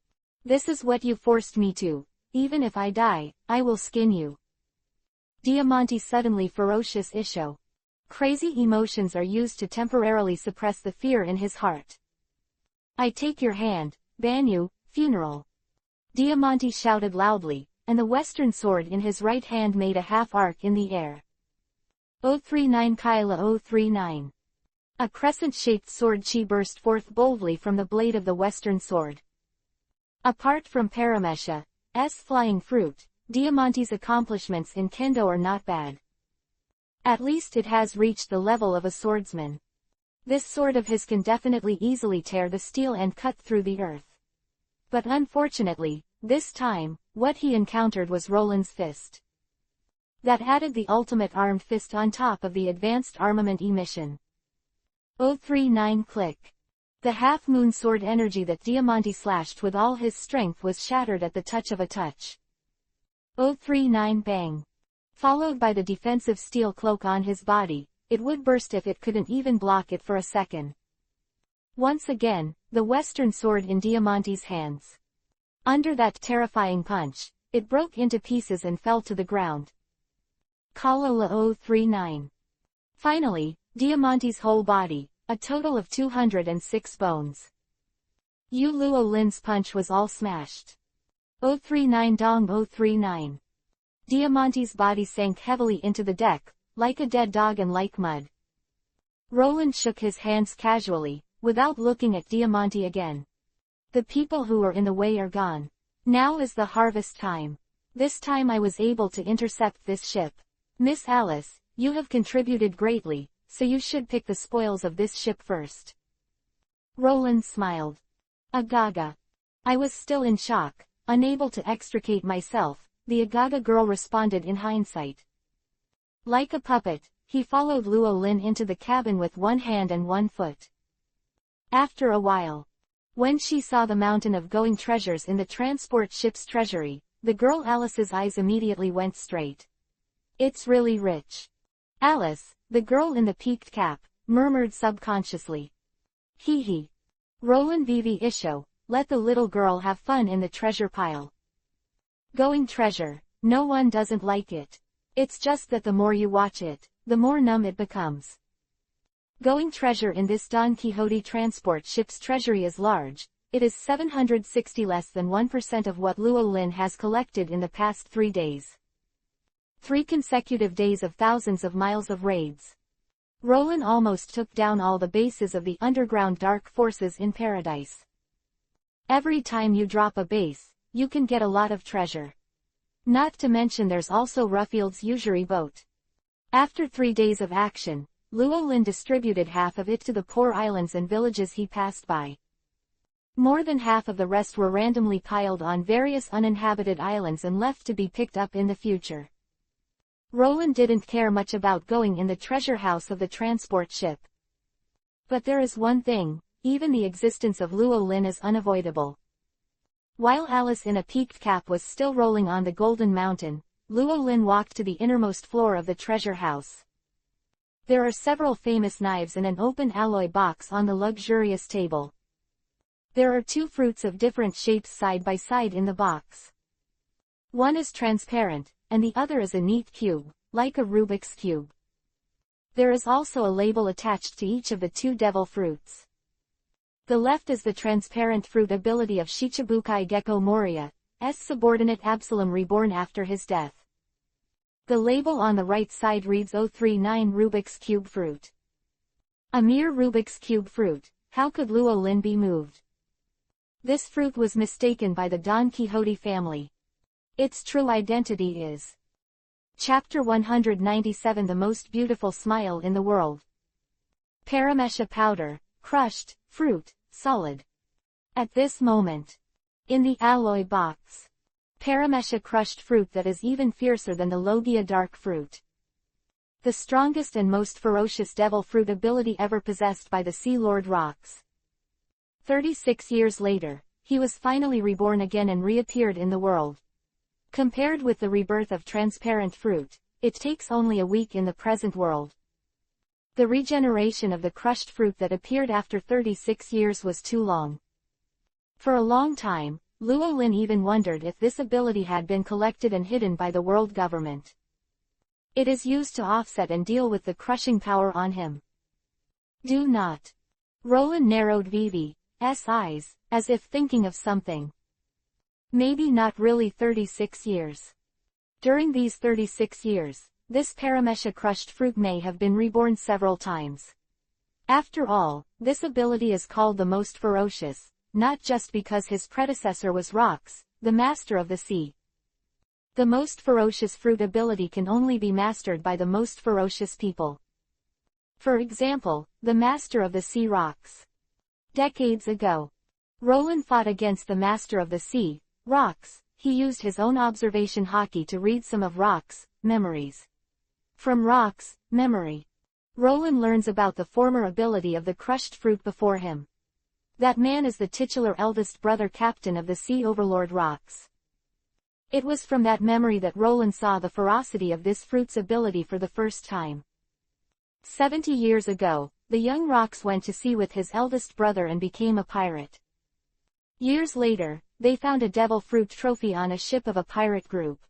This is what you forced me to. Even if I die, I will skin you. Diamante suddenly ferocious issue. Crazy emotions are used to temporarily suppress the fear in his heart. I take your hand, Banyu, funeral. Diamante shouted loudly, and the western sword in his right hand made a half-arc in the air. 039 Kyla 039. A crescent-shaped sword chi burst forth boldly from the blade of the western sword. Apart from Paramesha's flying fruit, Diamante's accomplishments in kendo are not bad. At least it has reached the level of a swordsman. This sword of his can definitely easily tear the steel and cut through the earth. But unfortunately, this time, what he encountered was Roland's fist. That added the ultimate armed fist on top of the advanced armament emission. 039 click. The half-moon sword energy that Diamante slashed with all his strength was shattered at the touch of a touch. 039 bang. Followed by the defensive steel cloak on his body, it would burst if it couldn't even block it for a second. Once again, the western sword in Diamante's hands. Under that terrifying punch, it broke into pieces and fell to the ground. Kalala 039. Finally, Diamante's whole body, a total of 206 bones. Yu Luo Lin's punch was all smashed. 039 dong 039. Diamante's body sank heavily into the deck, like a dead dog and like mud. Roland shook his hands casually, without looking at Diamante again. The people who were in the way are gone. Now is the harvest time. This time I was able to intercept this ship. Miss Alice, you have contributed greatly, so you should pick the spoils of this ship first. Roland smiled. Agaga. I was still in shock, unable to extricate myself, the Agaga girl responded in hindsight. Like a puppet, he followed Luo Lin into the cabin with one hand and one foot. After a while, when she saw the mountain of going treasures in the transport ship's treasury, the girl Alice's eyes immediately went straight. It's really rich. Alice, the girl in the peaked cap, murmured subconsciously. Hee hee. Roland Vivi Isho, let the little girl have fun in the treasure pile. Going treasure, no one doesn't like it. It's just that the more you watch it, the more numb it becomes. Going treasure in this Don Quixote transport ship's treasury is large. It is 760 less than 1% of what Luo Lin has collected in the past 3 days. 3 consecutive days of thousands of miles of raids. Roland almost took down all the bases of the underground dark forces in paradise. Every time you drop a base, you can get a lot of treasure. Not to mention there's also Ruffield's usury boat. After 3 days of action, Llewellyn distributed half of it to the poor islands and villages he passed by. More than half of the rest were randomly piled on various uninhabited islands and left to be picked up in the future. Roland didn't care much about going in the treasure house of the transport ship. But there is one thing, even the existence of Llewellyn is unavoidable. While Alice in a peaked cap was still rolling on the Golden Mountain, Llewellyn walked to the innermost floor of the treasure house. There are several famous knives and an open alloy box on the luxurious table. There are 2 fruits of different shapes side by side in the box. One is transparent, and the other is a neat cube, like a Rubik's Cube. There is also a label attached to each of the 2 devil fruits. The left is the transparent fruit ability of Shichibukai Gecko Moria's subordinate Absalom reborn after his death. The label on the right side reads 039 Rubik's Cube fruit. A mere Rubik's Cube fruit, how could Llewellyn be moved? This fruit was mistaken by the Don Quixote family. Its true identity is Chapter 197 The Most Beautiful Smile in the World. Paramesha powder, crushed, fruit, solid. At this moment, in the alloy box, Paramesha crushed fruit that is even fiercer than the Logia dark fruit. The strongest and most ferocious devil fruit ability ever possessed by the Sea Lord Rox. 36 years later, he was finally reborn again and reappeared in the world. Compared with the rebirth of transparent fruit, it takes only a week in the present world. The regeneration of the crushed fruit that appeared after 36 years was too long. For a long time, Llewellyn even wondered if this ability had been collected and hidden by the world government. It is used to offset and deal with the crushing power on him. Do not. Roland narrowed Vivi's eyes, as if thinking of something. Maybe not really 36 years. During these 36 years, this Paramesha crushed fruit may have been reborn several times. After all, this ability is called the most ferocious, not just because his predecessor was Rox, the master of the sea. The most ferocious fruit ability can only be mastered by the most ferocious people. For example, the master of the sea Rox. Decades ago, Roland fought against the master of the sea, Rox. He used his own observation hockey to read some of Rox's memories. From Rox's memory, Roland learns about the former ability of the crushed fruit before him. That man is the titular eldest brother captain of the sea overlord Rox. It was from that memory that Roland saw the ferocity of this fruit's ability for the first time. 70 years ago, the young Rox went to sea with his eldest brother and became a pirate. Years later, they found a devil fruit trophy on a ship of a pirate group.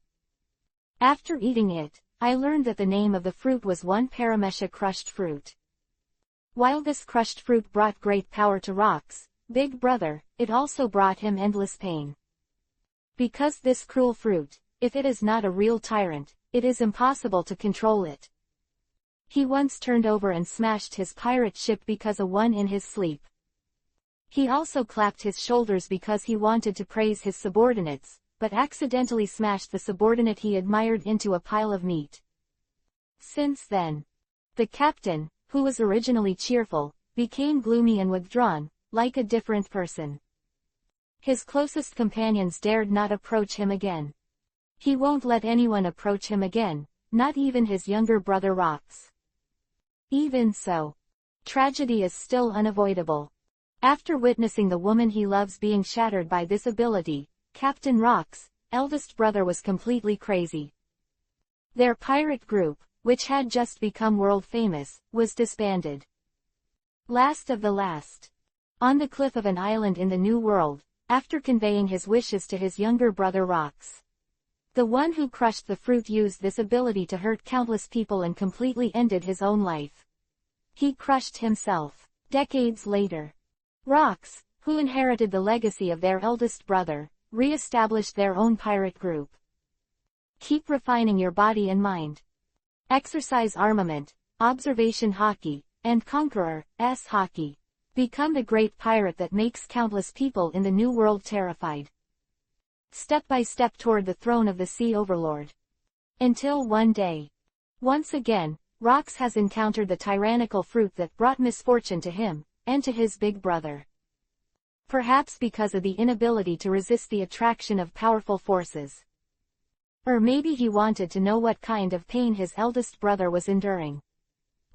After eating it, I learned that the name of the fruit was one Paramesha crushed fruit. While this crushed fruit brought great power to Rox, Big Brother, it also brought him endless pain. Because this cruel fruit, if it is not a real tyrant, it is impossible to control it. He once turned over and smashed his pirate ship because of one in his sleep. He also clapped his shoulders because he wanted to praise his subordinates, but accidentally smashed the subordinate he admired into a pile of meat. Since then, the captain, who was originally cheerful, became gloomy and withdrawn, like a different person. His closest companions dared not approach him again. He won't let anyone approach him again, not even his younger brother Rox. Even so, tragedy is still unavoidable. After witnessing the woman he loves being shattered by this ability, Captain Rox's eldest brother was completely crazy. Their pirate group, which had just become world famous, was disbanded. Last of the last. On the cliff of an island in the New World, after conveying his wishes to his younger brother Rox. The one who crushed the fruit used this ability to hurt countless people and completely ended his own life. He crushed himself. Decades later, Rox, who inherited the legacy of their eldest brother, re-established their own pirate group. Keep refining your body and mind. Exercise armament, observation hockey, and Conqueror's hockey. Become the great pirate that makes countless people in the New World terrified. Step by step toward the throne of the Sea Overlord. Until one day. Once again, Rox has encountered the tyrannical fruit that brought misfortune to him, and to his big brother. Perhaps because of the inability to resist the attraction of powerful forces. Or maybe he wanted to know what kind of pain his eldest brother was enduring.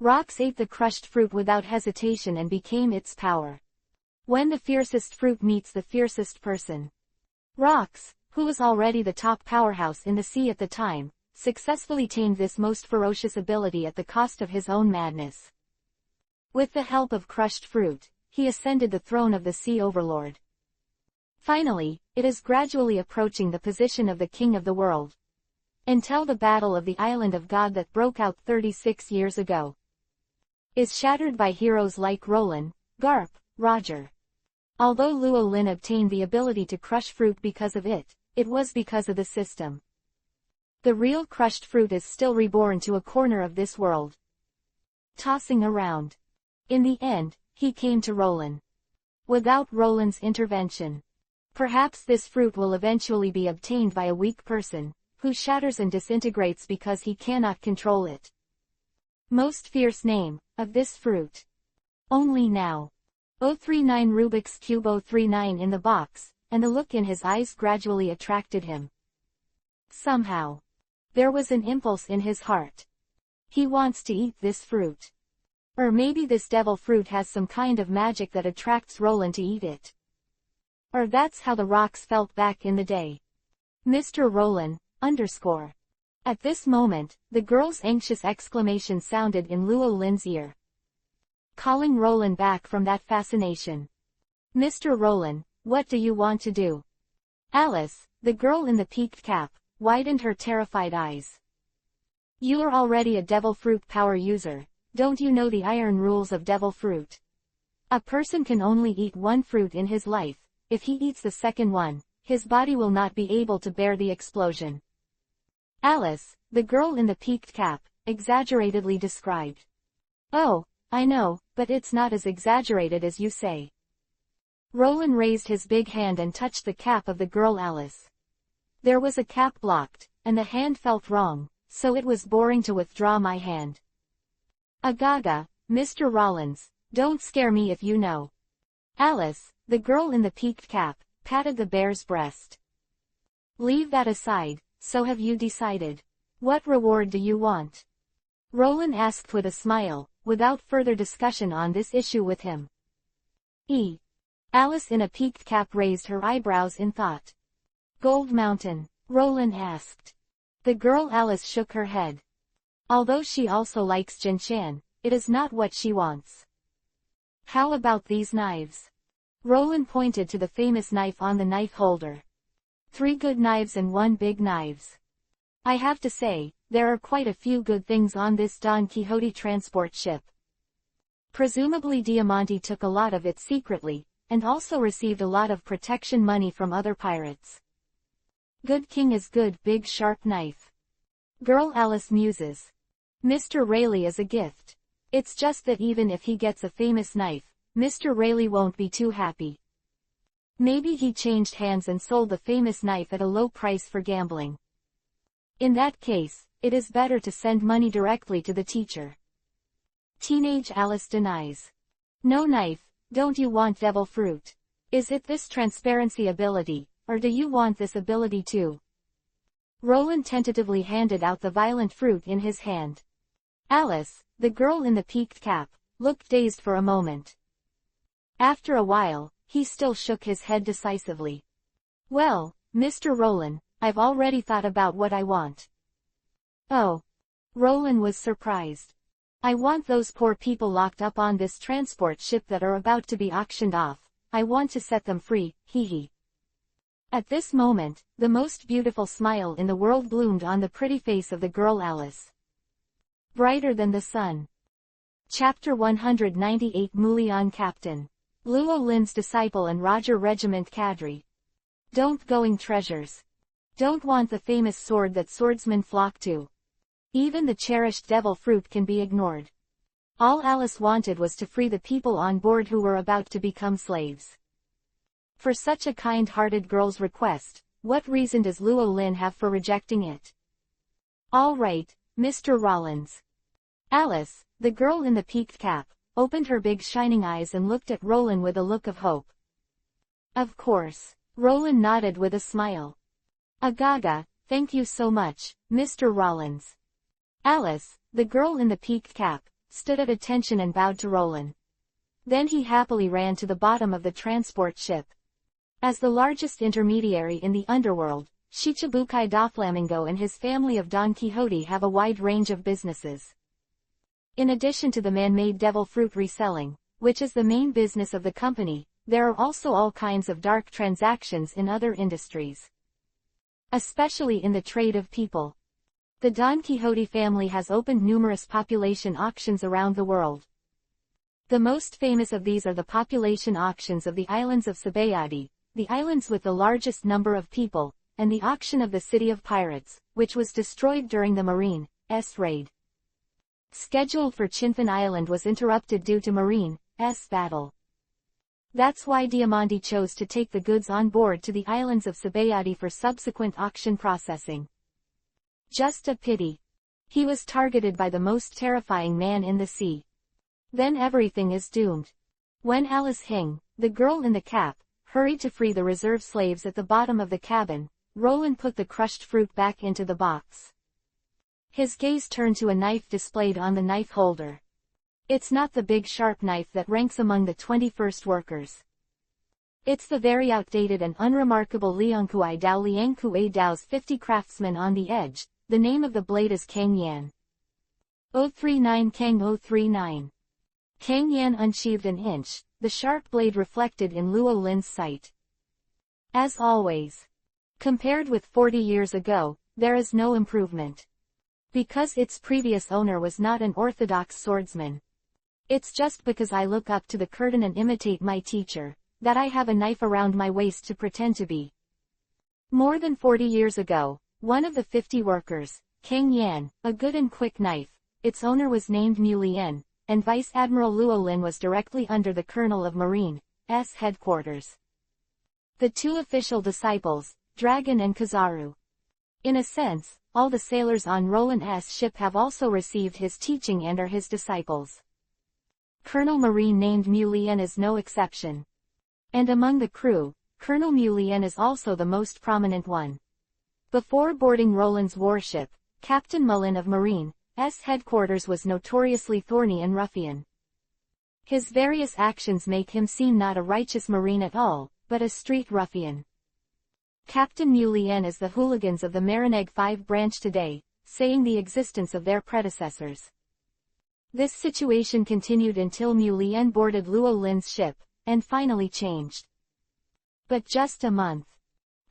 Rox ate the crushed fruit without hesitation and became its power. When the fiercest fruit meets the fiercest person. Rox, who was already the top powerhouse in the sea at the time, successfully tamed this most ferocious ability at the cost of his own madness. With the help of crushed fruit, he ascended the throne of the Sea Overlord. Finally, it is gradually approaching the position of the king of the world. Until the Battle of the Island of God that broke out 36 years ago. Is shattered by heroes like Roland, Garp, Roger. Although Luo Lin obtained the ability to crush fruit because of it, it was because of the system. The real crushed fruit is still reborn to a corner of this world. Tossing around. In the end, he came to Roland. Without Roland's intervention. Perhaps this fruit will eventually be obtained by a weak person, who shatters and disintegrates because he cannot control it. Most fierce name, of this fruit. Only now. 039 Rubik's Cube 039 in the box, and the look in his eyes gradually attracted him. Somehow. There was an impulse in his heart. He wants to eat this fruit. Or maybe this devil fruit has some kind of magic that attracts Roland to eat it. Or that's how the Rox felt back in the day. Mr. Roland, _. At this moment, the girl's anxious exclamation sounded in Luo Lin's ear. Calling Roland back from that fascination. Mr. Roland, what do you want to do? Alice, the girl in the peaked cap, widened her terrified eyes. You are already a devil fruit power user, don't you know the iron rules of devil fruit? A person can only eat one fruit in his life. If he eats the second one, his body will not be able to bear the explosion. Alice, the girl in the peaked cap, exaggeratedly described. Oh, I know, but it's not as exaggerated as you say. Roland raised his big hand and touched the cap of the girl Alice. There was a cap blocked, and the hand felt wrong, so it was boring to withdraw my hand. Agaga, Mr. Rollins, don't scare me if you know. Alice, the girl in the peaked cap, patted the bear's breast. Leave that aside. So have you decided? What reward do you want? Roland asked with a smile, without further discussion on this issue with him. Alice in a peaked cap raised her eyebrows in thought. Gold Mountain, Roland asked. The girl Alice shook her head. Although she also likes Jinshan, it is not what she wants. How about these knives? Roland pointed to the famous knife on the knife holder. 3 good knives and 1 big knives. I have to say, there are quite a few good things on this Don Quixote transport ship. Presumably Diamante took a lot of it secretly, and also received a lot of protection money from other pirates. Good king is good big sharp knife. Girl Alice muses. Mr. Rayleigh is a gift. It's just that even if he gets a famous knife, Mr. Rayleigh won't be too happy. Maybe he changed hands and sold the famous knife at a low price for gambling. In that case, it is better to send money directly to the teacher. Teenage Alice denies. No knife, don't you want devil fruit? Is it this transparency ability, or do you want this ability too? Roland tentatively handed out the violent fruit in his hand. Alice, the girl in the peaked cap, looked dazed for a moment. After a while, he still shook his head decisively. Well, Mr. Roland, I've already thought about what I want. Oh. Roland was surprised. I want those poor people locked up on this transport ship that are about to be auctioned off. I want to set them free, hee. At this moment, the most beautiful smile in the world bloomed on the pretty face of the girl Alice. Brighter than the sun. Chapter 198 Mulian Captain. Luo Lin's disciple and Roger Regiment Cadre. Don't going treasures. Don't want the famous sword that swordsmen flock to. Even the cherished devil fruit can be ignored. All Alice wanted was to free the people on board who were about to become slaves. For such a kind-hearted girl's request, what reason does Luo Lin have for rejecting it? All right, Mr. Rollins. Alice, the girl in the peaked cap, opened her big shining eyes and looked at Roland with a look of hope. Of course. Roland nodded with a smile. Agaga, thank you so much, Mr. Rollins. Alice, the girl in the peaked cap, stood at attention and bowed to Roland. Then he happily ran to the bottom of the transport ship. As the largest intermediary in the underworld, Shichibukai Doflamingo and his family of Don Quixote have a wide range of businesses. In addition to the man-made devil fruit reselling, which is the main business of the company, there are also all kinds of dark transactions in other industries. Especially in the trade of people. The Don Quixote family has opened numerous population auctions around the world. The most famous of these are the population auctions of the islands of Sabayadi, the islands with the largest number of people, and the auction of the City of Pirates, which was destroyed during the Marine's raid. Scheduled for Chinfin Island was interrupted due to Marine's battle. That's why Diamante chose to take the goods on board to the islands of Sabayadi for subsequent auction processing. Just a pity. He was targeted by the most terrifying man in the sea. Then everything is doomed. When Alice Hing, the girl in the cap, hurried to free the reserve slaves at the bottom of the cabin, Roland put the crushed fruit back into the box. His gaze turned to a knife displayed on the knife holder. It's not the big sharp knife that ranks among the 21st workers. It's the very outdated and unremarkable Liangkuai Dao's 50 craftsman on the edge. The name of the blade is Kang Yan. 039 Kang 039. Kang Yan unsheathed an inch, the sharp blade reflected in Luo Lin's sight. As always. Compared with 40 years ago, there is no improvement. Because its previous owner was not an orthodox swordsman. It's just because I look up to the curtain and imitate my teacher, that I have a knife around my waist to pretend to be. More than 40 years ago, one of the 50 workers, Kang Yan, a good and quick knife, its owner was named Mu Lian, and Vice Admiral Luo Lin was directly under the Colonel of Marine's headquarters. The two official disciples, Dragon and Kizaru. In a sense, all the sailors on Roland's ship have also received his teaching and are his disciples. Colonel Marine named Mu Lian is no exception. And among the crew, Colonel Mu Lian is also the most prominent one. Before boarding Roland's warship, Captain Mullen of Marine's headquarters was notoriously thorny and ruffian. His various actions make him seem not a righteous Marine at all, but a street ruffian. Captain Mu Lian is the hooligans of the Marineg 5 branch today, saying the existence of their predecessors. This situation continued until Mu Lian boarded Luo Lin's ship, and finally changed. But just a month.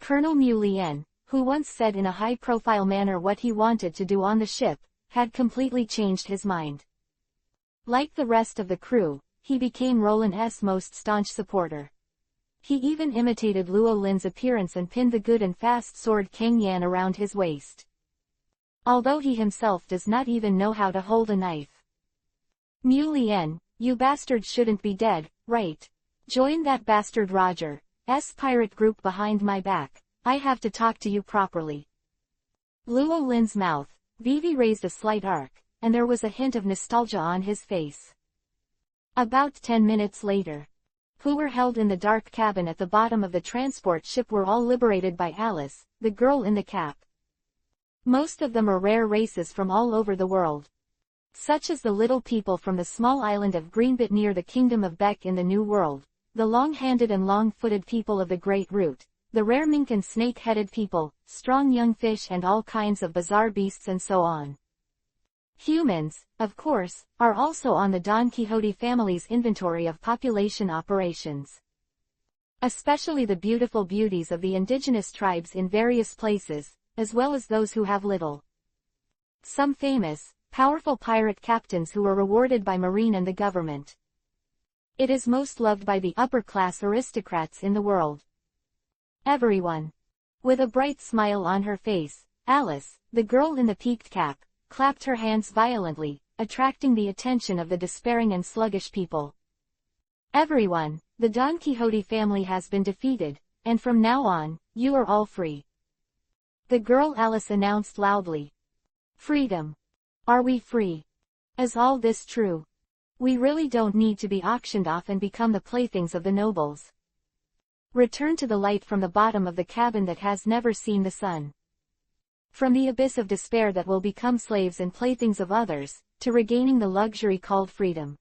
Colonel Mu Lian, who once said in a high-profile manner what he wanted to do on the ship, had completely changed his mind. Like the rest of the crew, he became Roland's most staunch supporter. He even imitated Luo Lin's appearance and pinned the good and fast sword Kang Yan around his waist. Although he himself does not even know how to hold a knife. Mu Lian, you bastard shouldn't be dead, right? Join that bastard Roger's pirate group behind my back. I have to talk to you properly. Luo Lin's mouth, Vivi raised a slight arc, and there was a hint of nostalgia on his face. About 10 minutes later, who were held in the dark cabin at the bottom of the transport ship were all liberated by Alice, the girl in the cap. Most of them are rare races from all over the world. Such as the little people from the small island of Greenbit near the kingdom of Beck in the New World, the long-handed and long-footed people of the Great Root, the rare mink and snake-headed people, strong young fish and all kinds of bizarre beasts and so on. Humans, of course, are also on the Don Quixote family's inventory of population operations. Especially the beautiful beauties of the indigenous tribes in various places, as well as those who have little. Some famous, powerful pirate captains who were rewarded by Marine and the government. It is most loved by the upper-class aristocrats in the world. Everyone. With a bright smile on her face, Alice, the girl in the peaked cap, clapped her hands violently, attracting the attention of the despairing and sluggish people. "Everyone, the Don Quixote family has been defeated, and from now on, you are all free," the girl Alice announced loudly. "Freedom. Are we free? Is all this true? We really don't need to be auctioned off and become the playthings of the nobles. Return to the light from the bottom of the cabin that has never seen the sun. From the abyss of despair that will become slaves and playthings of others, to regaining the luxury called freedom."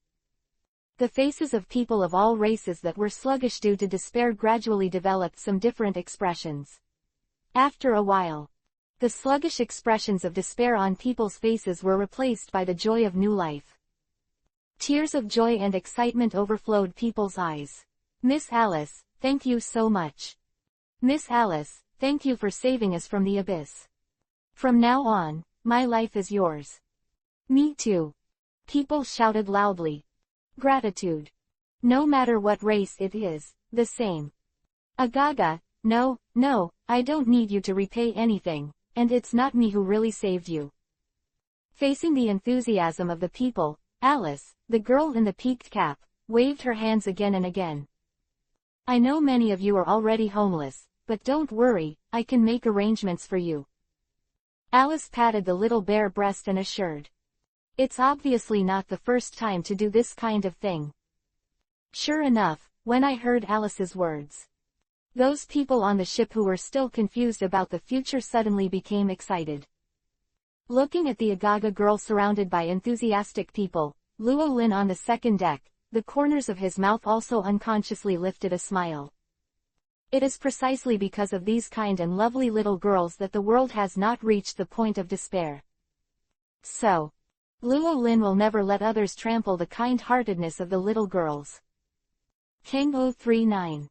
The faces of people of all races that were sluggish due to despair gradually developed some different expressions. After a while, the sluggish expressions of despair on people's faces were replaced by the joy of new life. Tears of joy and excitement overflowed people's eyes. "Miss Alice, thank you so much. Miss Alice, thank you for saving us from the abyss. From now on, my life is yours." "Me too," people shouted loudly. "Gratitude. No matter what race it is, the same." "Agaga, no, I don't need you to repay anything, and it's not me who really saved you." Facing the enthusiasm of the people, Alice, the girl in the peaked cap, waved her hands again and again. "I know many of you are already homeless, but don't worry, I can make arrangements for you." Alice patted the little bare breast and assured, "It's obviously not the first time to do this kind of thing." Sure enough, when I heard Alice's words, those people on the ship who were still confused about the future suddenly became excited. Looking at the Agaga girl surrounded by enthusiastic people, Luo Lin on the second deck, the corners of his mouth also unconsciously lifted a smile. It is precisely because of these kind and lovely little girls that the world has not reached the point of despair. So, Luo Lin will never let others trample the kind-heartedness of the little girls. King 039.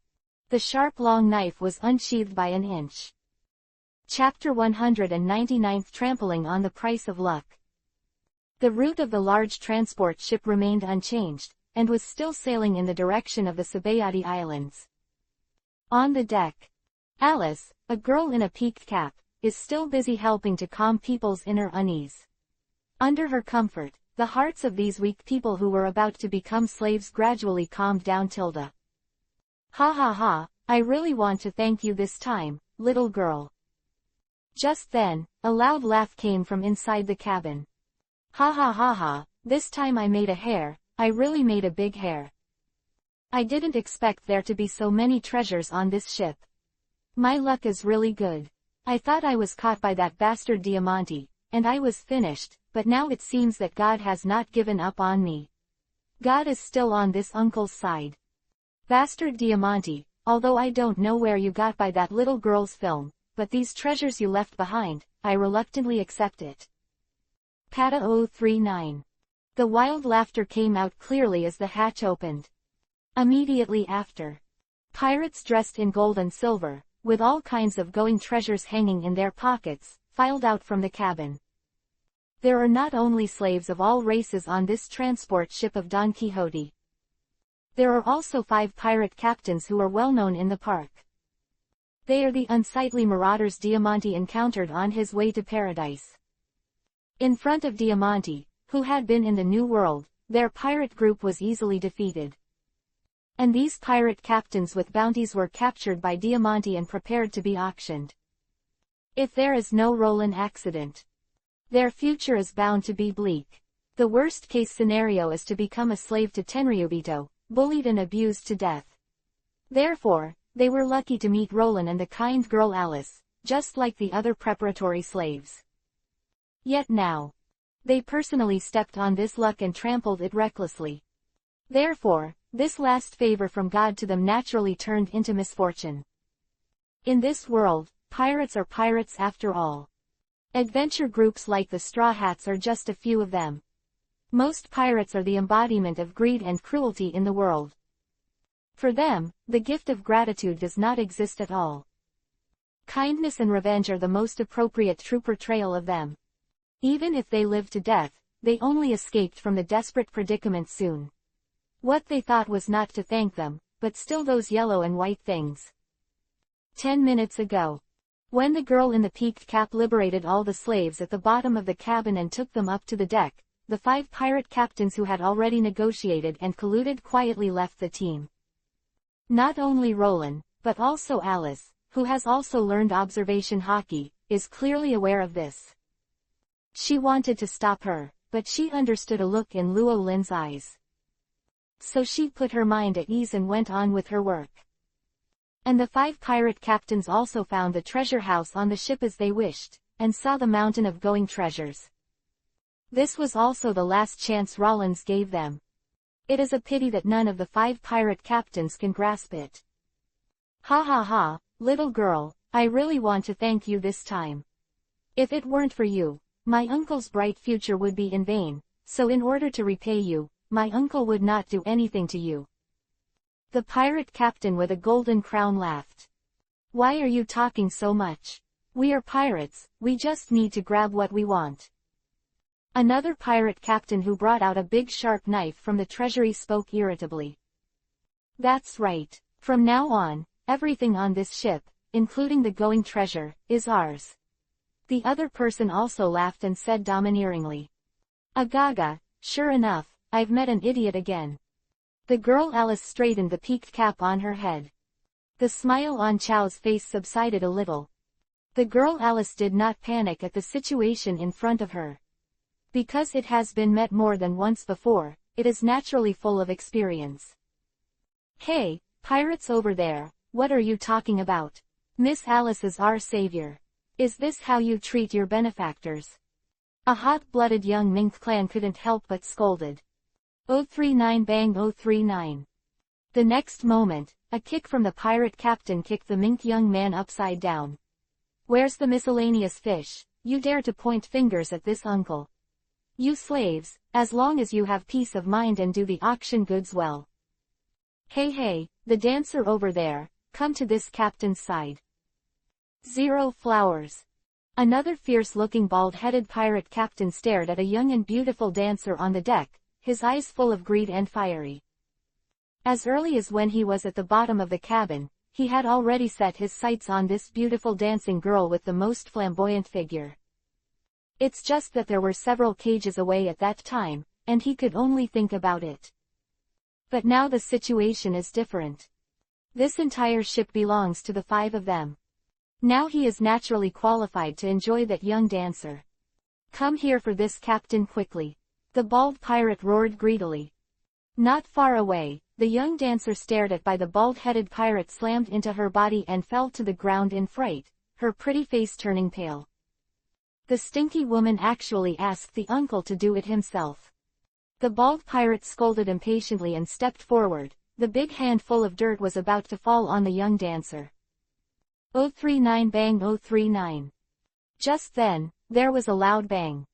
The sharp long knife was unsheathed by an inch. Chapter 199 Trampling on the Price of Luck. The route of the large transport ship remained unchanged, and was still sailing in the direction of the Sabayati Islands. On the deck, Alice, a girl in a peaked cap, is still busy helping to calm people's inner unease. Under her comfort, the hearts of these weak people who were about to become slaves gradually calmed down. "Ha ha ha, I really want to thank you this time, little girl." Just then, a loud laugh came from inside the cabin. "Ha ha ha ha, this time I made a hare, I really made a big hare. I didn't expect there to be so many treasures on this ship. My luck is really good. I thought I was caught by that bastard Diamante, and I was finished, but now it seems that God has not given up on me. God is still on this uncle's side. Bastard Diamante, although I don't know where you got by that little girl's film, but these treasures you left behind, I reluctantly accept it." Pata 039. The wild laughter came out clearly as the hatch opened. Immediately after, pirates dressed in gold and silver, with all kinds of going treasures hanging in their pockets, filed out from the cabin. There are not only slaves of all races on this transport ship of Don Quixote. There are also 5 pirate captains who are well known in the park. They are the unsightly marauders Diamante encountered on his way to paradise. In front of Diamante, who had been in the New World, their pirate group was easily defeated. And these pirate captains with bounties were captured by Diamante and prepared to be auctioned. If there is no Roland accident, their future is bound to be bleak. The worst-case scenario is to become a slave to Tenryubito, bullied and abused to death. Therefore, they were lucky to meet Roland and the kind girl Alice, just like the other preparatory slaves. Yet now, they personally stepped on this luck and trampled it recklessly. Therefore, this last favor from God to them naturally turned into misfortune. In this world, pirates are pirates after all. Adventure groups like the Straw Hats are just a few of them. Most pirates are the embodiment of greed and cruelty in the world. For them, the gift of gratitude does not exist at all. Kindness and revenge are the most appropriate true portrayal of them. Even if they lived to death, they only escaped from the desperate predicament soon. What they thought was not to thank them, but still those yellow and white things. 10 minutes ago, when the girl in the peaked cap liberated all the slaves at the bottom of the cabin and took them up to the deck, the 5 pirate captains who had already negotiated and colluded quietly left the team. Not only Roland, but also Alice, who has also learned observation hockey, is clearly aware of this. She wanted to stop her, but she understood a look in Luo Lin's eyes. So she put her mind at ease and went on with her work. And the 5 pirate captains also found the treasure house on the ship as they wished, and saw the mountain of going treasures. This was also the last chance Rollins gave them. It is a pity that none of the 5 pirate captains can grasp it. Ha ha ha, little girl, I really want to thank you this time. If it weren't for you, my uncle's bright future would be in vain, so in order to repay you, my uncle would not do anything to you. The pirate captain with a golden crown laughed. Why are you talking so much? We are pirates, we just need to grab what we want. Another pirate captain who brought out a big sharp knife from the treasury spoke irritably. That's right. From now on, everything on this ship, including the going treasure, is ours. The other person also laughed and said domineeringly. Agaga, sure enough, I've met an idiot again. The girl Alice straightened the peaked cap on her head. The smile on Chow's face subsided a little. The girl Alice did not panic at the situation in front of her. Because it has been met more than once before, it is naturally full of experience. Hey, pirates over there, what are you talking about? Miss Alice is our savior. Is this how you treat your benefactors? A hot-blooded young mink clan couldn't help but scolded. 039 bang 039. The next moment, a kick from the pirate captain kicked the mink young man upside down. Where's the miscellaneous fish? You dare to point fingers at this uncle. You slaves, as long as you have peace of mind and do the auction goods well. Hey, the dancer over there, come to this captain's side. 0 flowers. Another fierce-looking bald-headed pirate captain stared at a young and beautiful dancer on the deck, his eyes full of greed and fiery. As early as when he was at the bottom of the cabin, he had already set his sights on this beautiful dancing girl with the most flamboyant figure. It's just that there were several cages away at that time, and he could only think about it. But now the situation is different. This entire ship belongs to the 5 of them. Now he is naturally qualified to enjoy that young dancer. Come here for this captain quickly. The bald pirate roared greedily. Not far away, the young dancer stared at by the bald-headed pirate slammed into her body and fell to the ground in fright, her pretty face turning pale. The stinky woman actually asked the uncle to do it himself. The bald pirate scolded impatiently and stepped forward. The big handful of dirt was about to fall on the young dancer. 039 bang 039. Just then, there was a loud bang.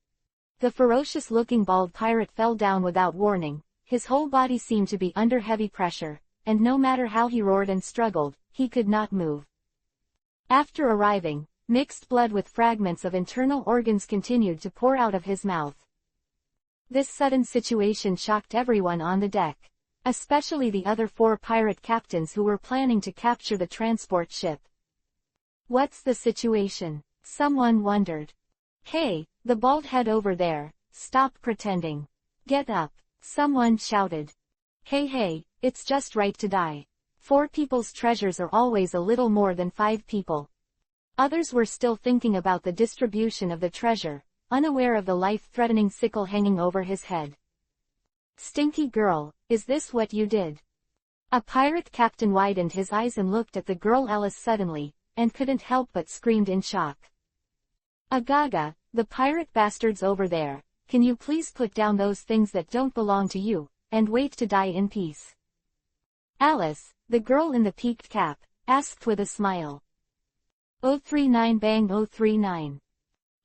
The ferocious-looking bald pirate fell down without warning. His whole body seemed to be under heavy pressure, and no matter how he roared and struggled, he could not move. After arriving, mixed blood with fragments of internal organs continued to pour out of his mouth. This sudden situation shocked everyone on the deck, especially the other 4 pirate captains who were planning to capture the transport ship. What's the situation? Someone wondered. Hey, the bald head over there, stop pretending. Get up, someone shouted. Hey, it's just right to die. 4 people's treasures are always a little more than 5 people. Others were still thinking about the distribution of the treasure, unaware of the life-threatening sickle hanging over his head. Stinky girl, is this what you did? A pirate captain widened his eyes and looked at the girl Alice suddenly, and couldn't help but screamed in shock. Agaga, the pirate bastards over there, can you please put down those things that don't belong to you, and wait to die in peace? Alice, the girl in the peaked cap, asked with a smile. 039 bang 039.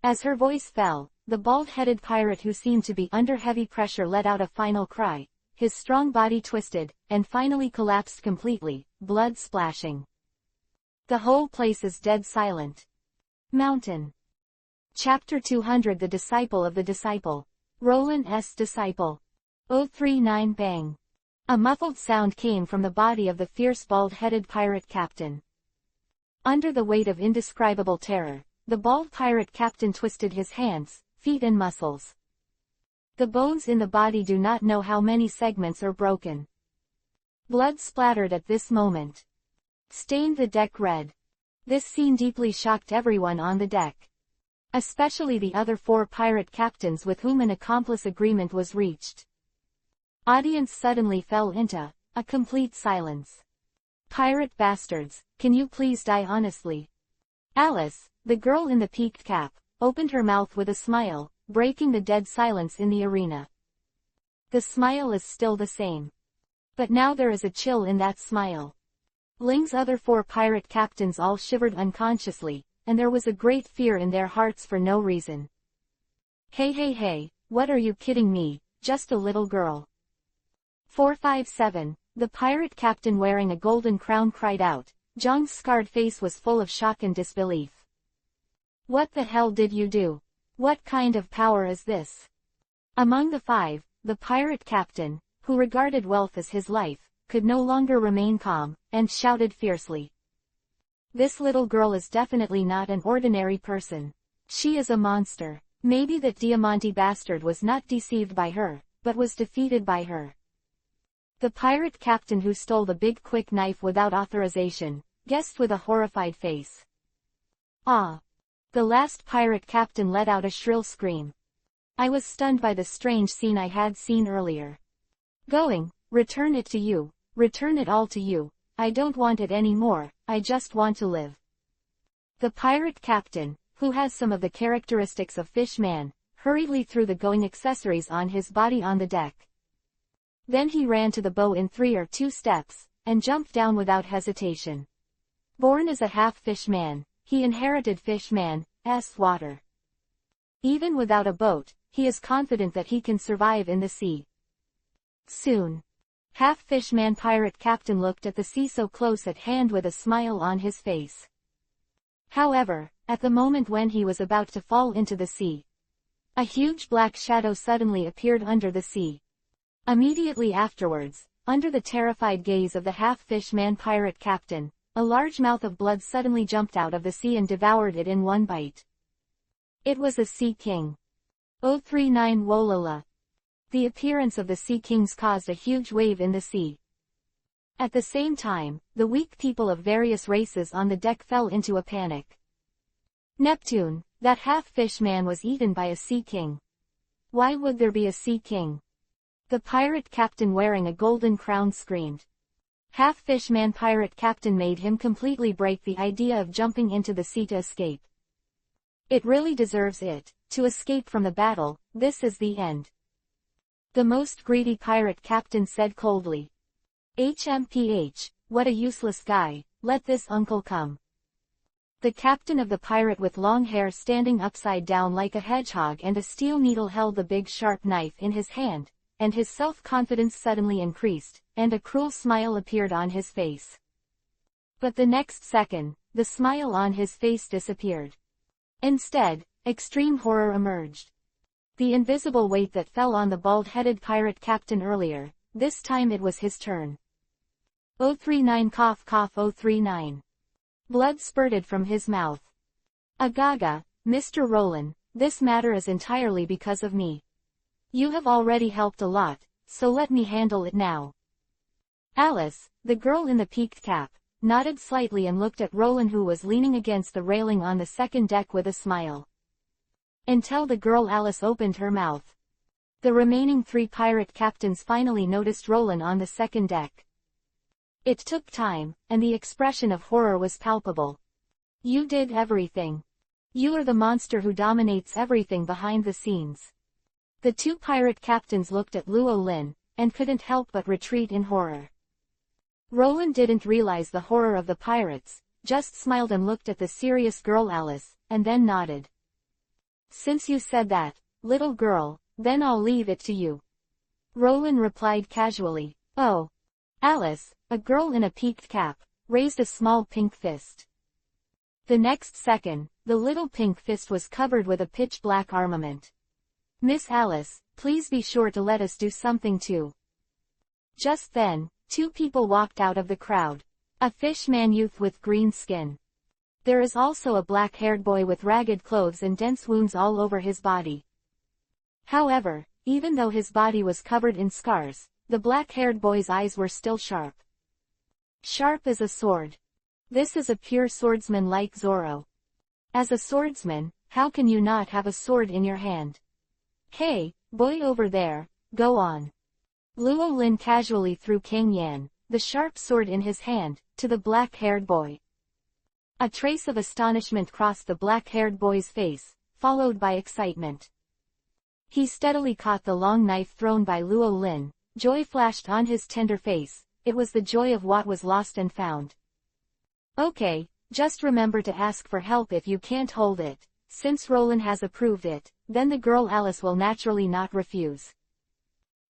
As her voice fell, the bald-headed pirate who seemed to be under heavy pressure let out a final cry. His strong body twisted, and finally collapsed completely, blood splashing. The whole place is dead silent. Mountain. Chapter 200 The Disciple of the Disciple. Roland's Disciple. 039 bang. A muffled sound came from the body of the fierce bald-headed pirate captain. Under the weight of indescribable terror, the bald pirate captain twisted his hands, feet and muscles. The bones in the body do not know how many segments are broken. Blood splattered at this moment. Stained the deck red. This scene deeply shocked everyone on the deck. Especially the other 4 pirate captains with whom an accomplice agreement was reached. Audience suddenly fell into a complete silence. Pirate bastards, can you please die honestly? Alice, the girl in the peaked cap, opened her mouth with a smile, breaking the dead silence in the arena. The smile is still the same. But now there is a chill in that smile. Ling's other 4 pirate captains all shivered unconsciously, and there was a great fear in their hearts for no reason. Hey, what are you kidding me, just a little girl. 457, the pirate captain wearing a golden crown cried out. Zhang's scarred face was full of shock and disbelief. What the hell did you do? What kind of power is this? Among the 5, the pirate captain, who regarded wealth as his life, could no longer remain calm, and shouted fiercely. This little girl is definitely not an ordinary person. She is a monster. Maybe that Diamante bastard was not deceived by her, but was defeated by her. The pirate captain who stole the big quick knife without authorization, guessed with a horrified face. Ah! The last pirate captain let out a shrill scream. I was stunned by the strange scene I had seen earlier. Going, return it to you, return it all to you, I don't want it anymore, I just want to live. The pirate captain, who has some of the characteristics of Fishman, hurriedly threw the going accessories on his body on the deck. Then he ran to the bow in 3 or 2 steps, and jumped down without hesitation. Born as a half-fishman, he inherited Fishman's water. Even without a boat, he is confident that he can survive in the sea. Soon. Half-fishman pirate captain looked at the sea so close at hand with a smile on his face. However, at the moment when he was about to fall into the sea, a huge black shadow suddenly appeared under the sea. Immediately afterwards, under the terrified gaze of the half-fishman pirate captain, a large mouth of blood suddenly jumped out of the sea and devoured it in one bite. It was a sea king. 039 Wolala. The appearance of the sea kings caused a huge wave in the sea. At the same time, the weak people of various races on the deck fell into a panic. Neptune, that half-fish man was eaten by a sea king. Why would there be a sea king? The pirate captain wearing a golden crown screamed. Half-fishman pirate captain made him completely break the idea of jumping into the sea to escape. It really deserves it, to escape from the battle, this is the end. The most greedy pirate captain said coldly. HMPH, what a useless guy, let this uncle come. The captain of the pirate with long hair standing upside down like a hedgehog and a steel needle held the big sharp knife in his hand, and his self-confidence suddenly increased, and a cruel smile appeared on his face. But the next second, the smile on his face disappeared. Instead, extreme horror emerged. The invisible weight that fell on the bald-headed pirate captain earlier, this time it was his turn. 039 cough cough 039. Blood spurted from his mouth. Agaga, Mr. Roland, this matter is entirely because of me. You have already helped a lot, so let me handle it now. Alice, the girl in the peaked cap, nodded slightly and looked at Roland who was leaning against the railing on the second deck with a smile. Until the girl Alice opened her mouth. The remaining 3 pirate captains finally noticed Roland on the second deck. It took time, and the expression of horror was palpable. You did everything. You are the monster who dominates everything behind the scenes. The 2 pirate captains looked at Luo Lin, and couldn't help but retreat in horror. Roland didn't realize the horror of the pirates, just smiled and looked at the serious girl Alice, and then nodded. Since you said that, little girl, then I'll leave it to you. Roland replied casually. Oh. Alice, a girl in a peaked cap, raised a small pink fist. The next second, the little pink fist was covered with a pitch-black armament. Miss Alice, please be sure to let us do something too. Just then, 2 people walked out of the crowd. A fishman youth with green skin. There is also a black-haired boy with ragged clothes and dense wounds all over his body. However, Even though his body was covered in scars, the black-haired boy's eyes were still sharp. Sharp as a sword. This is a pure swordsman like Zoro. As a swordsman, how can you not have a sword in your hand? Hey, boy over there, go on. Luo Lin casually threw Kang Yan, the sharp sword in his hand, to the black-haired boy. A trace of astonishment crossed the black-haired boy's face, followed by excitement. He steadily caught the long knife thrown by Luo Lin. Joy flashed on his tender face. It was the joy of what was lost and found. Okay, just remember to ask for help if you can't hold it. Since Roland has approved it, then the girl Alice will naturally not refuse.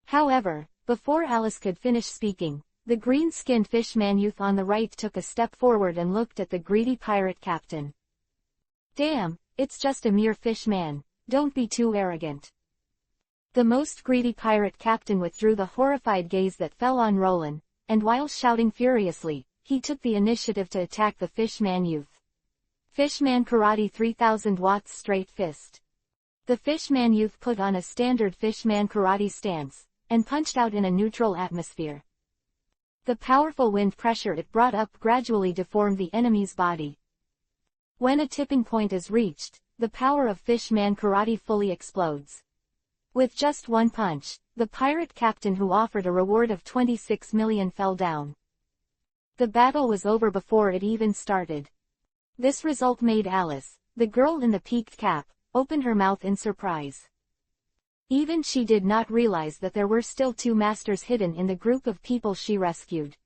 However, before Alice could finish speaking, the green-skinned fishman youth on the right took a step forward and looked at the greedy pirate captain. Damn, it's just a mere fishman, don't be too arrogant. The most greedy pirate captain withdrew the horrified gaze that fell on Roland, and while shouting furiously, he took the initiative to attack the fishman youth. Fishman Karate 3000 watts straight fist. The fishman youth put on a standard fishman karate stance, and punched out in a neutral atmosphere. The powerful wind pressure it brought up gradually deformed the enemy's body. When a tipping point is reached, the power of fishman karate fully explodes. With just one punch, the pirate captain who offered a reward of 26 million fell down. The battle was over before it even started. This result made Alice, the girl in the peaked cap, open her mouth in surprise. Even she did not realize that there were still two masters hidden in the group of people she rescued.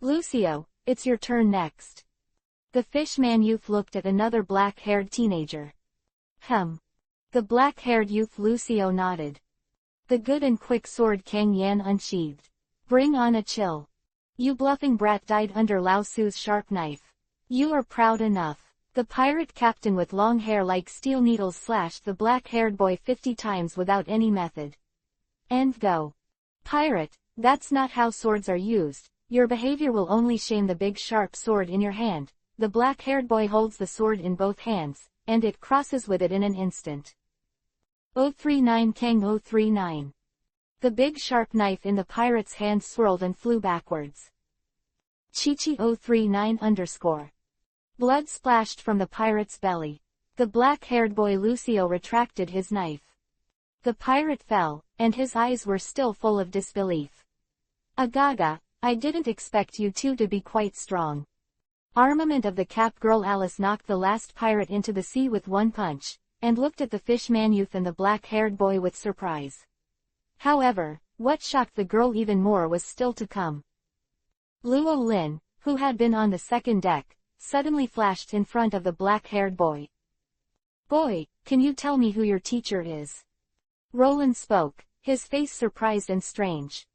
Lucio, it's your turn next. The fishman youth looked at another black-haired teenager. The black-haired youth Lucio nodded. The good and quick sword Kang Yan unsheathed. Bring on a chill. You bluffing brat died under Lao Su's sharp knife. You are proud enough. The pirate captain with long hair like steel needles slashed the black-haired boy 50 times without any method. And go. Pirate, that's not how swords are used. Your behavior will only shame the big sharp sword in your hand. The black-haired boy holds the sword in both hands, and it crosses with it in an instant. 039 Kang 039. The big sharp knife in the pirate's hand swirled and flew backwards. Chichi 039_. Blood splashed from the pirate's belly. The black-haired boy Lucio retracted his knife. The pirate fell, and his eyes were still full of disbelief. Agaga, I didn't expect you two to be quite strong. Armament of the cap girl Alice knocked the last pirate into the sea with one punch, and looked at the fishman youth and the black-haired boy with surprise. However, what shocked the girl even more was still to come. Luo Lin, who had been on the second deck, suddenly flashed in front of the black-haired boy. Boy, can you tell me who your teacher is? Roland spoke, his face surprised and strange.